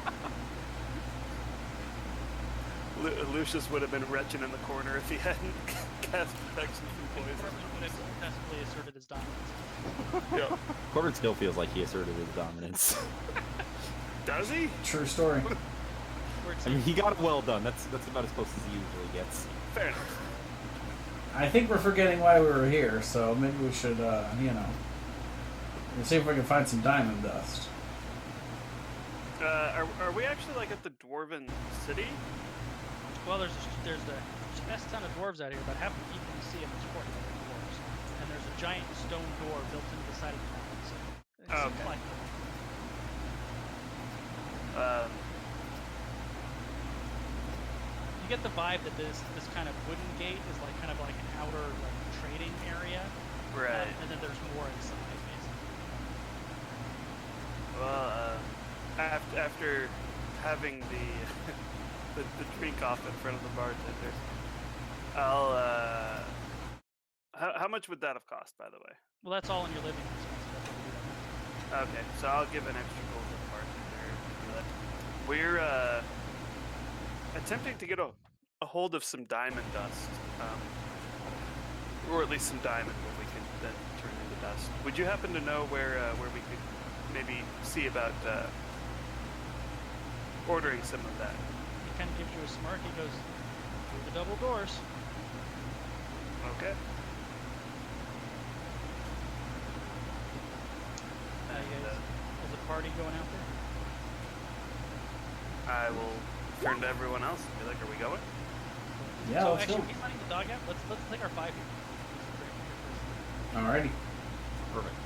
Lucius would have been retching in the corner if he hadn't cast protection from poison. Corbin would have successfully asserted his dominance. Yeah. Corbin still feels like he asserted his dominance. Does he? True story. Where it's I mean, he got it well done. That's about as close as he usually gets. Fair enough. I think we're forgetting why we were here, so maybe we should, see if we can find some diamond dust. Are we actually like at the Dwarven city? Well, there's the best ton of dwarves out here, but half the people you see in this court are dwarves. And there's a giant stone door built into the side of the mountain. So it seems Okay. like you get the vibe that this kind of wooden gate is like kind of like an outer like trading area, Right. and then there's more inside. Basically. Well, after having the the drink off in front of the bartender, I'll how much would that have cost, by the way? Well, that's all in your living expense. That's what we do. Okay, so I'll give an extra gold to the bartender. We're attempting to get a hold of some diamond dust, or at least some diamond that we can then turn into dust. Would you happen to know where we could maybe see about ordering some of that? He kind of gives you a smirk. He goes, "Through the double doors." Okay. You guys, is a party going out there? I will turn to everyone else and be like, "Are we going?" Yeah, So let's actually, go. are we letting the dog out? Let's take our 5 here. Alrighty. Perfect.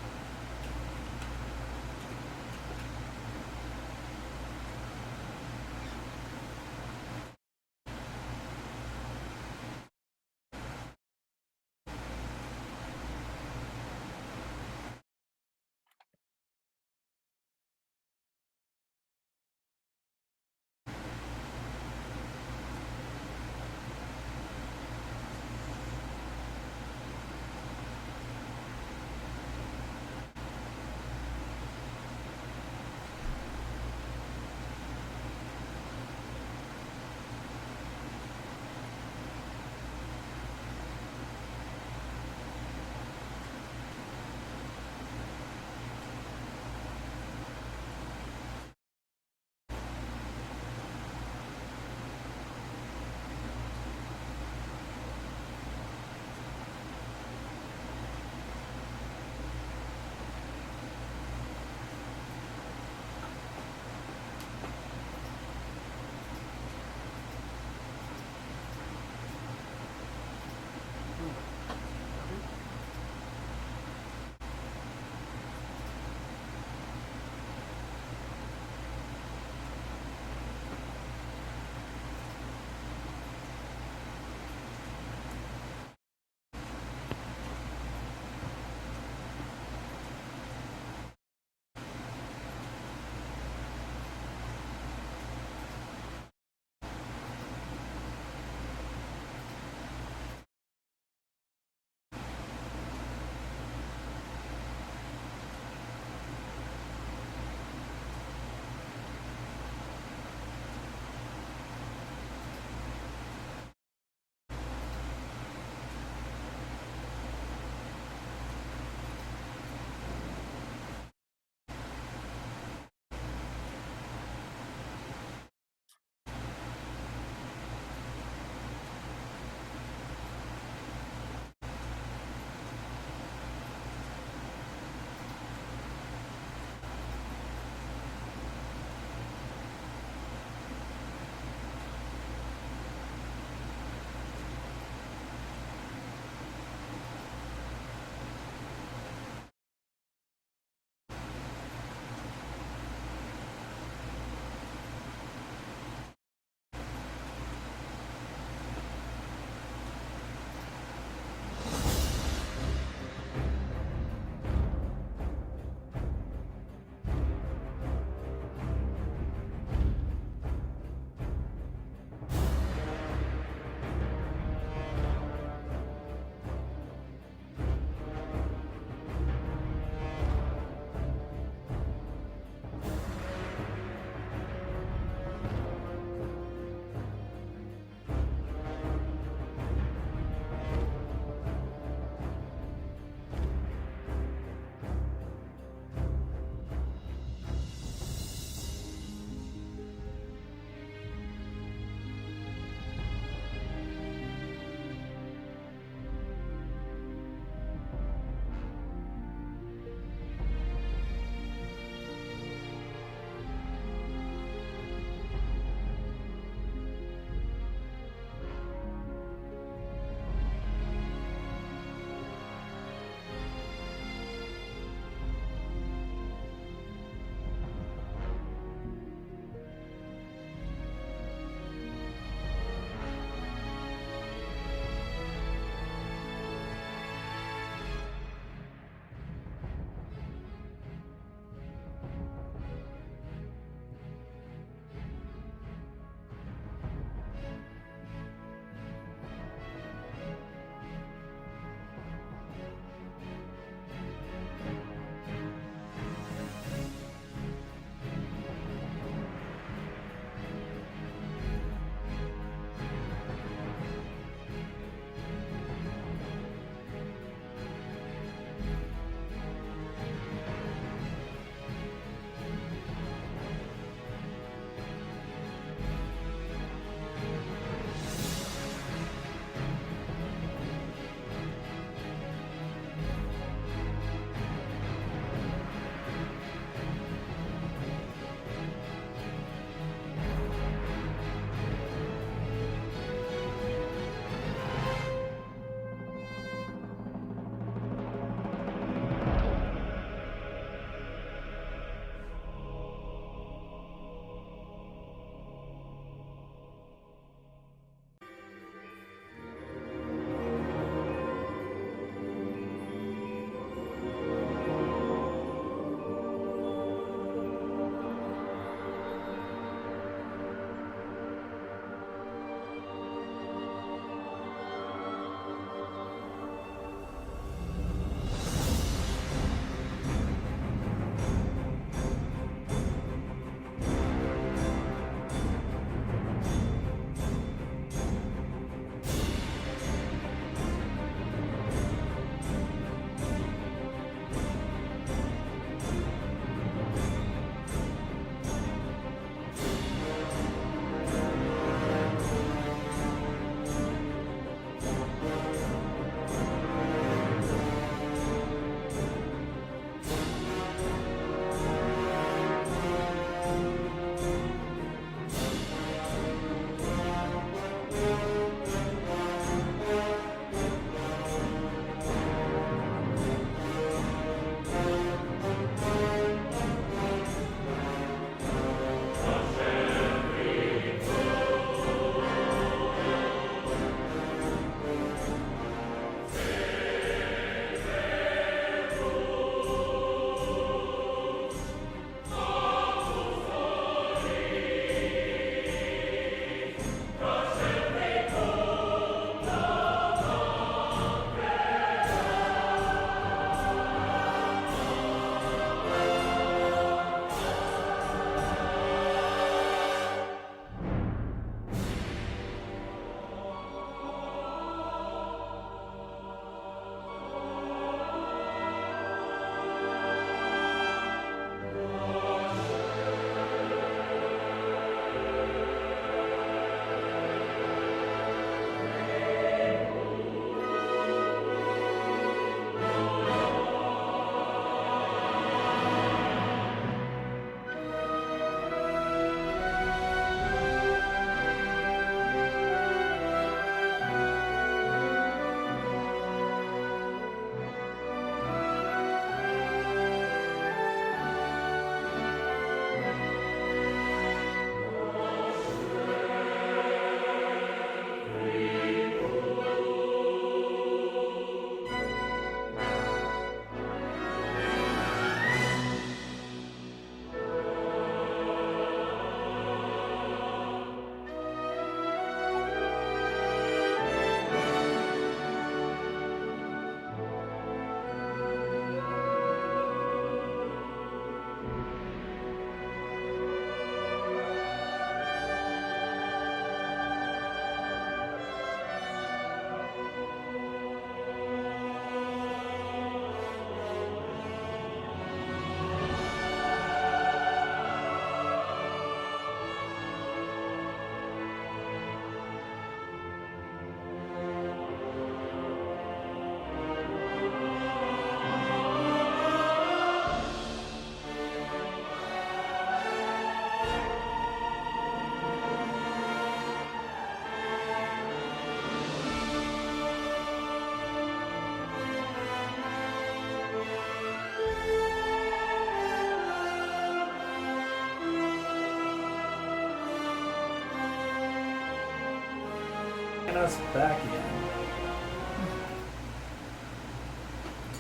join us back in.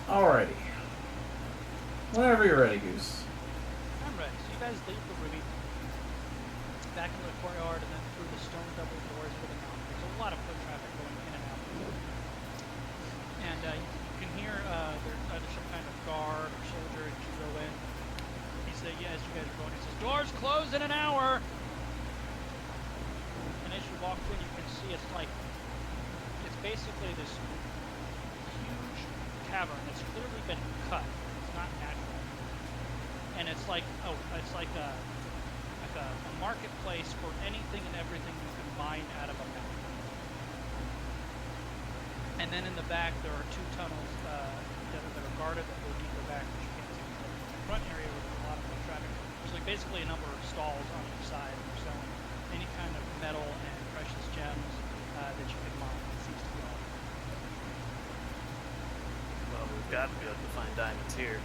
Alrighty. Whenever you're ready, Goose. I'm ready. So you guys leave the ruby back into the courtyard and then through the stone double doors into the mountain. There's a lot of foot traffic going in and out. And you can hear there's either some kind of guard or soldier as you go in. He says, yeah, as you guys are going, he says, doors close in an hour. And as you walk in, you can see it's basically this huge cavern that's clearly been cut. It's not natural. And it's like a marketplace for anything and everything you can mine out of a mountain. And then in the back, there are two tunnels that are guarded that go deeper back, which you can't see. The front area where there's a lot of foot traffic. There's basically a number of stalls on each side that are selling any kind of metal and precious gems that you can mine. It seems to be all. Well, we've got to be able to find diamonds here.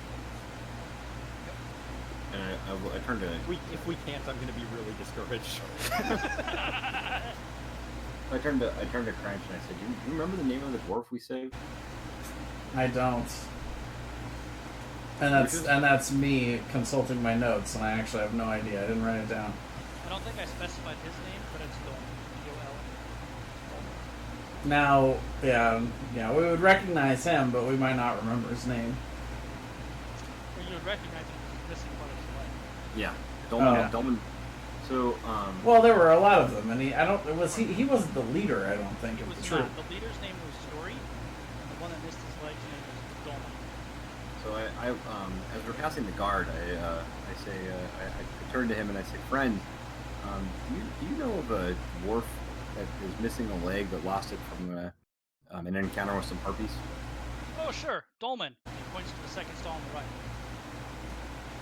And I turned to. If we can't, I'm going to be really discouraged. I turned to Cranch and I said, "Do you remember the name of the dwarf we saved?" I don't. And that's me consulting my notes, and I actually have no idea. I didn't write it down. I don't think I specified his name, but it's Dolman. D-O-L. Now, yeah, we would recognize him, but we might not remember his name. Or you would recognize him because he's missing part of his leg. Yeah, Dolman. So, Well, there were a lot of them, and he wasn't the leader. I don't think He of was the troop. not. The leader's name was Story, and the one that missed his leg's name was Dolman. So I as we're passing the guard, I turn to him and I say, "Friend, do you know of a dwarf that is missing a leg that lost it from an encounter with some harpies?" Oh, sure, Dolman. He points to the second stall on the right.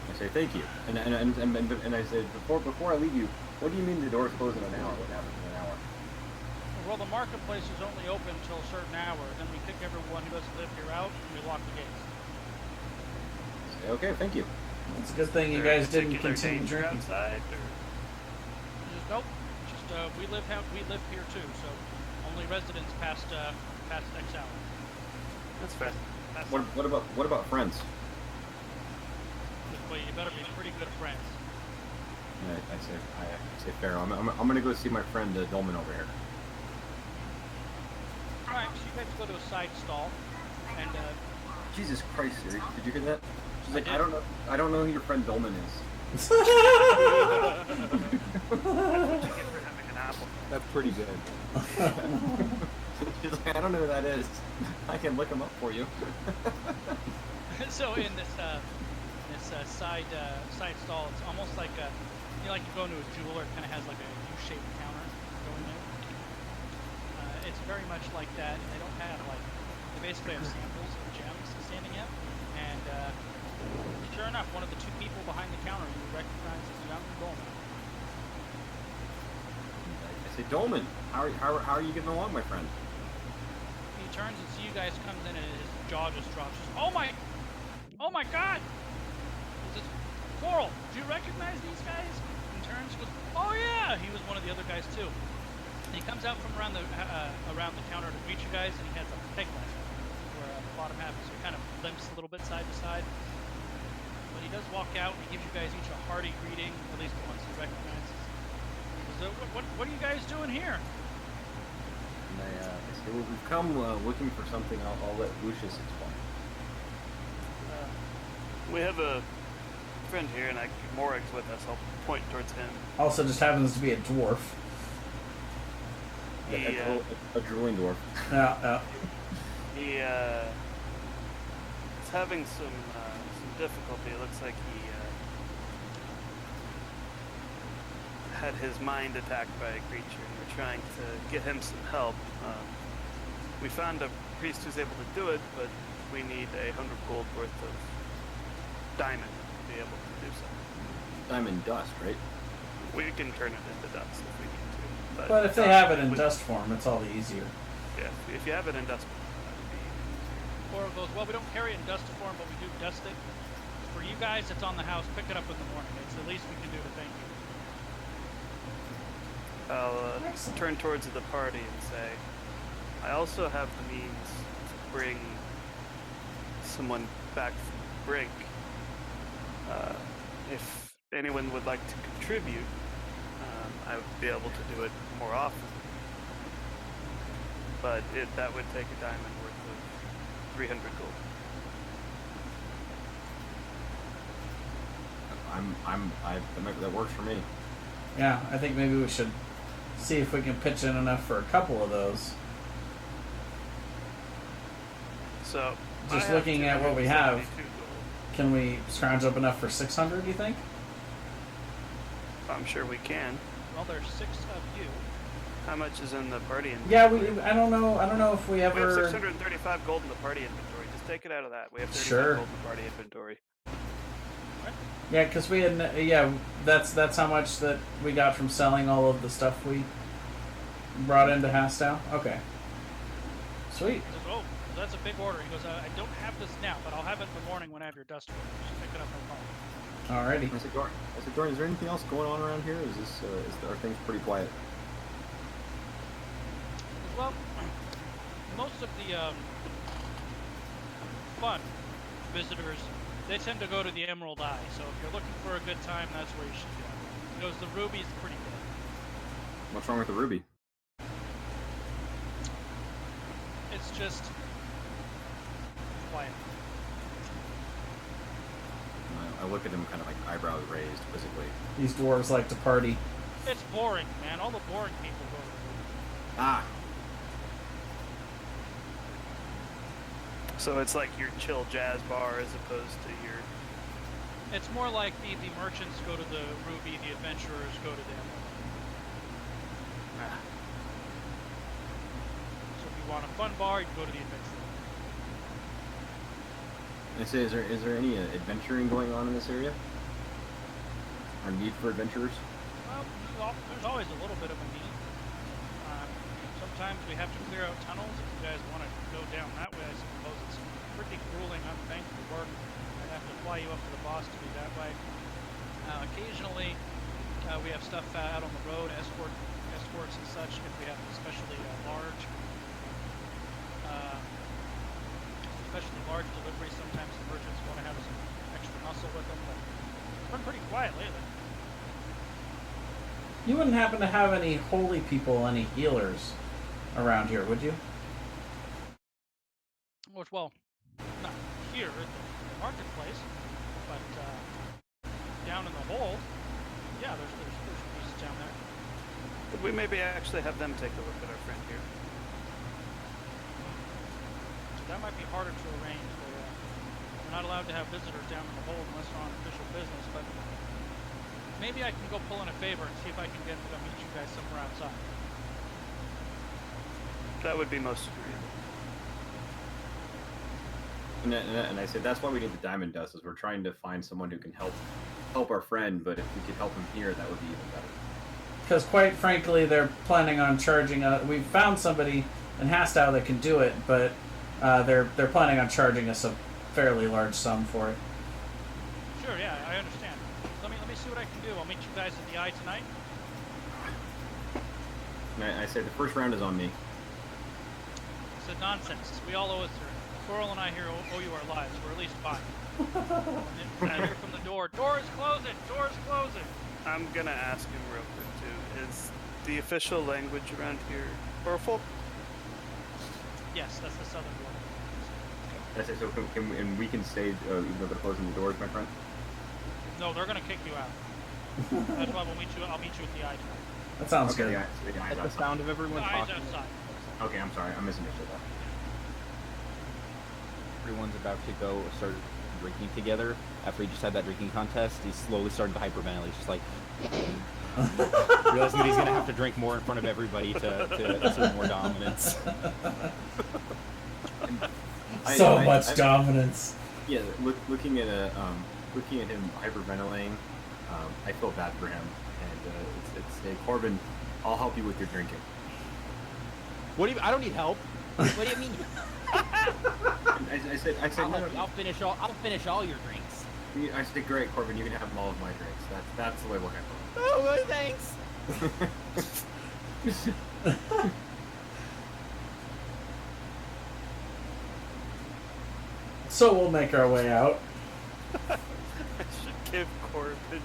I say, "Thank you," and I said, "Before I leave you, what do you mean the doors close in an hour? What happens in an hour?" Well, the marketplace is only open until a certain hour. Then we kick everyone who doesn't live here out, and we lock the gates. I say, "Okay, thank you." It's a good thing you guys didn't continue drinking. Outside, or... Nope. We live here too. So only residents past X hour. That's fair. What about friends? Well, you better be pretty good friends. And I say, "Fair. I'm gonna go see my friend Dolman over here." All right. So you guys go to a side stall, and Jesus Christ, Siri, did you hear that? She's like, did. I don't know who your friend Dolman is. That's pretty good. She's like, I don't know who that is. I can look him up for you. so in this side stall, it's almost like like you go into a jeweler. It kind of has like a U-shaped counter going there. It's very much like that. And they don't have they basically have samples of gems standing out. And sure enough, one of the two people behind the counter you recognize as young Dolman. I say, "Dolman, how are you getting along, my friend?" He turns and sees you guys, comes in, and his jaw just drops. Oh my God! He says, "Coral, do you recognize these guys?" And turns, goes, "Oh yeah!" He was one of the other guys too. And he comes out from around the counter to greet you guys, and he has a peg leg where the bottom half is. So he kind of limps a little bit side to side. But he does walk out, and he gives you guys each a hearty greeting, at least the ones he recognizes. So what are you guys doing here? And I say, "Well, we've come looking for something. I'll let Lucius explain." We have a friend here, and Morag's with us. I'll point towards him. Also, just happens to be a dwarf. He, A drooling dwarf. Yeah. he is having some difficulty. It looks like he had his mind attacked by a creature, and we're trying to get him some help. We found a priest who's able to do it, but we need 100 gold worth of diamond to be able to do so. Diamond dust, right? We can turn it into dust if we need to. But if they have it in dust form, it's all the easier. Yeah, if you have it in dust form, Coral goes, "Well, we don't carry it in dust form, but we do dust it. For you guys, it's on the house. Pick it up in the morning. It's the least we can do to thank you." I'll turn towards the party and say, I also have the means to bring someone back from the brink. If anyone would like to contribute, I would be able to do it more often. But that would take a diamond worth of 300 gold. That works for me. Yeah, I think maybe we should see if we can pitch in enough for a couple of those. So Just I have looking at what we have. 272 gold. Can we scrounge up enough for 600, do you think? I'm sure we can. Well, there's 6 of you. How much is in the party inventory? Yeah, I don't know if we We have ever... 635 gold in the party inventory. Just take it out of that. We have 35 Sure. gold in the party inventory. Yeah, because we had... Yeah, that's how much that we got from selling all of the stuff we brought into Hastow. Okay. Sweet. He says, oh, that's a big order. He goes, I don't have this now, but I'll have it in the morning when I have your dust order. Just pick it up no problem. Alrighty. I said, Dorian, is there anything else going on around here? Are things pretty quiet? Well, most of the fun visitors, they tend to go to the Emerald Eye. So if you're looking for a good time, that's where you should go. He goes, the Ruby's pretty good. What's wrong with the ruby? It's just quiet. I look at him kind of like eyebrows raised quizzically. These dwarves like to party. It's boring, man. All the boring people go to the Ruby. Ah! So it's like your chill jazz bar as opposed to your... It's more like the merchants go to the Ruby, the adventurers go to the Emerald. So if you want a fun bar, you can go to the adventure. I say, is there any adventuring going on in this area? Or need for adventurers? Well, there's always a little bit of a need. Sometimes we have to clear out tunnels. If you guys want to go down that way, I suppose it's pretty grueling, unthankful work. I'd have to fly you up to the boss to do that way. Occasionally, we have stuff out on the road, escorts and such. If we have especially large deliveries, sometimes the merchants want to have some extra muscle with them. But it's been pretty quiet lately. You wouldn't happen to have any holy people, any healers around here, would you? Well, not here at the marketplace, but down in the hold, yeah, there's pieces down there. Could we maybe actually have them take a look at our friend here? So that might be harder to arrange. We're not allowed to have visitors down in the hold unless they're on official business, but maybe I can go pull in a favor and see if I can get to meet you guys somewhere outside. That would be most agreeable. And I said that's why we need the diamond dust, is we're trying to find someone who can help our friend, but if we could help him here, that would be even better. Because quite frankly, they're planning on charging us. We've found somebody in Hastow that can do it, but they're planning on charging us a fairly large sum for it. Sure, yeah, I understand. Let me see what I can do. I'll meet you guys at the Eye tonight. And I say the first round is on me. I said nonsense. We all owe it. Coral and I here owe you our lives, or at least 5. And I hear from the door. Door is closing. Door is closing. I'm gonna ask him real quick too. Is the official language around here Orphle? Yes, that's the southern one. I say, so and we can stay even though they're closing the doors, my friend? No, they're gonna kick you out. That's why I'll meet you at the Eye tonight. That sounds Okay, good. the eye's At the outside. sound of everyone The Eye's talking, outside. Okay, I'm sorry, I misunderstood that. everyone's about to go start drinking together. After he just had that drinking contest, he's slowly starting to hyperventilate. He's just like realizing that he's gonna have to drink more in front of everybody to assert more dominance. So much dominance. Yeah, looking at him hyperventilating, I feel bad for him, and it's hey, Corbin, I'll help you with your drinking. What do you? I don't need help. What do you mean? I said, I'll finish all your drinks. I said, great, Corbin, you can have all of my drinks. That's the way we'll handle it. Oh, well, thanks. So we'll make our way out. I should give Corbin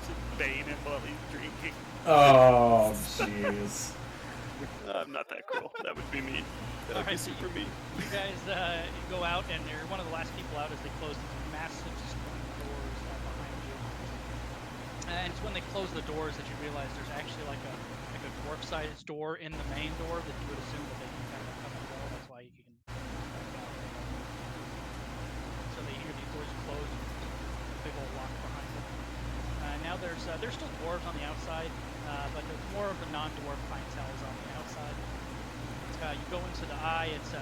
some bane him while he's drinking. Oh, jeez. I'm not that cruel. That would be mean. That would be Alright, so super mean. You guys go out, and you're one of the last people out as they close these massive screen doors behind you. And it's when they close the doors that you realize there's actually like a dwarf-sized door in the main door that you would assume that they can kind of come and go. That's why you can. So they hear these doors close, and a big old lock behind them. Now there's still dwarves on the outside, but there's more of the non-dwarf clientele on the outside. You go into the eye. It's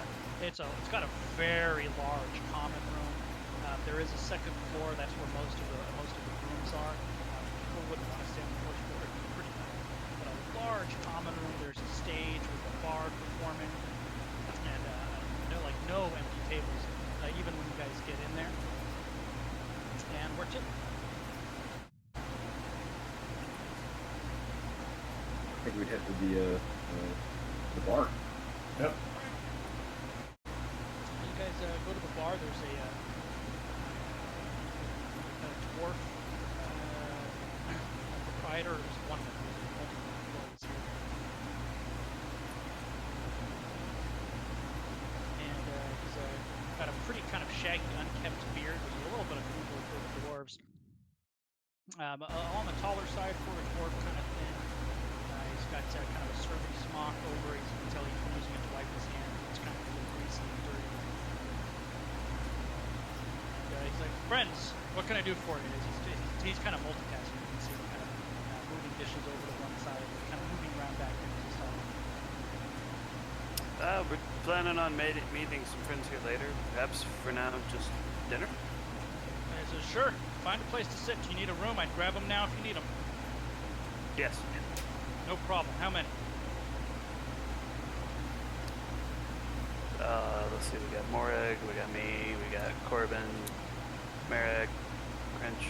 got a very large common room. There is a second floor. That's where most of the rooms are. People wouldn't want to stay on the first floor. It's pretty bad. But a large common room. There's a stage with a bard performing, and no empty tables, even when you guys get in there. And we're chilling. I think we'd head to the bar. Yep. You guys go to the bar. There's a dwarf proprietor. There's one of them. There's multiple employees here. And he's got a pretty kind of shaggy, unkempt beard. There's a little bit of Google for the dwarves. On the taller side for a dwarf, kind of thin. He's got kind of a serving smock over it. You can tell he's using it to wipe his hands. It's kind of a little greasy and dirty. And, he's like, friends, what can I do for you? He's kind of multitasking. You can see him kind of moving dishes over to one side, kind of moving around back here as he's talking. We're planning on meeting some friends here later. Perhaps for now, just dinner? And he says, sure, find a place to sit. Do you need a room? I'd grab them now if you need them. Yes. No problem. How many? Let's see. We got Morag, we got me, we got Corbin, Merrick, French.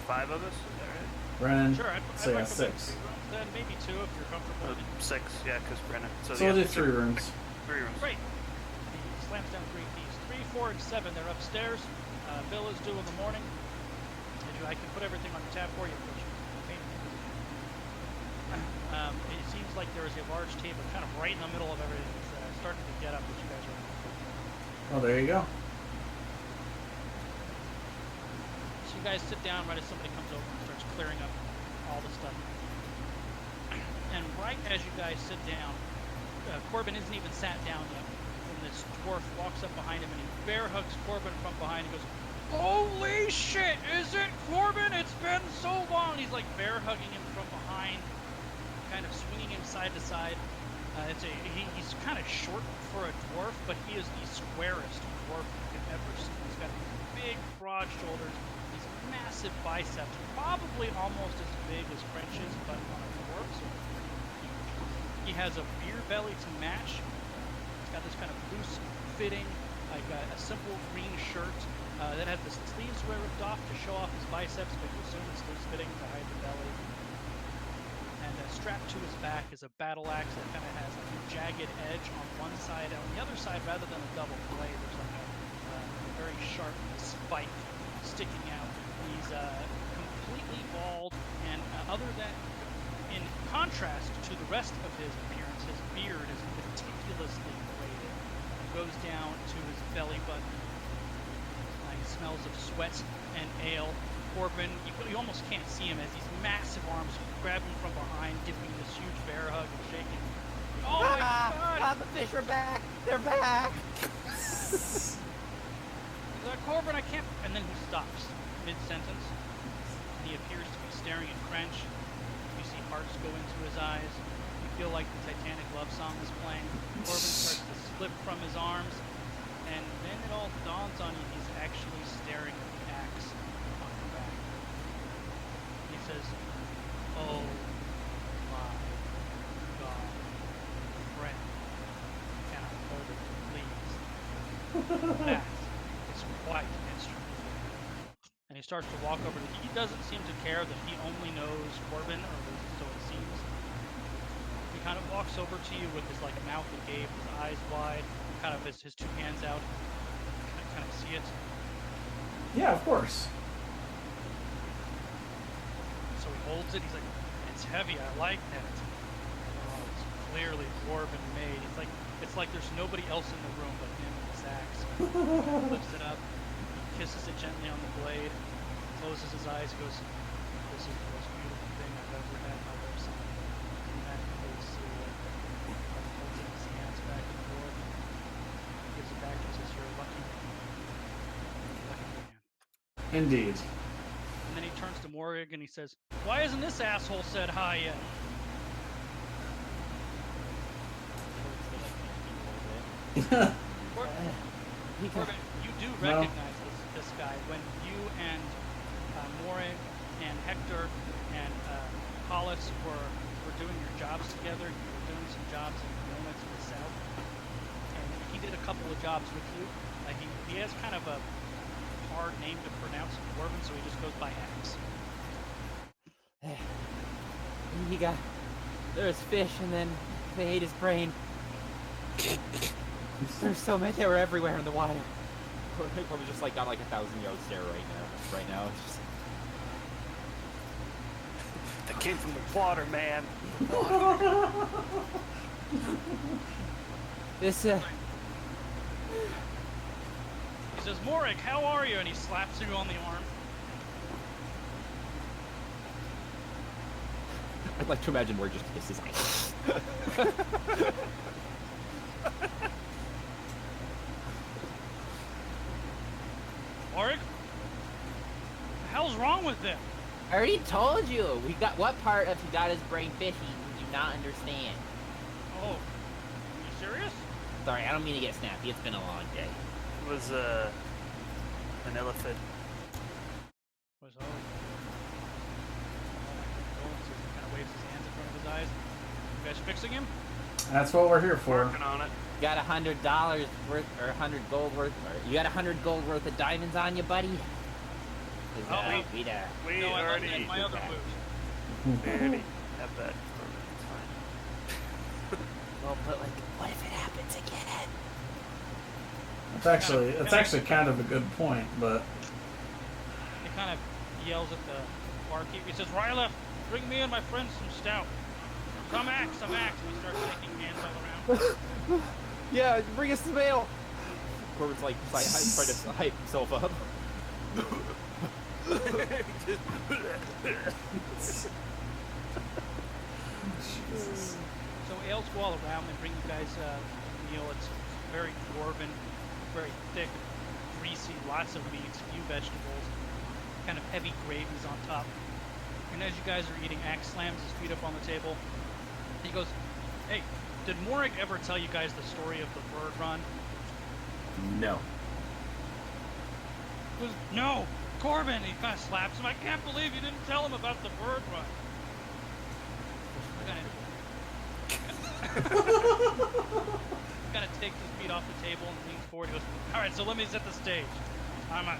5 of us. Is that right? Brennan, Sure, I'd say recommend 6. 3 rooms, then maybe 2 if you're comfortable. 6. Yeah, because Brennan. So we'll do 3 rooms. 3 rooms. Great. He slams down 3 keys. 3, 4, and 7. They're upstairs. Bill is due in the morning. And I can put everything on the tab for you. It seems like there is a large table kind of right in the middle of everything. It's starting to get up as you guys are. Oh, there you go. So you guys sit down right as somebody comes over and starts clearing up all the stuff. And right as you guys sit down, Corbin isn't even sat down yet. When this dwarf walks up behind him and he bear hugs Corbin from behind and goes, "Holy shit, is it Corbin? It's been so long." He's like bear hugging him from behind, kind of swinging him side to side. He's kind of short for a dwarf, but he is the squarest dwarf you could ever see. He's got these big, broad shoulders, these massive biceps, probably almost as big as French's, but on a dwarf, so he has a beer belly to match. He's got this kind of loose-fitting, like a simple green shirt that has the sleeves ripped off to show off his biceps, but you assume it's loose-fitting to hide the belly. And strapped to his back is a battle axe that kind of has like a jagged edge on one side. On the other side, rather than a double blade, there's like a very sharp spike sticking out. He's completely bald, and other than, in contrast to the rest of his appearance, his beard is meticulously braided. It goes down to his belly button. He smells of sweat and ale. Corbin, you almost can't see him as these massive arms grab him from behind, giving him this huge bear hug and shaking. Oh my god! The fish are back! They're back! Corbin, I can't. And then he stops mid-sentence, and he appears to be staring at French. You see hearts go into his eyes. You feel like the Titanic love song is playing. Corbin starts to slip from his arms, and then it all dawns on you he's actually staring at the axe on your back. He says, "Oh my god, friend, can I hold it, please?" That is quite an instrument. And he starts to walk over to. He doesn't seem to care that he only knows Corbin, or so it seems. He kind of walks over to you with his like mouth agape, his eyes wide, kind of his 2 hands out, kind of Can I see it? Yeah, of course. So he holds it. He's like, it's heavy. I like that. Oh, it's clearly dwarven made. It's like there's nobody else in the room but him and his axe. He lifts it up, kisses it gently on the blade, closes his eyes, goes, "This is the most beautiful thing I've ever had my lips on." And that includes silhouette. Holds it in his hands back and forth. Gives it back and says, "You're a lucky man. Lucky man." Indeed. And then he turns to Morrig and he says, "Why hasn't this asshole said hi yet?" Corbin, you do recognize this guy when you and Morrig and Hector and Hollis were doing your jobs together. You were doing some jobs in Winona to the south, and he did a couple of jobs with you. He has kind of a hard name to pronounce in Dwarven, so he just goes by Axe. There's fish, and then they ate his brain. There's so many. They were everywhere in the water. Probably just like got like 1,000-yard stare right now. It's just That came from the water, man. This He says, "Morrig, how are you?" And he slaps you on the arm. I'd like to imagine where just kisses. Morrig? What the hell's wrong with them? I already told you. We got what part of he got his brain fishy did you not understand? Oh, are you serious? Sorry, I don't mean to get snappy. It's been a long day. It was an elephant. Was oh. He kind of waves his hands in front of his eyes. You guys fixing him? That's what we're here for. Working on it. You got $100 worth, or 100 gold worth, or you got 100 gold worth of diamonds on you, buddy? We No, I left that in my other boot. We already have that. It's fine. Well, but like, what if it happens again? It's actually kind of a good point, but He kind of yells at the barkeep. He says, "Ryla, bring me and my friends some stout." Some axe. And he starts shaking hands all around. Yeah, bring us the mail. Corbin's like trying to hype himself up. Jesus. So ales go all around. They bring you guys a meal. It's very dwarven, very thick, greasy, lots of meats, few vegetables, kind of heavy gravies on top. And as you guys are eating, Axe slams his feet up on the table. He goes, "Hey, did Morrig ever tell you guys the story of the bird run?" No. He goes, "No, Corbin." He kind of slaps him. "I can't believe you didn't tell him about the bird run." Kind of takes his feet off the table and leans forward. He goes, "All right, so let me set the stage.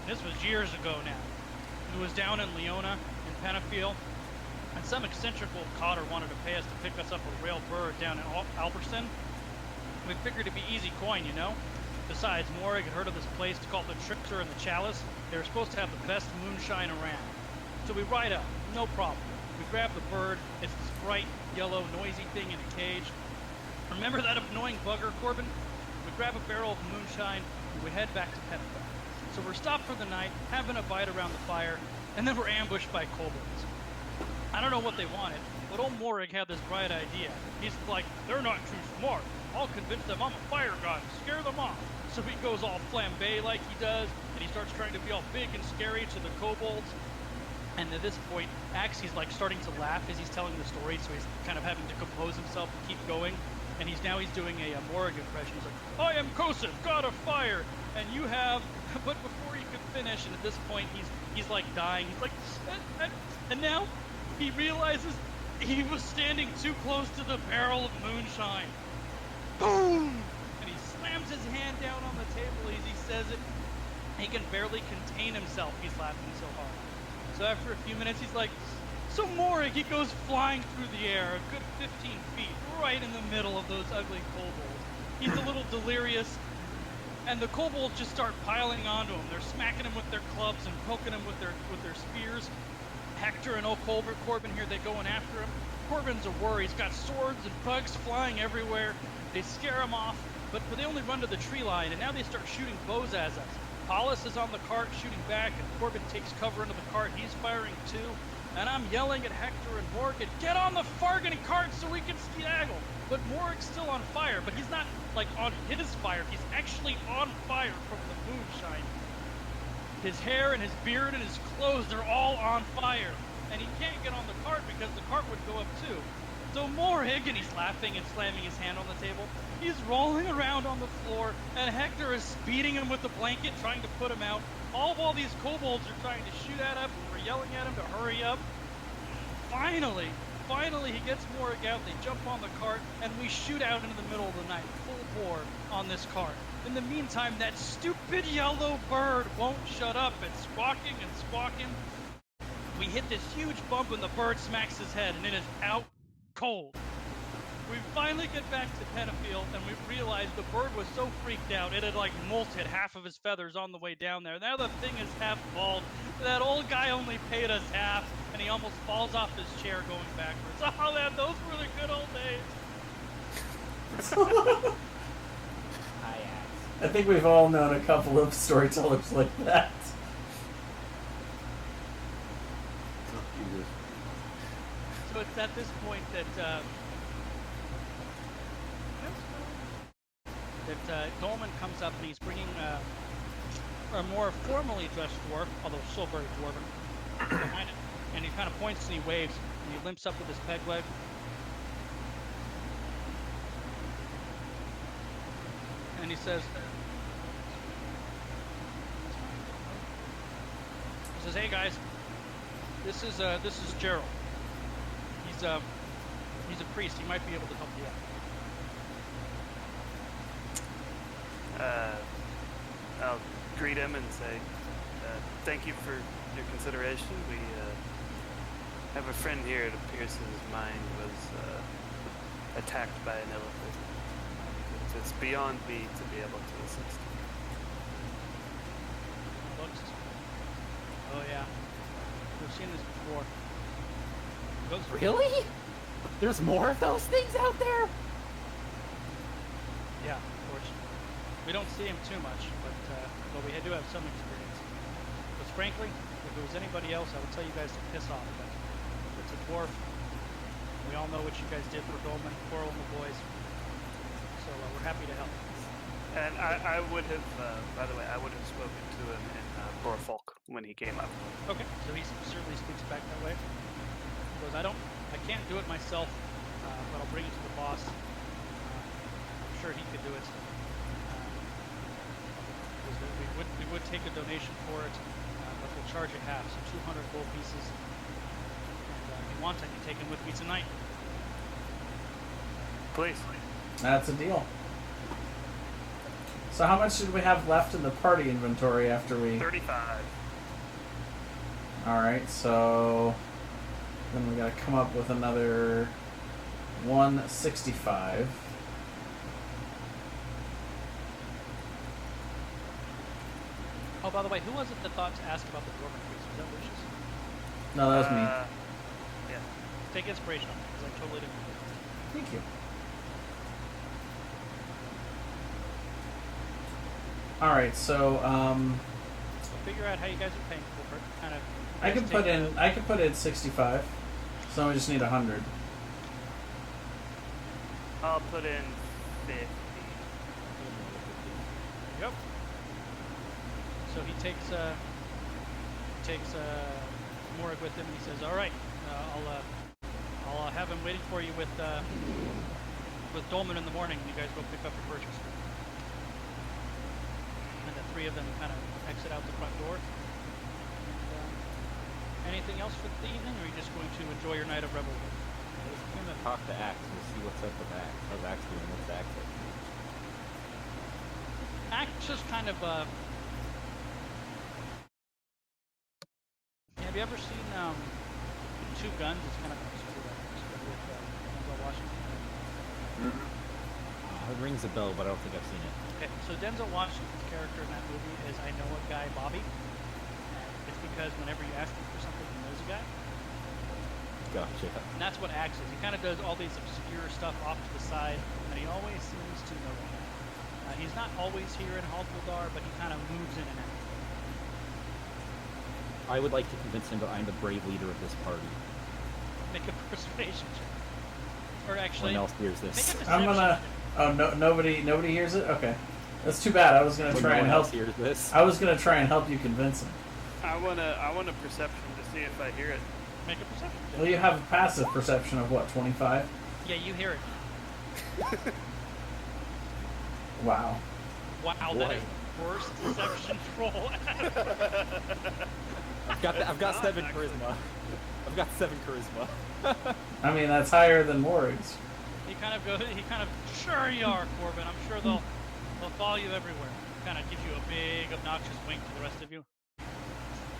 This was years ago now. It was down in Leona, in Penafiel, and some eccentric old cotter wanted to pay us to pick us up a rail bird down in Alberston. We figured it'd be easy coin, you know. Besides, Morrig had heard of this place called the Trickster and the Chalice. They were supposed to have the best moonshine around. So we ride up, no problem. We grab the bird. It's this bright, yellow, noisy thing in a cage. Remember that annoying bugger, Corbin? We grab a barrel of moonshine and we head back to Penafiel. So we're stopped for the night, having a bite around the fire, and then we're ambushed by kobolds. I don't know what they wanted, but old Morrig had this bright idea. He's like, "They're not too smart. I'll convince them I'm a fire god and scare them off." So he goes all flambe like he does, and he starts trying to be all big and scary to the kobolds. And at this point, Axe, he's like starting to laugh as he's telling the story, so he's kind of having to compose himself and keep going. And he's doing a Morrig impression. He's like, "I am Kosif, god of fire, and you have..." But before he could finish, and at this point he's like dying. He's like, and now he realizes he was standing too close to the barrel of moonshine. Boom! And he slams his hand down on the table as he says it. He can barely contain himself. He's laughing so hard. So after a few minutes, he's like, "So Morrig," he goes flying through the air, a good 15 feet, right in the middle of those ugly kobolds. He's a little delirious, and the kobolds just start piling onto him. They're smacking him with their clubs and poking him with their spears. Hector and Corbin here, they're going after him. Corbin's a worry. He's got swords and bugs flying everywhere. They scare him off, but they only run to the tree line, and now they start shooting bows at us. Hollis is on the cart shooting back, and Corbin takes cover into the cart. He's firing too. And I'm yelling at Hector and Morgan, get on the farging cart so we can skedaddle. But Morg's still on fire, but he's not like on his fire. He's actually on fire from the moonshine. His hair and his beard and his clothes, they're all on fire. And he can't get on the cart because the cart would go up too. So Morg, and he's laughing and slamming his hand on the table, he's rolling around on the floor, and Hector is beating him with the blanket, trying to put him out. All while these kobolds are trying to shoot at him, and we're yelling at him to hurry up. Finally, he gets Morg out, they jump on the cart, and we shoot out into the middle of the night, full bore on this cart. In the meantime, that stupid yellow bird won't shut up. It's squawking and squawking. We hit this huge bump and the bird smacks his head, and it is out cold. We finally get back to Penfield, and we realize the bird was so freaked out, it had like molted half of his feathers on the way down there. Now the thing is half bald. That old guy only paid us half, and he almost falls off his chair going backwards. Oh man, those were the good old days. I think we've all known a couple of storytellers like that. So it's at this point that Dolman comes up and he's bringing a more formally dressed dwarf, although still very dwarven, behind him. And he kind of points and he waves and he limps up with his peg leg. And he says, "Hey guys, this is Gerald. He's a priest. He might be able to help you out." I'll greet him and say, "Thank you for your consideration. We have a friend here. It appears his mind was attacked by an elephant. It's beyond me to be able to assist." Looks. Oh yeah, we've seen this before. Goes, Really? There's more of those things out there? yeah, unfortunately. We don't see him too much, but we do have some experience. But frankly, if it was anybody else, I would tell you guys to piss off. But it's a dwarf. We all know what you guys did for Dolman, Coral, and the boys. So we're happy to help. And I would have, by the way, I would have spoken to him in Borfolk when he came up. Okay, so he certainly speaks back that way. He goes, I can't do it myself, but I'll bring it to the boss. I'm sure he could do it. We would take a donation for it, but we'll charge you half, so 200 gold pieces. And if you want, I can take him with me tonight. Please. That's a deal. So how much did we have left in the party inventory after we... 35. Alright, so... Then we gotta come up with another 165. Oh, by the way, who was it that thought to ask about the dwarven priest? Was that Lucius? No, that was me. Yeah. Take inspiration on me, because I totally didn't do it. Thank you. Alright, so, So figure out how you guys are paying for it. Kind of. I could put in 65. So we just need 100. I'll put in 50. Yep. So he takes Morg with him, and he says, "All right, I'll have him waiting for you with Dolman in the morning. You guys go pick up your purchase." And the three of them kind of exit out the front door. And, anything else for the evening, or are you just going to enjoy your night of revelry? I'm gonna talk to Axe and see what's up with Axe. How's Axe doing? What's Axe up to? Axe is kind of have you ever seen Two Guns? It's kind of with Denzel Washington. It rings a bell, but I don't think I've seen it. Okay, so Denzel Washington's character in that movie is I know a guy, Bobby. And it's because whenever you ask him for something, he knows a guy. Gotcha. And that's what Axe is. He kind of does all these obscure stuff off to the side, and he always seems to know a guy. He's not always here in Halfildar, but he kind of moves in and out. I would like to convince him that I'm the brave leader of this party. Make a persuasion check. Or actually, No one else hears make a this. deception I'm gonna. check. Oh no! Nobody hears it. Okay, that's too bad. I was gonna When try no and one help. else hears this. I was gonna try and help you convince him. I want a perception to see if I hear it. Make a perception check. Well, you have a passive perception of what, 25? Yeah, you hear it. Wow. Wow, that is the worst deception roll ever. I've got 7 charisma. I've got 7 charisma. I mean, that's higher than Morrig's. He kind of, sure you are, Corbin. I'm sure they'll follow you everywhere. Kind of gives you a big, obnoxious wink to the rest of you.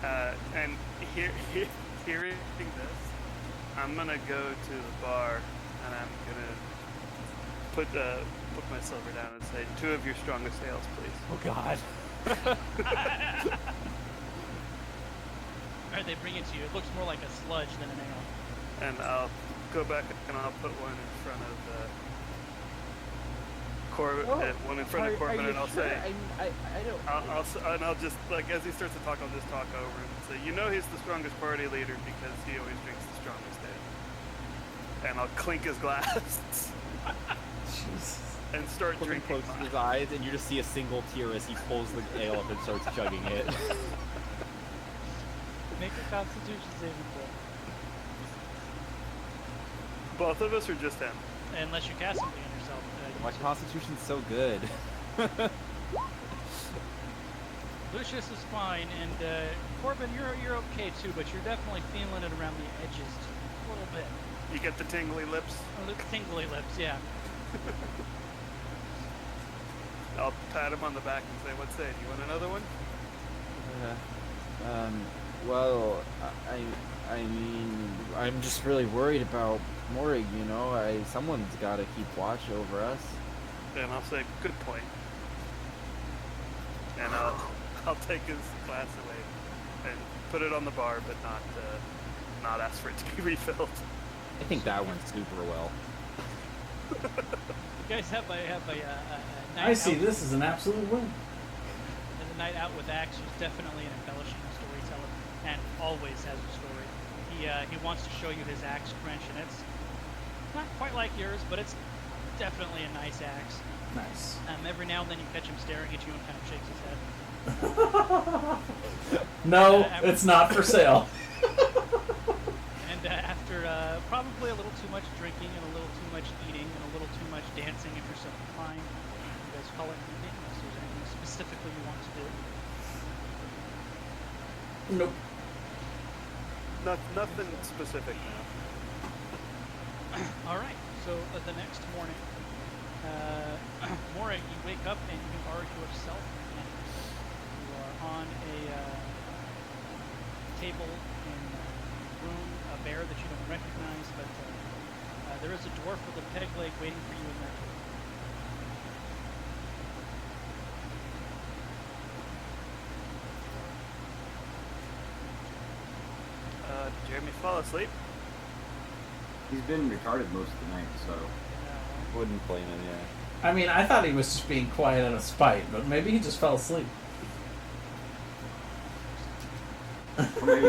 And hearing this, I'm gonna go to the bar and I'm gonna put my silver down and say, 2 of your strongest ales, please. Oh God. Alright, they bring it to you. It looks more like a sludge than an ale. And I'll go back and I'll put one in front of Corbin, one in front of Corbin, and I'll say, I don't. I'll just, like, as he starts to talk, I'll just talk over him and say, you know he's the strongest party leader because he always drinks the strongest ale. And I'll clink his glass Jesus. and start Corbin drinking. closes his eyes, and you just see a single tear as he pulls the ale up and starts chugging it. Make a Constitution saving throw. Both of us or just him? Unless you cast something on yourself. My constitution's so good. Lucius is fine, and Corbin, you're okay too, but you're definitely feeling it around the edges just a little bit. You get the tingly lips? A little tingly lips, yeah. I'll pat him on the back and say, what's that? You want another one? Well, I mean, I'm just really worried about Morig, you know. Someone's got to keep watch over us. And I'll say, good point. And I'll take his glass away and put it on the bar, but not ask for it to be refilled. I think that went super well. You guys have a night I see. out. This is an absolute win. And the night out with Axe, who's definitely an embellishing storyteller, and always has a story. He wants to show you his axe wrench, and it's not quite like yours, but it's definitely a nice axe. Nice. Every now and then you catch him staring at you and kind of shakes his head. No, it's not for sale. And after probably a little too much drinking and a little too much eating and a little too much dancing, if you're so inclined, you guys call it evening unless there's anything specifically you want to do. Nope. Nothing specific now. All right. So the next morning, Morig, you wake up and you are yourself again. You are on a table in a room, a bear that you don't recognize, but there is a dwarf with a peg leg waiting for you in there. Jeremy, fall asleep. He's been retarded most of the night, so Wouldn't blame him, yeah. I mean, I thought he was just being quiet out of spite, but maybe he just fell asleep. or maybe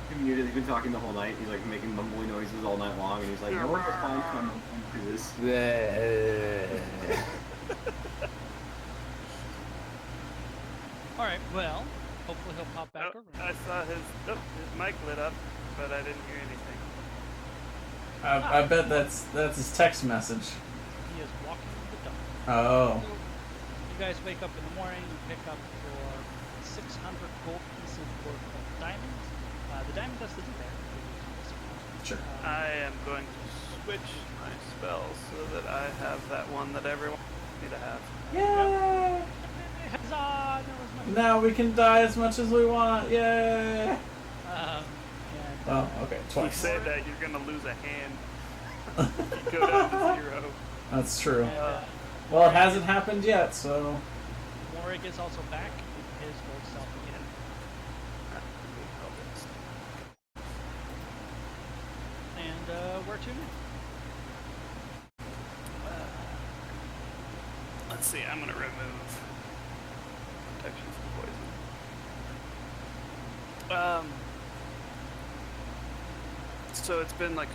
he muted. He's been talking the whole night. He's like making mumbly noises all night long, and he's like, "No, it's fine. Come do this." All right. Well, hopefully he'll pop back over. I saw his mic lit up, but I didn't hear anything. I bet that's his text message. He is walking the dog. Oh. So you guys wake up in the morning, you pick up your 600 gold pieces worth of diamonds. The diamond dust isn't there. Sure. I am going to switch my spells so that I have that one that everyone wants me to have. Yay! Huzzah! No, Now we can die as much as we want. Yay! and, Oh, okay, You twice. say that you're going to lose a hand. You go down to 0. That's true. Well, it hasn't happened yet, so Warwick is also back, his old self again. And where to now? Let's see, I'm gonna remove protection from poison. So it's been like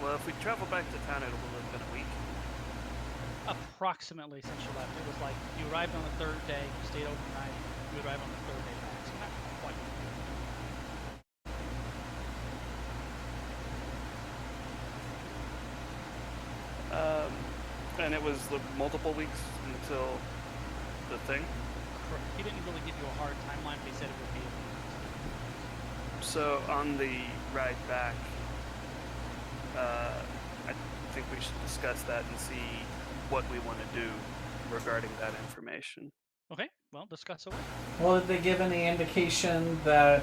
well, if we travel back to town, it'll have been a week. Approximately since you left. It was like you arrived on the third day, you stayed overnight, you arrived on the third day back. So not quite. And it was multiple weeks until the thing. Correct. He didn't really give you a hard timeline, but he said it would be. So on the ride back, I think we should discuss that and see what we want to do regarding that information. Okay, well, discuss away. well, did they give any indication that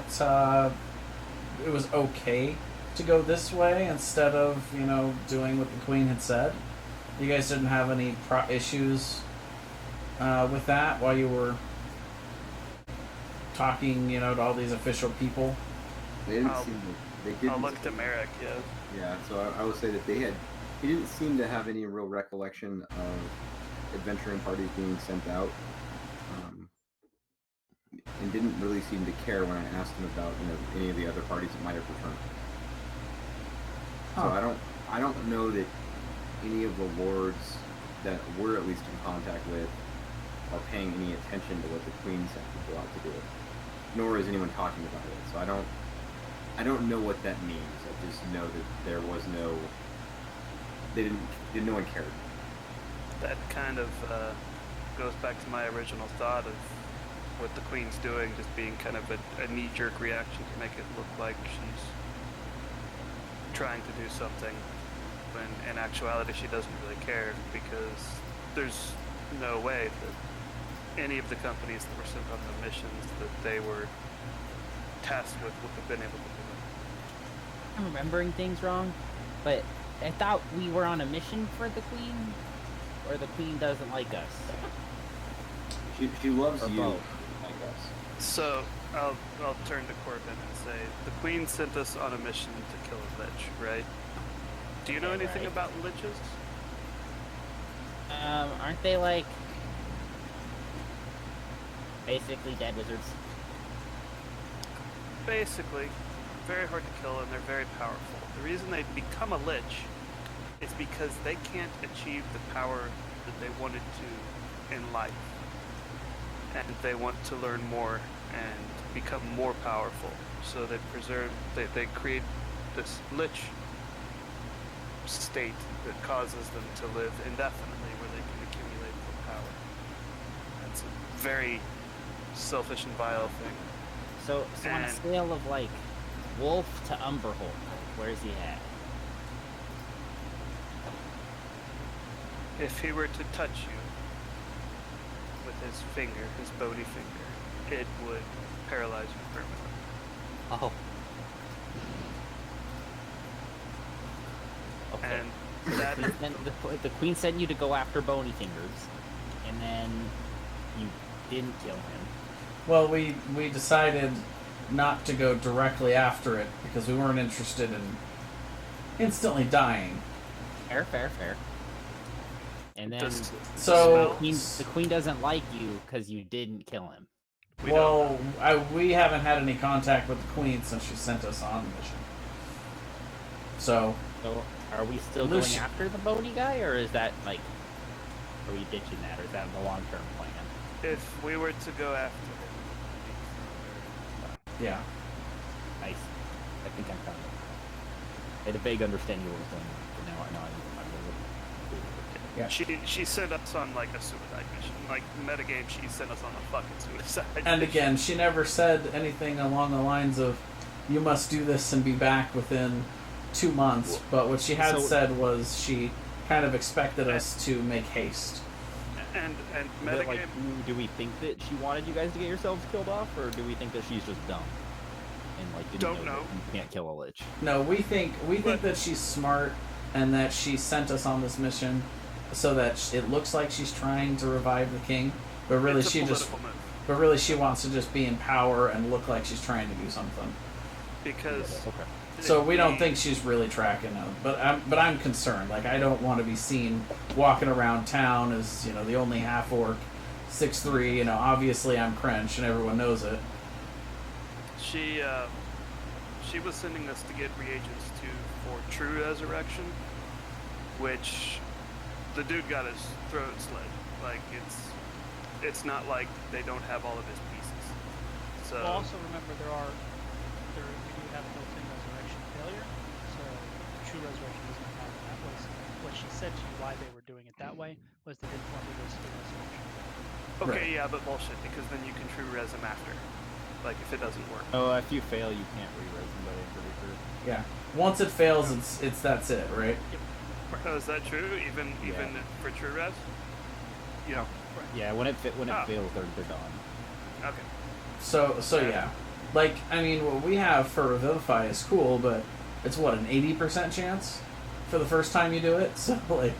it was okay to go this way instead of doing what the Queen had said? You guys didn't have any issues with that while you were talking, to all these official people? They didn't seem to. They didn't. I'll look to Merrick, yeah. Yeah, so I would say that he didn't seem to have any real recollection of adventuring parties being sent out, and didn't really seem to care when I asked him about any of the other parties that might have returned. So I don't know that any of the lords that we're at least in contact with are paying any attention to what the Queen sent people out to do, nor is anyone talking about it. So I don't know what that means. I just know that there was no. No one cared. That kind of goes back to my original thought of what the Queen's doing, just being kind of a knee-jerk reaction to make it look like she's trying to do something, when in actuality she doesn't really care, because there's no way that any of the companies that were sent on the missions that they were tasked with would have been able to do it. I'm remembering things wrong, but I thought we were on a mission for the Queen, or the Queen doesn't like us. She loves Or you, both. I guess. So I'll turn to Corbin and say the Queen sent us on a mission to kill a lich, right? Do you know Okay, anything right. about liches? Aren't they like basically dead wizards? Basically, very hard to kill and they're very powerful. The reason they become a lich is because they can't achieve the power that they wanted to in life. And they want to learn more and become more powerful. So they create this lich state that causes them to live indefinitely, where they can accumulate more power. That's a very selfish and vile thing. So on a And- scale of like Wolf to Umberhold, where's he at? If he were to touch you with his finger, his bony finger, it would paralyze you permanently. Oh. Okay. And that Queen sent- the Queen sent you to go after Bony Fingers, and then you didn't kill him. Well, we decided not to go directly after it because we weren't interested in instantly dying. Fair. And then Does- So, the Queen doesn't like you because you didn't kill him. we don't well, we haven't had any contact with the Queen since she sent us on the mission. So, So are we still Lucian- going after the Bony guy, or is that like, are we ditching that, or is that the long-term plan? if we were to go after him, yeah. Nice. I think I'm kind of. I had a vague understanding of what was going on, but now I know Yeah. she sent us on like a suicide mission. Like metagame, she sent us on a fucking suicide And mission. again, she never said anything along the lines of, you must do this and be back within 2 months. But what she had So- said was she kind of expected us to make haste. And But, metagame, like, do we think that she wanted you guys to get yourselves killed off, or do we think that she's just dumb and like didn't Don't know know. that you can't kill a lich? No, we think But- that she's smart and that she sent us on this mission so that it looks like she's trying to revive the king, but really It's a she just, political move. but really she wants to just be in power and look like she's trying to do something. Because Okay. So we don't think she's really tracking them, but I'm concerned. Like I don't want to be seen walking around town as the only half orc, 6'3". Obviously I'm Crench and everyone knows it. She was sending us to get reagents for true resurrection, which the dude got his throat slit. Like it's not like they don't have all of his pieces. So Well, also remember we do have built-in resurrection failure, so true resurrection doesn't have that. Was what she said to you why they were doing it that way was they didn't want to risk the resurrection. okay, Right. yeah, but bullshit, because then you can true res him after. Like if it doesn't work. Oh, if you fail, you can't re-res somebody. I'm pretty sure. Yeah. Once it fails, that's it, right? Oh, is that true? Even for true res? Yeah. Yeah, when it Oh. fails, they're gone. Okay. So yeah. Like I mean, what we have for Revivify is cool, but it's what an 80% chance for the first time you do it. So like.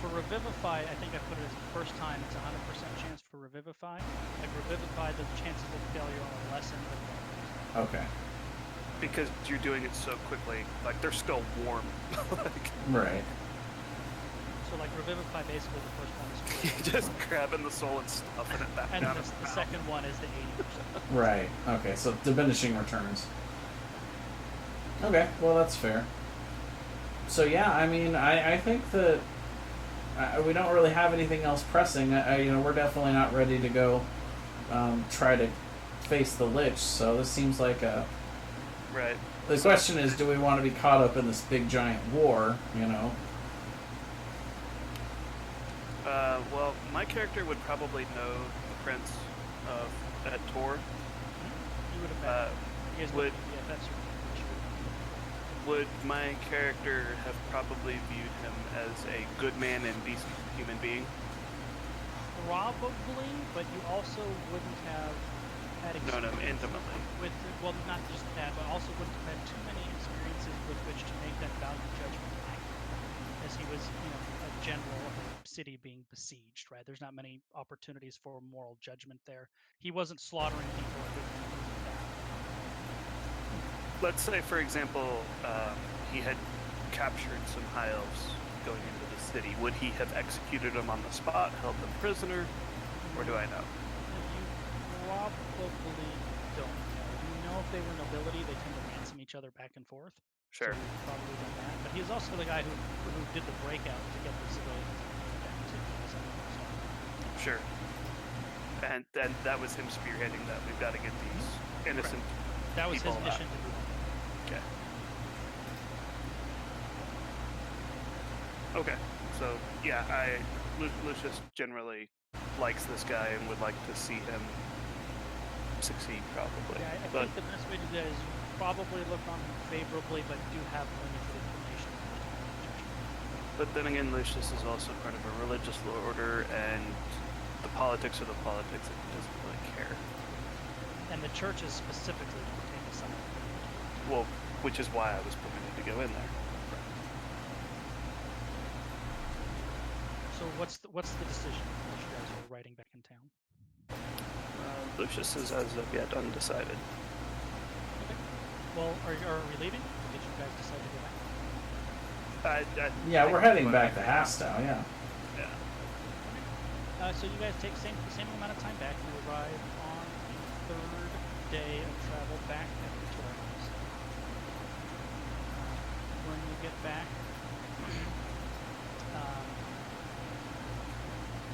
For Revivify, I think I put it as the first time it's 100% chance for Revivify. Like Revivify, the chances of failure are lessened than failures. Okay. Because you're doing it so quickly, like they're still warm. Like, Right. So like Revivify, basically the first one is you're just grabbing the soul and stuffing it back and down. the second one is the 80%. Right. Okay. So diminishing returns. Okay. Well, that's fair. So yeah, I mean, I think that we don't really have anything else pressing. We're definitely not ready to go try to face the Lich. So this seems like a. Right. The question is, do we want to be caught up in this big giant war? Well, my character would probably know the Prince at Tor. You would have you guys would- yeah, that's your Would my character have probably viewed him as a good man and decent human being? probably, but you also wouldn't have had Known him experience intimately. with well, not just that, but also wouldn't have had too many experiences with which to make that value judgment accurate, as he was, a general of a city being besieged. Right? There's not many opportunities for moral judgment there. He wasn't slaughtering people or doing anything like that. Let's say, for example, he had captured some high elves going into the city. Would he have executed them on the spot, held them prisoner, or do I know? You probably don't know. You know if they were nobility, they tend to ransom each other back and forth. So Sure. you've probably done that. But he was also the guy who did the breakout to get the civilians back to so. Sure. And then that was him spearheading that. We've got to get these innocent That was his people mission to do that. Okay. Okay. So yeah, Lucius generally likes this guy and would like to see him succeed, probably. Yeah, I But think the best way to do that is you probably look on him favorably, but do have limited information. but then again, Lucius is also part of a religious order, and the politics are the politics, and he doesn't really care. And the churches specifically don't take a side. Well, which is why I was permitted to go in there. So what's the decision that you guys are writing back in town? Lucius is as of yet undecided. Okay. Well, are we leaving? Or did you guys decide to go back? Yeah, we're heading back to Hastow. Yeah. Yeah. So you guys take the same amount of time back. You arrive on the third day of travel back at the Torrens. When you get back,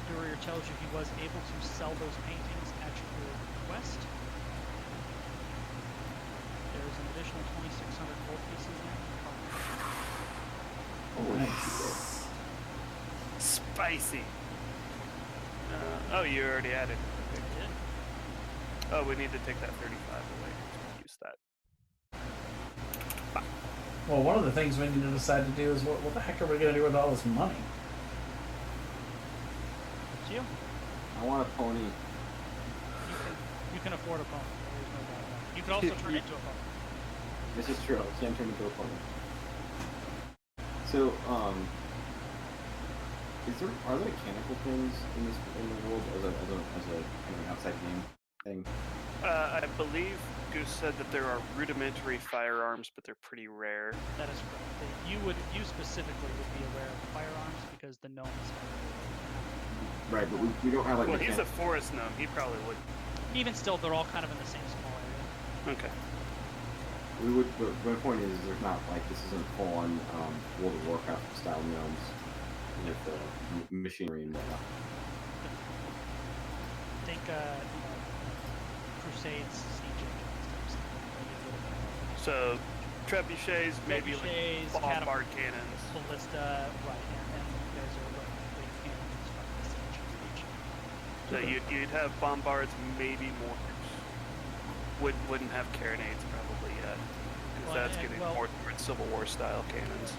Duryr tells you he was able to sell those paintings at your request. There's an additional 2,600 gold pieces now. Nice. Spicy. Oh, you already added. Okay. Yeah. Oh, we need to take that 35 away. Use that. Well, one of the things we need to decide to do is what the heck are we going to do with all this money? It's you. I want a pony. You can afford a pony. There's no doubt about it. You could also turn into a pony. This is true. I can turn into a pony. So, Are there mechanical things in the world as a kind of an outside game thing? I believe Goose said that there are rudimentary firearms, but they're pretty rare. That is correct. You specifically would be aware of firearms because the gnomes have. Right, but we don't have like. Well, he's a forest gnome. He probably would. Even still, they're all kind of in the same small area. Okay. We would. But my point is, there's not like this isn't full on World of Warcraft style gnomes with machinery and whatnot. Think, Crusades, Siege Engines, So, trebuchets, maybe trebuchets, like bombard cannons. ballista, right? And you guys are big cannons from the Siege. So you'd have bombards, maybe mortars. Wouldn't have carronades probably yet, because that's getting more towards Civil War style cannons.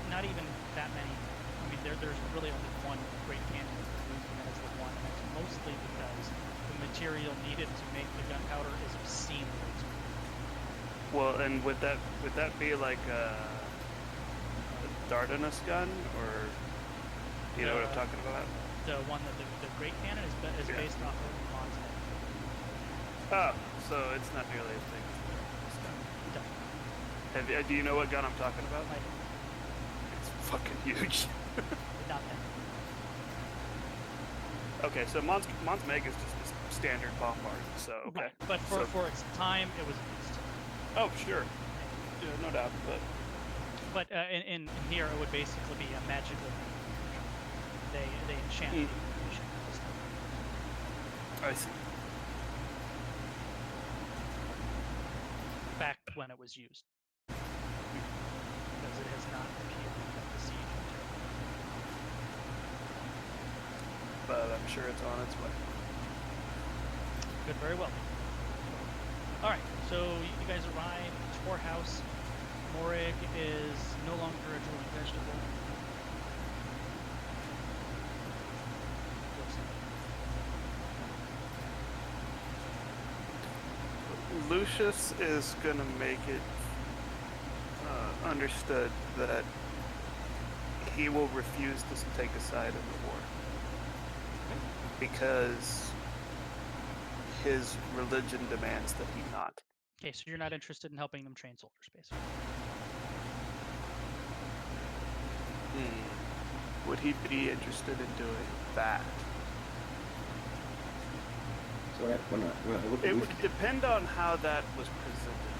Not even that many. I mean, there's really only one great cannon that we're using as the one, and that's mostly because the material needed to make the gunpowder is obscenely expensive. Well, and would that be like a Dardanus gun, or you know what I'm talking about? The one that the great cannon is based off of Monster. Oh, so it's not nearly as big as this gun. Do you know what gun I'm talking about? I do. It's fucking huge. Not that. Okay, so Mons Meg is just a standard bombard, so okay. Right. But for its time, it was a beast. Oh, sure. Yeah, no doubt, But in here, it would basically be a magical. They enchant the ammunition. I see. Back when it was used, because it has not appeared at the siege. But I'm sure it's on its way. Good, very well. All right, so you guys arrive at Tor House. Morig is no longer a drooling vegetable. Lucius is going to make it understood that he will refuse to take a side in the war because his religion demands that he not. Okay, so you're not interested in helping them train soldiers, basically. Would he be interested in doing that? So it would depend on how that was presented.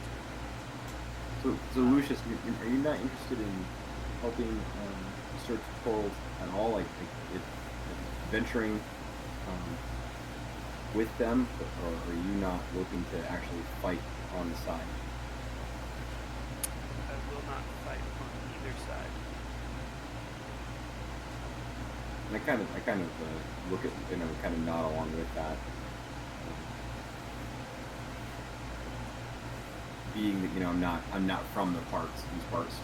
So Lucius, are you not interested in helping search the world at all, like venturing with them, or are you not looking to actually fight on the side? I will not fight on either side. And I kind of look at, kind of nod along with that. Being that I'm not from these parts.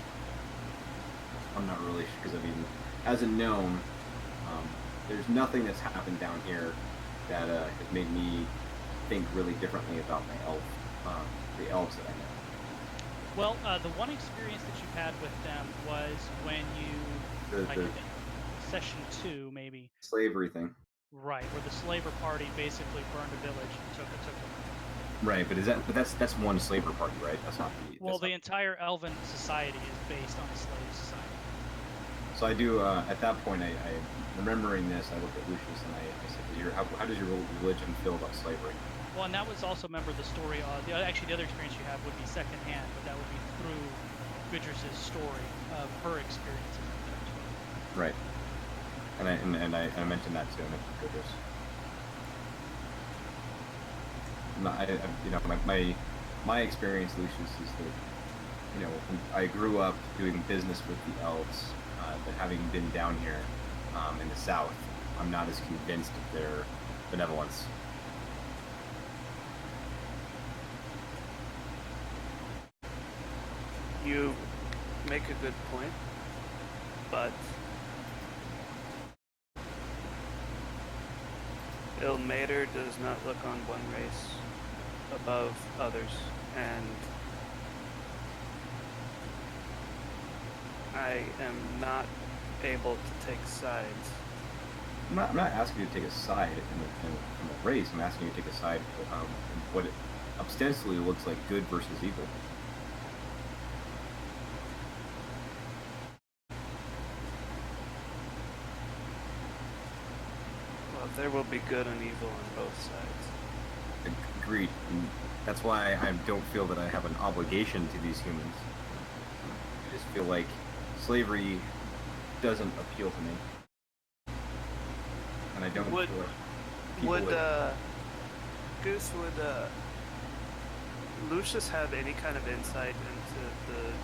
I'm not really, because I mean, as a gnome, there's nothing that's happened down here that has made me think really differently about the elves that I know. Well, the one experience that you've had with them was when you, session 2 maybe. Slavery thing. Right, where the slaver party basically burned a village and took it. Right, but that's one slaver party, right? That's not the. Well, the entire elven society is based on a slave society. So I do. At that point, I remembering this, I looked at Lucius and I said, "How does your religion feel about slavery?" Well, and that was also, remember, the story. The other experience you have would be secondhand, but that would be through Gudrus's story of her experiences with them. Right. And I mentioned that to him at Gudrus. My experience, Lucius, is that I grew up doing business with the elves, but having been down here in the south, I'm not as convinced of their benevolence. You make a good point, but Ilmater does not look on one race above others, and I am not able to take sides I'm not asking you to take a side in the race. I'm asking you to take a side in what it ostensibly looks like good versus evil. Well, there will be good and evil on both sides. Agreed. And that's why I don't feel that I have an obligation to these humans. I just feel like slavery doesn't appeal to me, and I don't Would- feel like people Would Goose, would Lucius have any kind of insight into the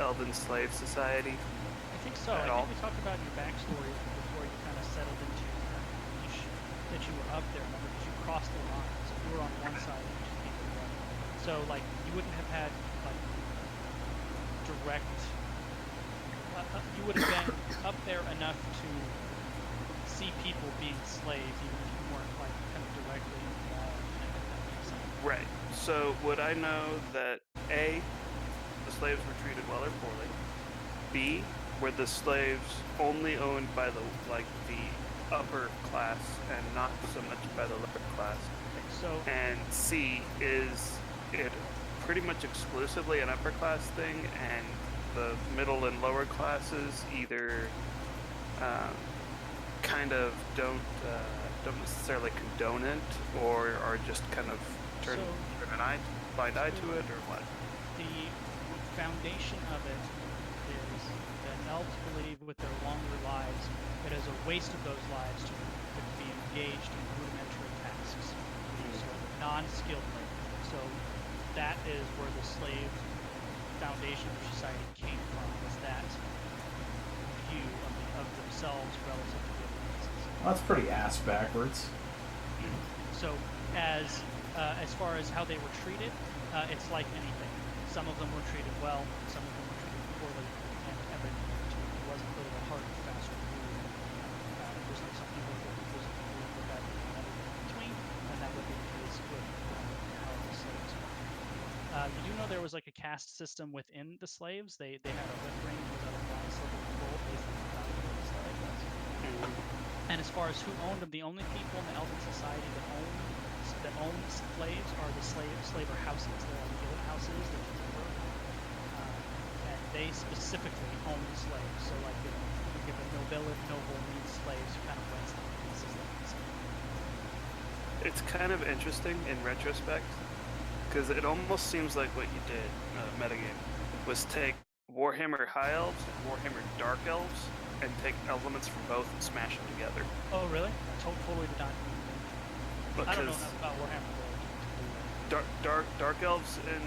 Elven Slave Society? I think so. At I all? think we talked about your backstory before you kind of settled into your current niche, that you were up there, remember, because you crossed the lines. You were on one side and you came to the other. So, like, you wouldn't have had, like, direct... you would have been up there enough to see people being slaves, even if you weren't, like, kind of directly involved in it, if that makes sense. Right. So would I know that A, the slaves were treated well or poorly? B, were the slaves only owned by the upper class and not so much by the lower class? So, And C, is it pretty much exclusively an upper class thing, and the middle and lower classes either kind of don't necessarily condone it, or are just kind of turn an blind eye to it, or what? the foundation of it is that elves believe with their longer lives it is a waste of those lives to be engaged in rudimentary tasks, so non-skilled labor. So that is where the slave foundation of society came from, was that view of themselves relative to the other races. Well, that's pretty ass backwards. So as far as how they were treated, it's like anything. Some of them were treated well, some of them were treated poorly, and everything in between. It wasn't really a hard and fast rule. Just like some people were look at everything in between, and that would be the case with how the slaves were. You do know there was like a caste system within the slaves. They had a lip ring that was out of bronze, silver, and gold, based on the value of the slave was. And as far as who owned them, the only people in the Elven society that own slaves are the slaver houses. They're like guild houses that you remember. And they specifically own the slaves. So like if a noble needs slaves, who kind of rents them pieces like this. It's kind of interesting in retrospect, because it almost seems like what you did, metagame, was take Warhammer High Elves and Warhammer Dark Elves and take elements from both and smash them together. Oh really? Totally did not. I don't know Because enough about Warhammer. Dark Elves in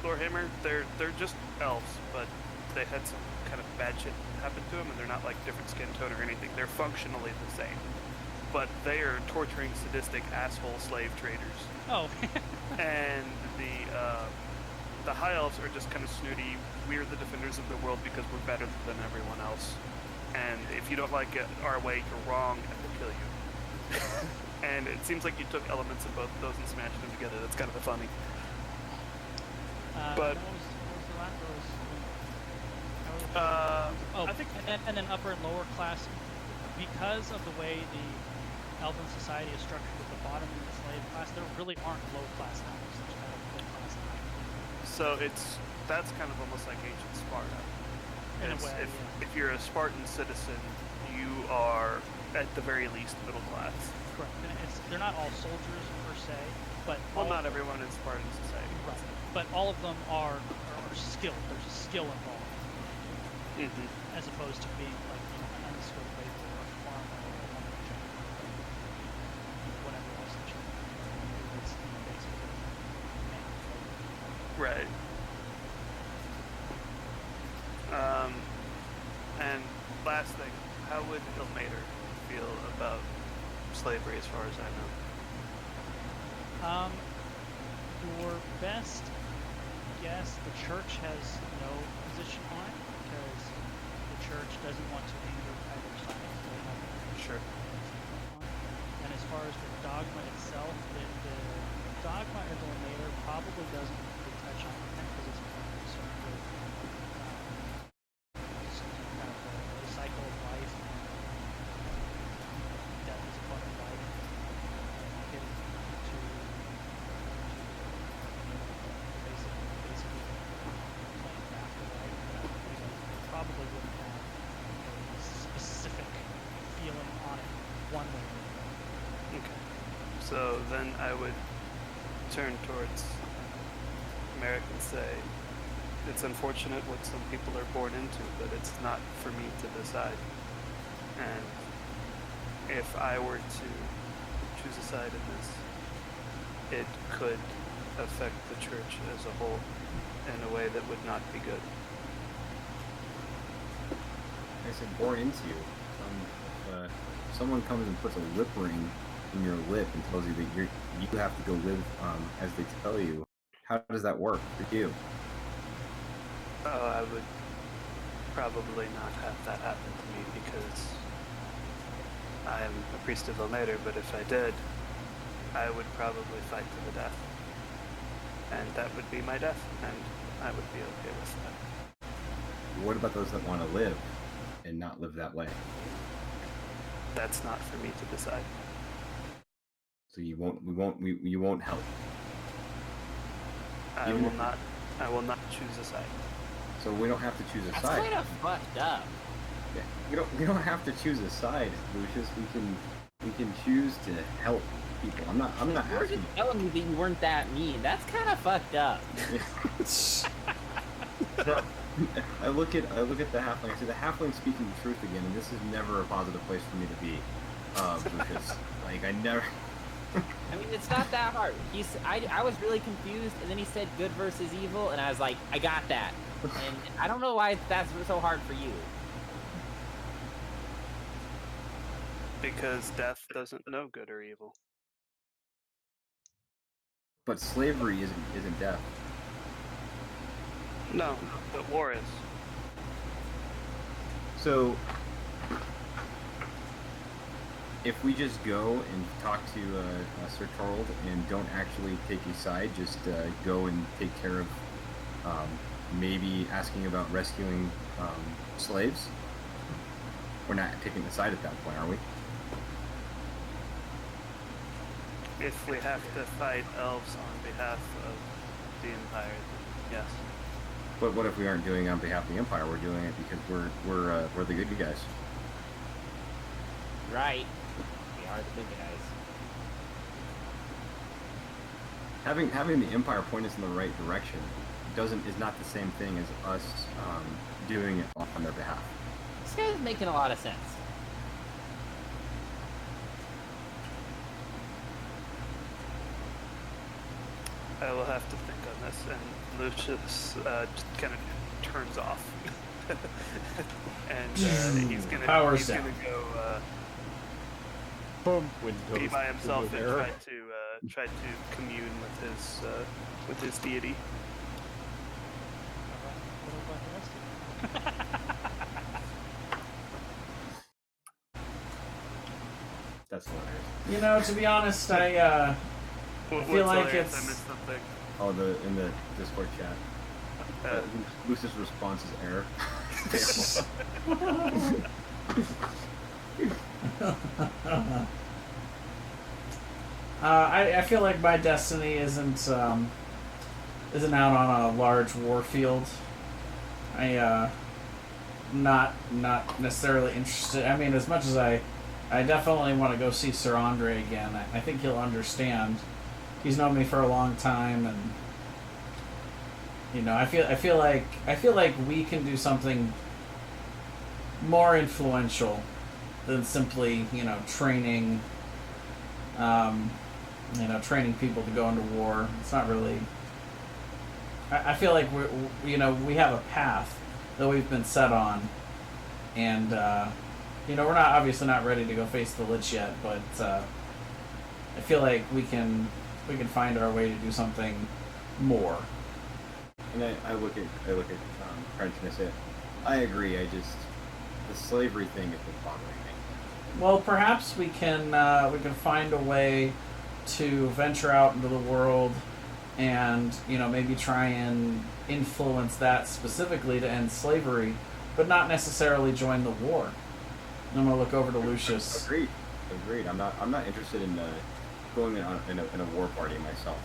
Warhammer, they're just elves, but they had some kind of bad shit happen to them, and they're not like different skin tone or anything. They're functionally the same, but they are torturing, sadistic asshole slave traders. Oh. And the High Elves are just kind of snooty. We're the defenders of the world because we're better than everyone else. And if you don't like it our way, you're wrong, and we'll kill you. And it seems like you took elements of both of those and smashed them together. That's kind of funny. But- what was the last? I think and then upper and lower class, because of the way the Elven society is structured with the bottom and the slave class, there really aren't low class elves. There's kind of middle class and high. so. That's kind of almost like ancient Sparta. In a It's- way, if you're a Spartan citizen, you are at the very least middle class. Correct. And they're not all soldiers per se, but Well, all not of them- everyone in Spartan society. Right. But all of them are skilled. There's a skill involved, as opposed to being like an unskilled laborer or a farmer or a lumberjack or whatever else that you do. It's basically manual labor. Right. And last thing, how would Ilmater feel about slavery as far as I know? Your best guess, the church has no position on it because the church doesn't want to anger either side. They have no Sure. on it. And as far as the dogma itself, the dogma of Ilmater probably doesn't really touch on it because it's more concerned with just kind of the cycle of life and So then I would turn towards Merrick and say, it's unfortunate what some people are born into, but it's not for me to decide. And if I were to choose a side in this, it could affect the church as a whole in a way that would not be good. I said born into you. Someone comes and puts a lip ring in your lip and tells you that you have to go live as they tell you. How does that work for you? I would probably not have that happen to me because I am a priest of Elmater, but if I did, I would probably fight to the death. And that would be my death, and I would be okay with that. What about those that want to live and not live that way? That's not for me to decide. So you won't help. I will not choose a side. So we don't have to choose a That's side. kind of fucked up. Yeah, we don't have to choose a side, Lucius. We can choose to help people. I'm not You were asking. just telling me that you weren't that mean. That's kind of fucked up. I look at the halfling. I say the halfling speaking the truth again, and this is never a positive place for me to be, Lucius. Like I never. I mean, it's not that hard. I was really confused, and then he said good versus evil, and I was like, I got that. And I don't know why that's so hard for you. Because death doesn't know good or evil. But slavery isn't death. No, but war is. So, if we just go and talk to Sir Torald and don't actually take a side, just go and take care of maybe asking about rescuing slaves, we're not taking a side at that point, are we? If we have to fight elves on behalf of the Empire, then yes. But what if we aren't doing it on behalf of the Empire? We're doing it because we're the good guys. Right. We are the big guys. Having the Empire point us in the right direction is not the same thing as us doing it on their behalf. This guy's making a lot of sense. I will have to think on this, and Lucius just kind of turns off. And he's gonna Power go Boom. be by himself and try to commune with his deity. What about the rest of you? That's hilarious. You know, to be honest, I What's feel like hilarious? it's- I missed something. Oh, in the Discord chat. Lucius' response is error. I feel like my destiny isn't out on a large war field. Not necessarily interested. I mean, as much as I definitely want to go see Sir Andre again. I think he'll understand. He's known me for a long time, and you know, I feel like we can do something more influential than simply, you know, training people to go into war. It's not really. I feel like we have a path that we've been set on, and we're obviously not ready to go face the Lich yet, but I feel like we can find our way to do something more. And I look at French and I say, I agree. The slavery thing has been bothering me. Well, perhaps we can find a way to venture out into the world, and maybe try and influence that specifically to end slavery, but not necessarily join the war. I'm gonna look over to Lucius. Agreed. I'm not interested in going in a war party myself.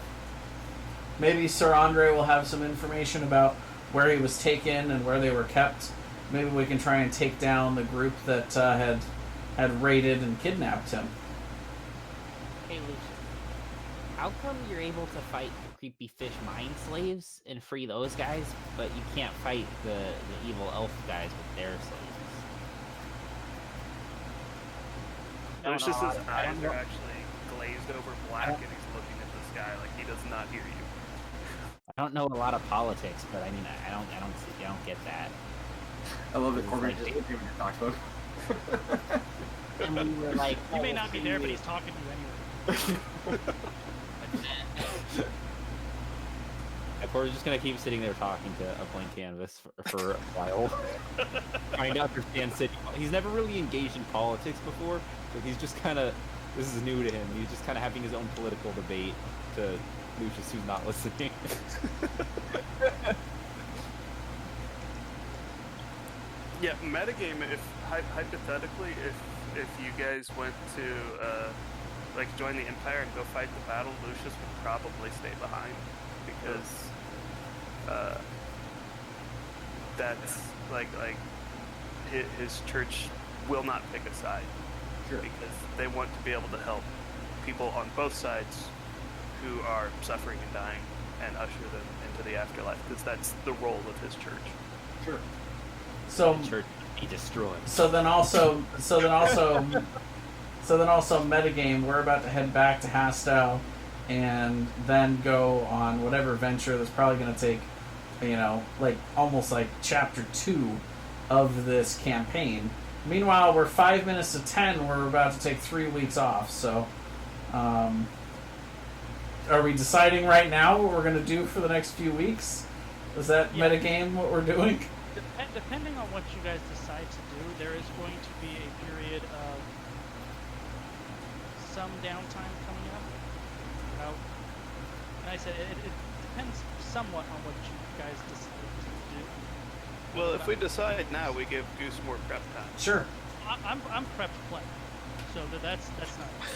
Maybe Sir Andre will have some information about where he was taken and where they were kept. Maybe we can try and take down the group that had raided and kidnapped him. Hey, Lucius. How come you're able to fight the creepy fish mind slaves and free those guys, but you can't fight the evil elf guys with their slaves? Lucius's eyes are actually glazed over black, and he's looking at the sky like he does not hear you. I don't know a lot of politics, but I mean, I don't get that. I love that It's Corbin like- just looked at me and talked about. And we were like, You may oh, not be there, but he's talking to you anyway. Corbin's just gonna keep sitting there talking to a blank canvas for a while, trying to understand city. He's never really engaged in politics before, so he's just kind of. This is new to him. He's just kind of having his own political debate to Lucius, who's not listening. Yeah, metagame. If hypothetically, if you guys went to like join the Empire and go fight the battle, Lucius would probably stay behind because that's like his church will not pick a side because they want to be able to help people on both sides who are suffering and dying and usher them into the afterlife because that's the role of his church. Sure. So Church be destroyed. So then also metagame, we're about to head back to Hastow and then go on whatever venture that's probably going to take, like almost like chapter 2 of this campaign. Meanwhile, we're 5 minutes to 10. We're about to take 3 weeks off. So, are we deciding right now what we're going to do for the next few weeks? Is that metagame what we're doing? Depending on what you guys decide to do, there is going to be a period of some downtime coming up. And I said it depends somewhat on what you guys decide to do. Well, if we decide now, we give Goose more prep time. Sure. I'm prepped to play, so that's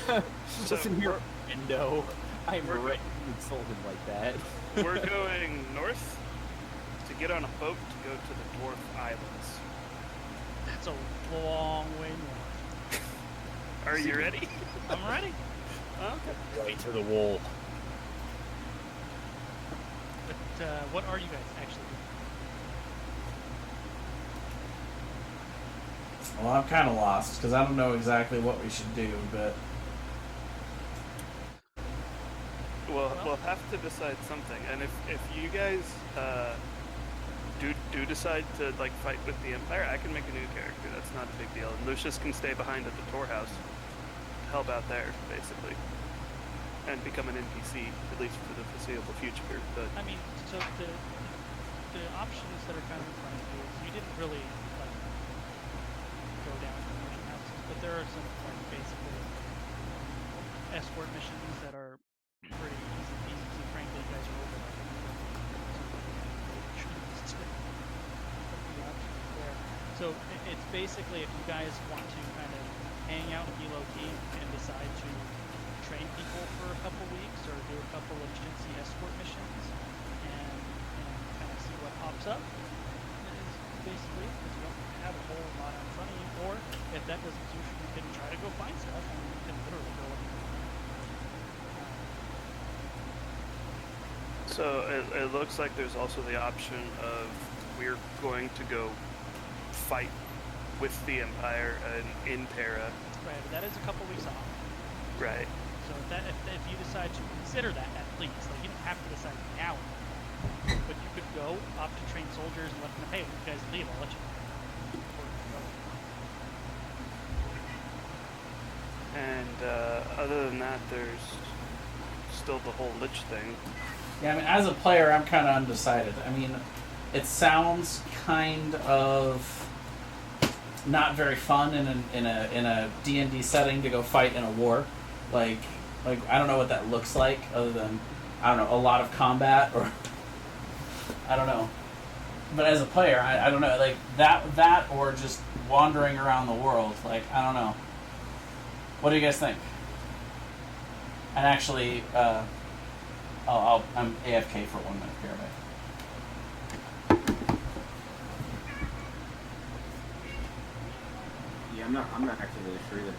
nice. Listen here, no, I'm ready to insult him like that. We're going north to get on a boat to go to the Dwarf Islands. That's a long way north. Are you ready? I'm ready. Okay. Right to the wall. But what are you guys actually doing? Well, I'm kind of lost because I don't know exactly what we should do, but Well, we'll have to decide something. And if you guys do decide to like fight with the Empire, I can make a new character. That's not a big deal. And Lucius can stay behind at the Tor House, help out there basically, and become an NPC at least for the foreseeable future. But I mean, so the options that are kind of in front of you is you didn't really like go down to mission houses, but there are some like basically escort missions that are pretty easy. Frankly, you guys are over like the options there. So it's basically if you guys want to kind of hang out and be low key and decide to train people for a couple weeks or do a couple of agency escort missions and kind of see what pops up is basically because you don't have a whole lot in front of you. Or if that doesn't suit you, you can try to go find stuff and you can literally go looking for it. so it looks like there's also the option of we're going to go fight with the Empire in Terra. Right, but that is a couple weeks off. Right. So if you decide to consider that at least, like you don't have to decide now, but you could go opt to train soldiers and let them know, hey, when you guys leave, I'll let you know. And other than that, there's still the whole Lich thing. yeah, I mean, as a player, I'm kind of undecided. I mean, it sounds kind of not very fun in a D&D setting to go fight in a war. Like I don't know what that looks like other than I don't know a lot of combat or I don't know. But as a player, I don't know like that or just wandering around the world. Like I don't know. What do you guys think? And actually, I'm AFK for 1 minute here, right? Yeah, I'm not actually really sure either.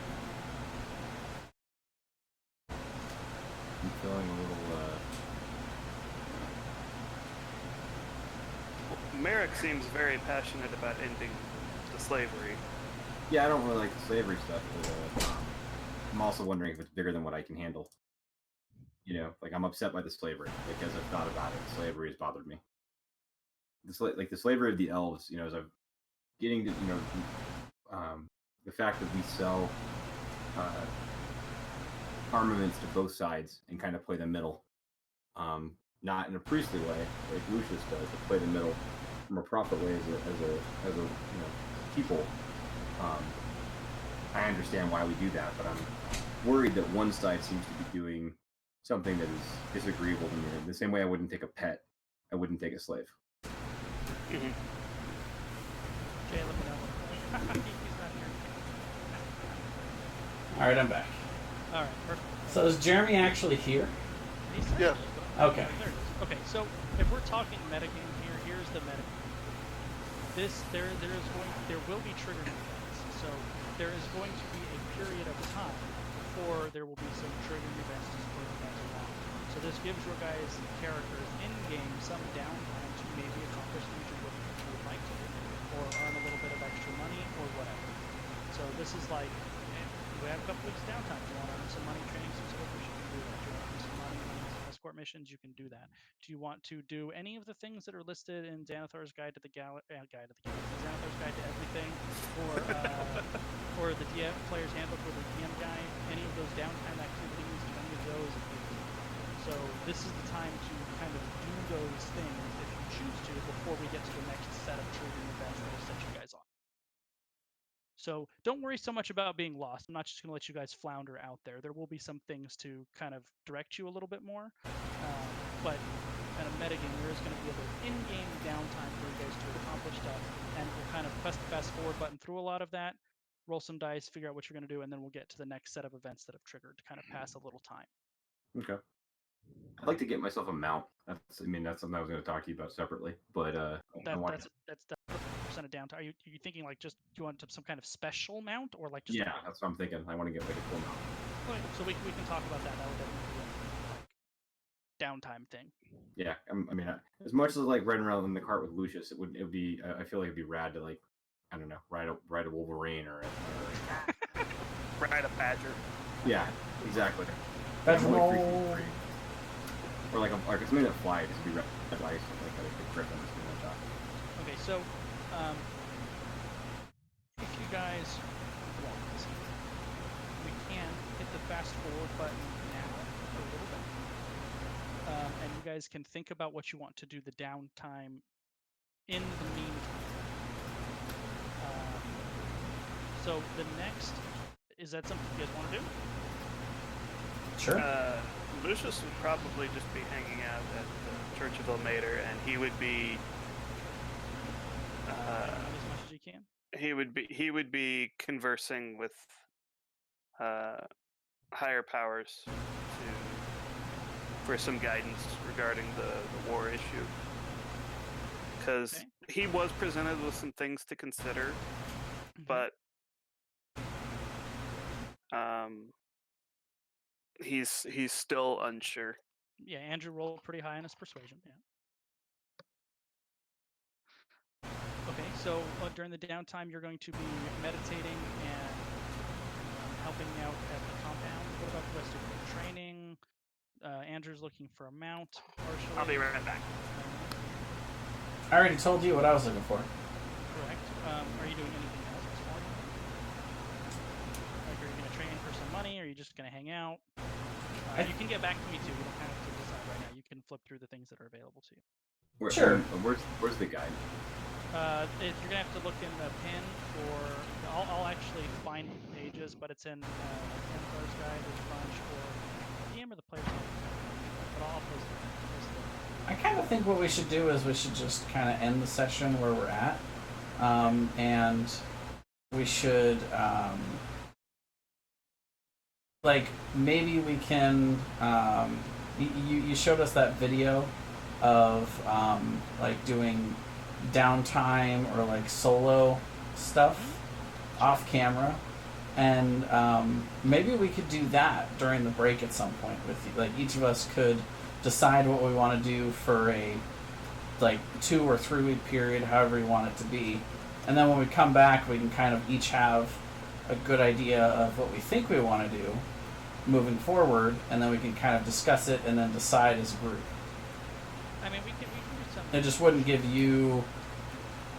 feeling a little. Merrick seems very passionate about ending the slavery. Yeah, I don't really like the slavery stuff, but I'm also wondering if it's bigger than what I can handle. You know, like I'm upset by the slavery because I've thought about it. Slavery has bothered me. Like the slavery of the elves. You know, as I'm getting to, the fact that we sell armaments to both sides and kind of play the middle. Not in a priestly way like Lucius does, but play the middle from a profit way as a people. I understand why we do that, but I'm worried that one side seems to be doing something that is disagreeable to me. In the same way I wouldn't take a pet, I wouldn't take a slave. Mm-hmm. Jay, let me know. He's not here. All right, I'm back. All right, perfect. So is Jeremy actually here? He said Yes. it. Okay. There it is. Okay, so if we're talking metagame here, here's the metagame. There will be triggered events. So there is going to be a period of time before there will be some triggering events to spur the guys along. So this gives your guys' characters in game some downtime to maybe accomplish things you would like to do, or earn a little bit of extra money or whatever. So this is like, we have a couple weeks downtime. You want to earn some money training some soldiers, you can do that. You want to earn some money on some escort missions, you can do that. Do you want to do any of the things that are listed in Xanathar's Guide to the Xanathar's Guide to Everything, or the DM Player's Handbook or the DM Guide? Any of those downtime activities, do any of those appeal? So this is the time to kind of do those things if you choose to before we get to the next set of triggering events that will set you guys off. So don't worry so much about being lost. I'm not just going to let you guys flounder out there. There will be some things to kind of direct you a little bit more. But kind of metagame, there is going to be a little in-game downtime for you guys to accomplish stuff. And we'll kind of press the fast forward button through a lot of that, roll some dice, figure out what you're going to do, and then we'll get to the next set of events that have triggered to kind of pass a little time. Okay. I'd like to get myself a mount. That's something I was going to talk to you about separately. But that's 100% of downtime. Are you thinking like just do you want some kind of special mount or like just yeah, that's what I'm thinking. I want to get like a cool mount. Okay, so we can talk about that. That would definitely be a downtime thing. Yeah, as much as like riding around in the cart with Lucius, it would be. I feel like it'd be rad to like, I don't know, ride a Wolverine or Ride a badger. yeah, exactly. That's Yeah, all. or like something that flies to be red ice, like a griffin or something like that. Okay, so if you guys want, we can hit the fast forward button now for a little bit. And you guys can think about what you want to do the downtime in the meantime. So the next, is that something you guys want to do? Sure. Lucius would probably just be hanging out at the Church of Ilmater, and he would be As much as you can. he would be conversing with higher powers for some guidance regarding the war issue, because he was presented with some things to consider, but he's still unsure. Yeah, Andrew rolled pretty high on his persuasion. Yeah. Okay, so during the downtime, you're going to be meditating and helping out at the compound. What about the rest of your training? Andrew's looking for a mount. Partially. I'll be right back. I already told you what I was looking for. Correct. Are you doing anything else this morning? Like, are you going to train for some money? Or are you just going to hang out? You can get back to me too. You don't have to decide right now. You can flip through the things that are available to you. Sure. Where's the guide? You're gonna have to look in the pin for. I'll actually find the pages, but it's in Xanathar's Guide. There's a bunch, or DM or the player's handbook. But I'll post it. I kind of think what we should do is we should just kind of end the session where we're at, and we should like maybe we can. You showed us that video of like doing downtime or like solo stuff off camera, and maybe we could do that during the break at some point with you. Like each of us could decide what we want to do for a 2 or 3 week period, however you want it to be, and then when we come back, we can kind of each have a good idea of what we think we want to do moving forward, and then we can kind of discuss it and then decide as a group. I mean, we can do something. It just wouldn't give you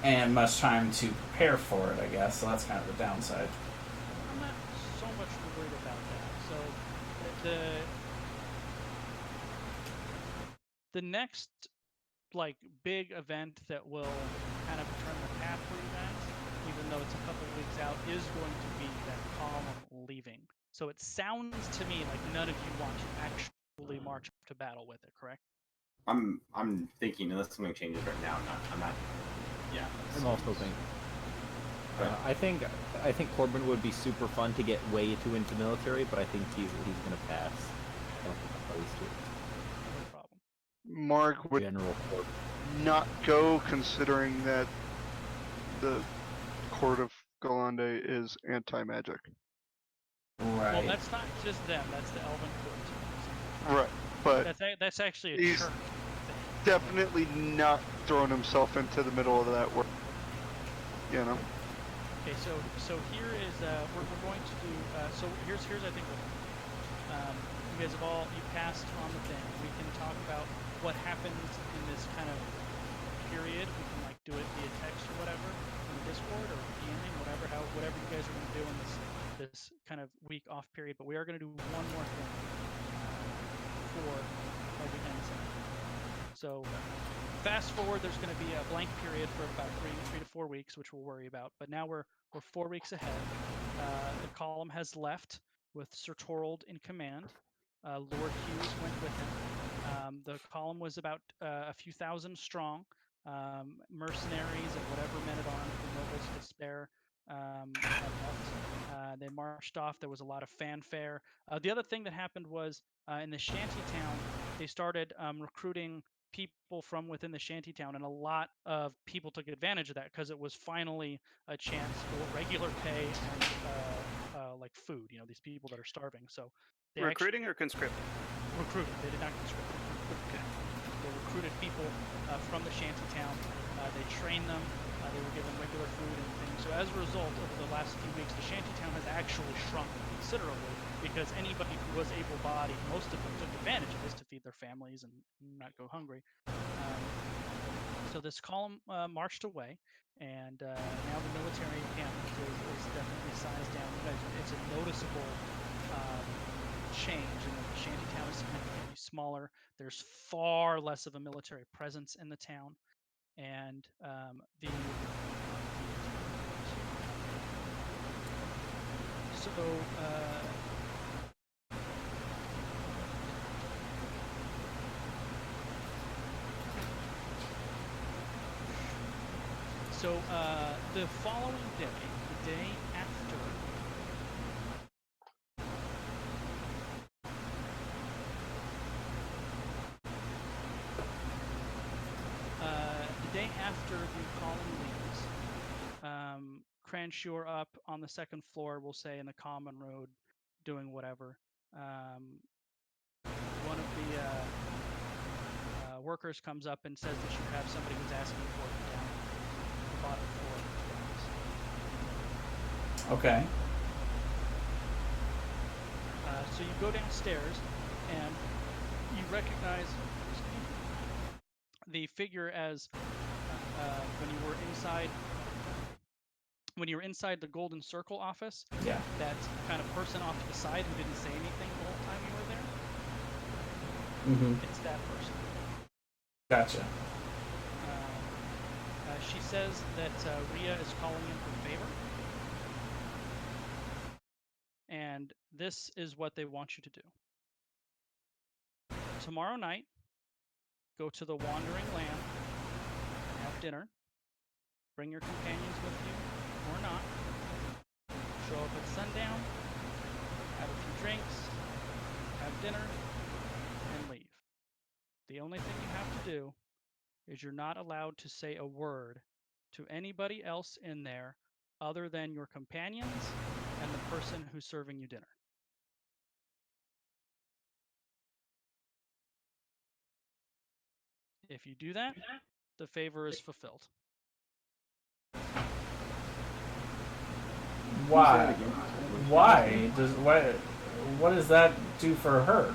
and much time to prepare for it, I guess. So that's kind of the downside. I'm not so much worried about that. So the next big event that will kind of turn the path for you guys, even though it's a couple of weeks out, is going to be that column leaving. So it sounds to me like none of you want to actually march to battle with it, correct? I'm thinking unless something changes right now. I'm not. Yeah. I'm also thinking. I think Corbin would be super fun to get way too into military, but I think he's gonna pass. I don't think I'm opposed to it. No problem. Mark would General Corbin. not go, considering that the Court of Golande is anti-magic. Right. Well, that's not just them. That's the Elven Court. Right, but That's actually a he's church. definitely not throwing himself into the middle of that work. You know. Okay, so here is we're going to do. So here's I think you guys have you passed on the thing. We can talk about what happens in this kind of period. We can do it via text or whatever in Discord or DMing, whatever you guys are going to do in this kind of week off period. But we are going to do one more thing before the end. So fast forward, there's going to be a blank period for about 3 to 4 weeks, which we'll worry about. But now we're 4 weeks ahead. The column has left with Sir Torald in command. Lord Hughes went with him. The column was about a few thousand strong. Mercenaries and whatever men-at-arms the nobles could spare had left. They marched off. There was a lot of fanfare. The other thing that happened was in the shanty town, they started recruiting people from within the shantytown, and a lot of people took advantage of that because it was finally a chance for regular pay and food. These people that are starving. So they Recruiting or conscripting? recruited. They did not conscript. Okay. They recruited people from the shantytown. They trained them. They were given regular food and things. So as a result, over the last few weeks, the shantytown has actually shrunk considerably because anybody who was able-bodied, most of them took advantage of this to feed their families and not go hungry. So this column marched away, and now the military camp is definitely sized down. It's a noticeable change in that the shantytown is significantly smaller. There's far less of a military presence in the town, and So the following day, the day after, the column leaves, Cranshaw up on the second floor, we'll say in the common road, doing whatever. One of the workers comes up and says that you have somebody who's asking for it down the bottom floor. Okay. So you go downstairs and you recognize the figure as when you were inside the Golden Circle office. Yeah. That kind of person off to the side who didn't say anything the whole time you were there. Mm-hmm. It's that person. Gotcha. She says that Rhea is calling in for favor. And this is what they want you to do. Tomorrow night, go to the Wandering Land, have dinner, bring your companions with you, or not. Show up at sundown, have a few drinks, have dinner, and leave. The only thing you have to do is you're not allowed to say a word to anybody else in there other than your companions and the person who's serving you dinner. If you do that, the favor is fulfilled. Why? Why does what does that do for her?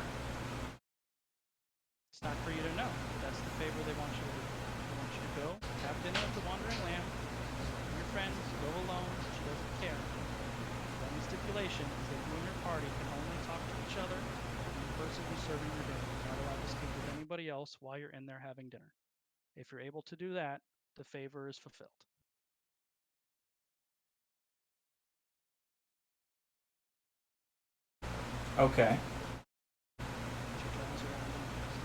It's not for you to know. That's the favor they want you to do. They want you to go have dinner with the Wandering Lamb. Your friends go alone. She doesn't care. The only stipulation is that you and your party can only talk to each other and the person who's serving your dinner. You're not allowed to speak with anybody else while you're in there having dinner. If you're able to do that, the favor is fulfilled. Okay. She turns around and leaves.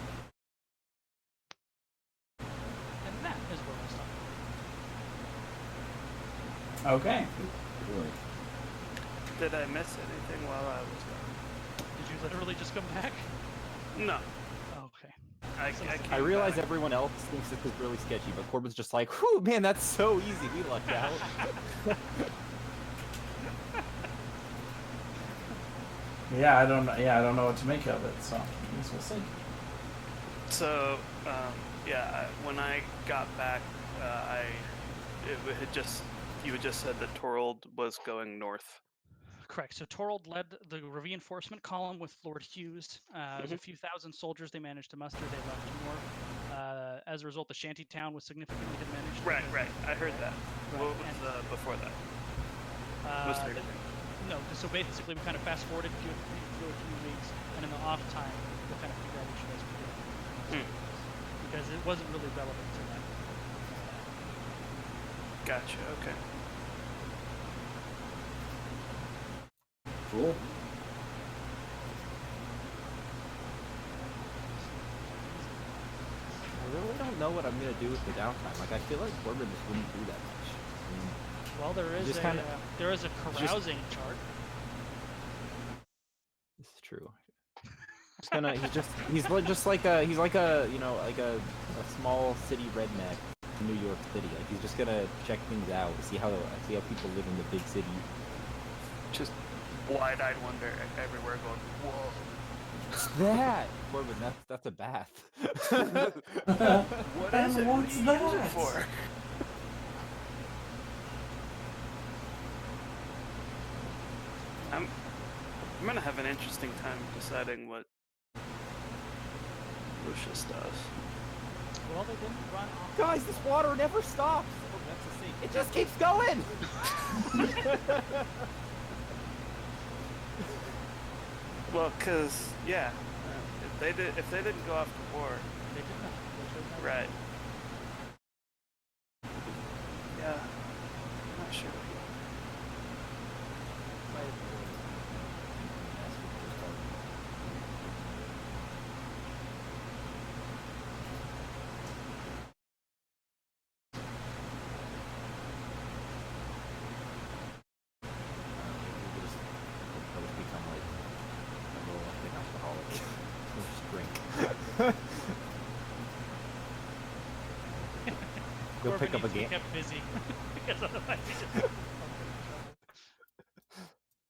And that is where we'll stop. Okay. Really. Did I miss anything while I was gone? Did you literally just come back? No. Okay. I realize everyone else thinks this is really sketchy, but Corbin's just like, whew, man, that's so easy. We lucked out. Yeah, I don't know what to make of it. So I guess we'll see. So, when I got back, you had just said that Torold was going north. Correct. So Torold led the reinforcement column with Lord Hughes. There's a few thousand soldiers they managed to muster. They left north. As a result, the shanty town was significantly diminished. Right. I heard that. Right. What was before that? No, so basically we kind of fast forwarded through a few weeks, and in the off time, we'll kind of figure out what you guys were doing. Because it wasn't really relevant to that. Gotcha, okay. Cool. I really don't know what I'm gonna do with the downtime. Like, I feel like Corbin just wouldn't do that much. I mean, Well, there is there is a carousing chart. this is true. He's like a small city redneck in New York City. Like, he's just gonna check things out, see how people live in the big city. Just wide-eyed wonder everywhere going, whoa. What's that? Corbin, that's a bath. What is it? What's What do you that? use it for? I'm gonna have an interesting time deciding what Lucius does. Well, they didn't run off. Guys, this water never stops. Oh, that's a sink. It just keeps going. Well, cause if they didn't go off to war, They did not. They chose not to. right? Yeah, I'm not sure. I'll just become like a little big alcoholic. I'll just drink. Go pick up a needs to be game. kept busy because otherwise he just.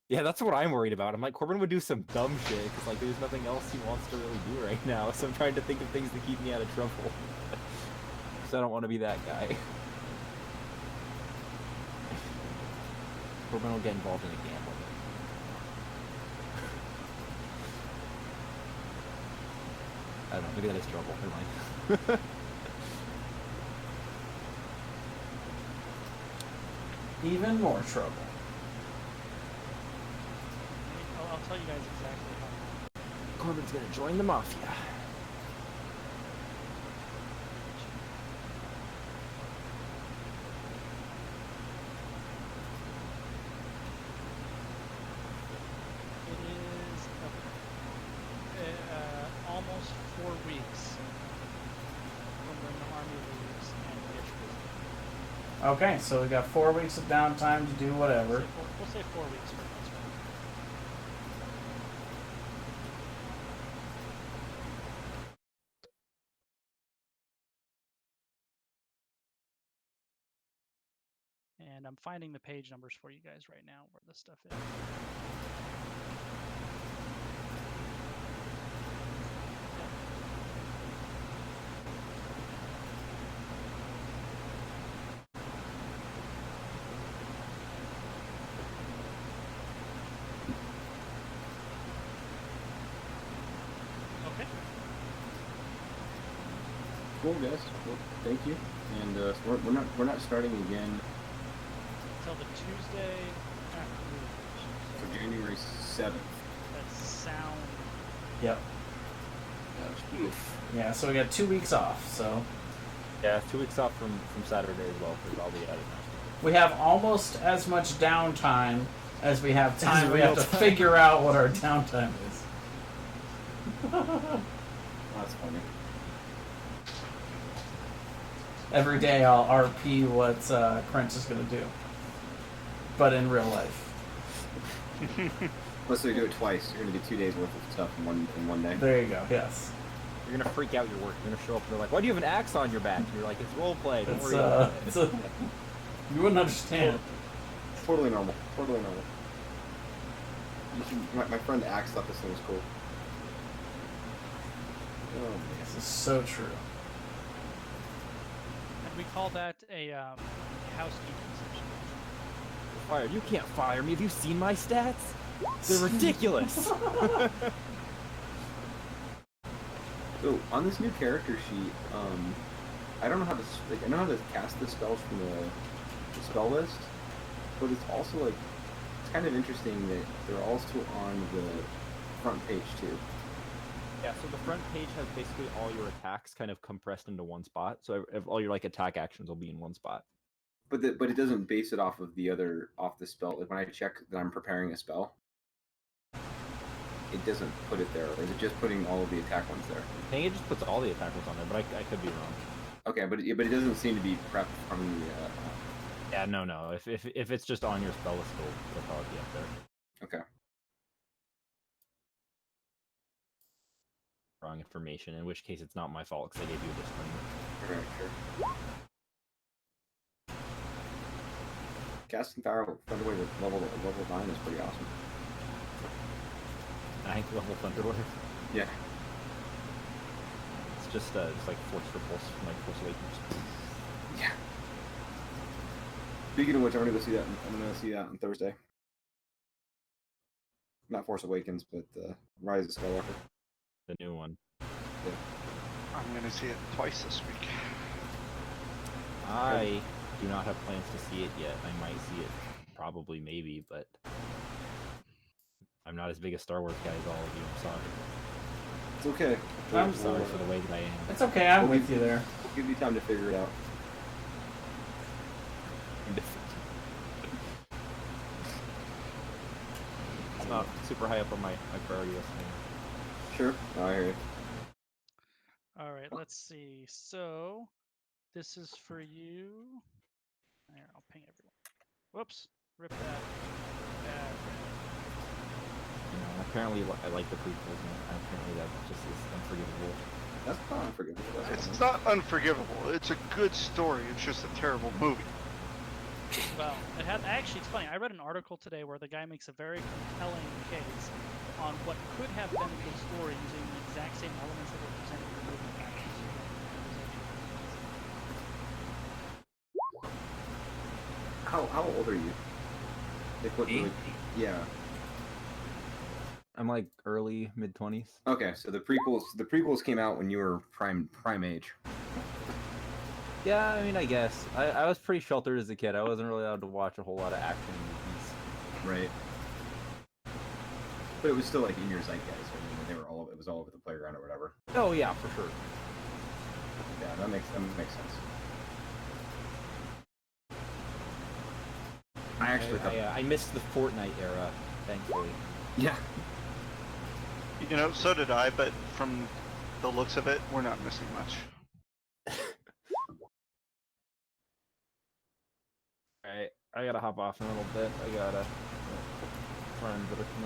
Yeah, that's what I'm worried about. I'm like, Corbin would do some dumb shit because like there's nothing else he wants to really do right now. So I'm trying to think of things to keep me out of trouble. Because I don't want to be that guy. Corbin will get involved in a gamble. I don't know. Maybe that is trouble. Never mind. Even more trouble. I'll tell you guys exactly how. Corbin's gonna join the mafia. It is almost 4 weeks from when the army leaves and we get busy. Okay, so we got 4 weeks of downtime to do whatever. We'll say 4 weeks for this one. and I'm finding the page numbers for you guys right now where this stuff is. Okay. Cool, guys. Well, thank you. And we're not starting again Until the Tuesday afternoon. for January 7th. That sound. Yep. Yeah, so we got 2 weeks off. So Yeah, 2 weeks off from Saturday as well, because I'll be out of town. we have almost as much downtime as we have time. We have to real time. figure out what our downtime is. That's funny. Every day I'll RP what Crunch is going to do. But in real life. Unless they do it twice, you're gonna get 2 days worth of stuff in one day. There you go, yes. You're gonna freak out your work. You're gonna show up and they're like, "Why do you have an axe on your back?" And you're like, "It's role play. Don't worry about it." You wouldn't understand. Totally normal. Totally normal. My friend Axe thought this thing was cool. Oh man. This is so true. And we call that a housekeeping session. Fire! You can't fire me. Have you seen my stats? They're ridiculous. So on this new character sheet, I don't know how to I know how to cast the spells from the spell list, but it's also like it's kind of interesting that they're also on the front page too. Yeah, so the front page has basically all your attacks kind of compressed into one spot. So all your like attack actions will be in one spot. But it doesn't base it off of off the spell. Like when I check that I'm preparing a spell, it doesn't put it there. Or is it just putting all of the attack ones there? I think it just puts all the attack ones on there, but I could be wrong. Okay, but it doesn't seem to be prepped from the. Yeah, no. If it's just on your spell list, it'll probably be up there. Okay. Wrong information, in which case it's not my fault because I gave you a disclaimer. Alright, sure. Casting Thunderwave with level 9 is pretty awesome. 9th level Thunderwave. Yeah. It's just like Force Repulse from like Force Awakens. Yeah. Speaking of which, I'm gonna go see that. I'm gonna see that on Thursday. Not Force Awakens, but Rise of Skywalker. The new one. Yeah. I'm gonna see it twice this week. I do not have plans to see it yet. I might see it, probably, maybe, but I'm not as big a Star Wars guy as all of you. I'm sorry. It's okay. I'm sorry for the way that I am. It's okay, I'm with you there. We'll give you time to figure it out. It's not super high up on my priority list. Sure. No, I hear you. All right, let's see. So this is for you. There, I'll ping everyone. Whoops, rip that. Bad. You know, apparently I like the prequels, and apparently that just is unforgivable. That's not unforgivable. It's not unforgivable. It's a good story. It's just a terrible movie. Well, it had actually. It's funny. I read an article today where the guy makes a very compelling case on what could have been a good story using the exact same elements that were presented in the movie. How old are you? Like what? Me? Like, yeah. I'm like early mid-20s. Okay, so the prequels came out when you were prime age. Yeah, I mean, I guess I was pretty sheltered as a kid. I wasn't really allowed to watch a whole lot of action movies. Right. But it was still like in your zeitgeist. I mean, it was all over the playground or whatever. Oh yeah, for sure. Yeah, that makes sense. I actually thought, I missed the Fortnite era, thankfully. yeah. You know, so did I, but from the looks of it, we're not missing much. Alright, I gotta hop off in a little bit. I gotta friends that are coming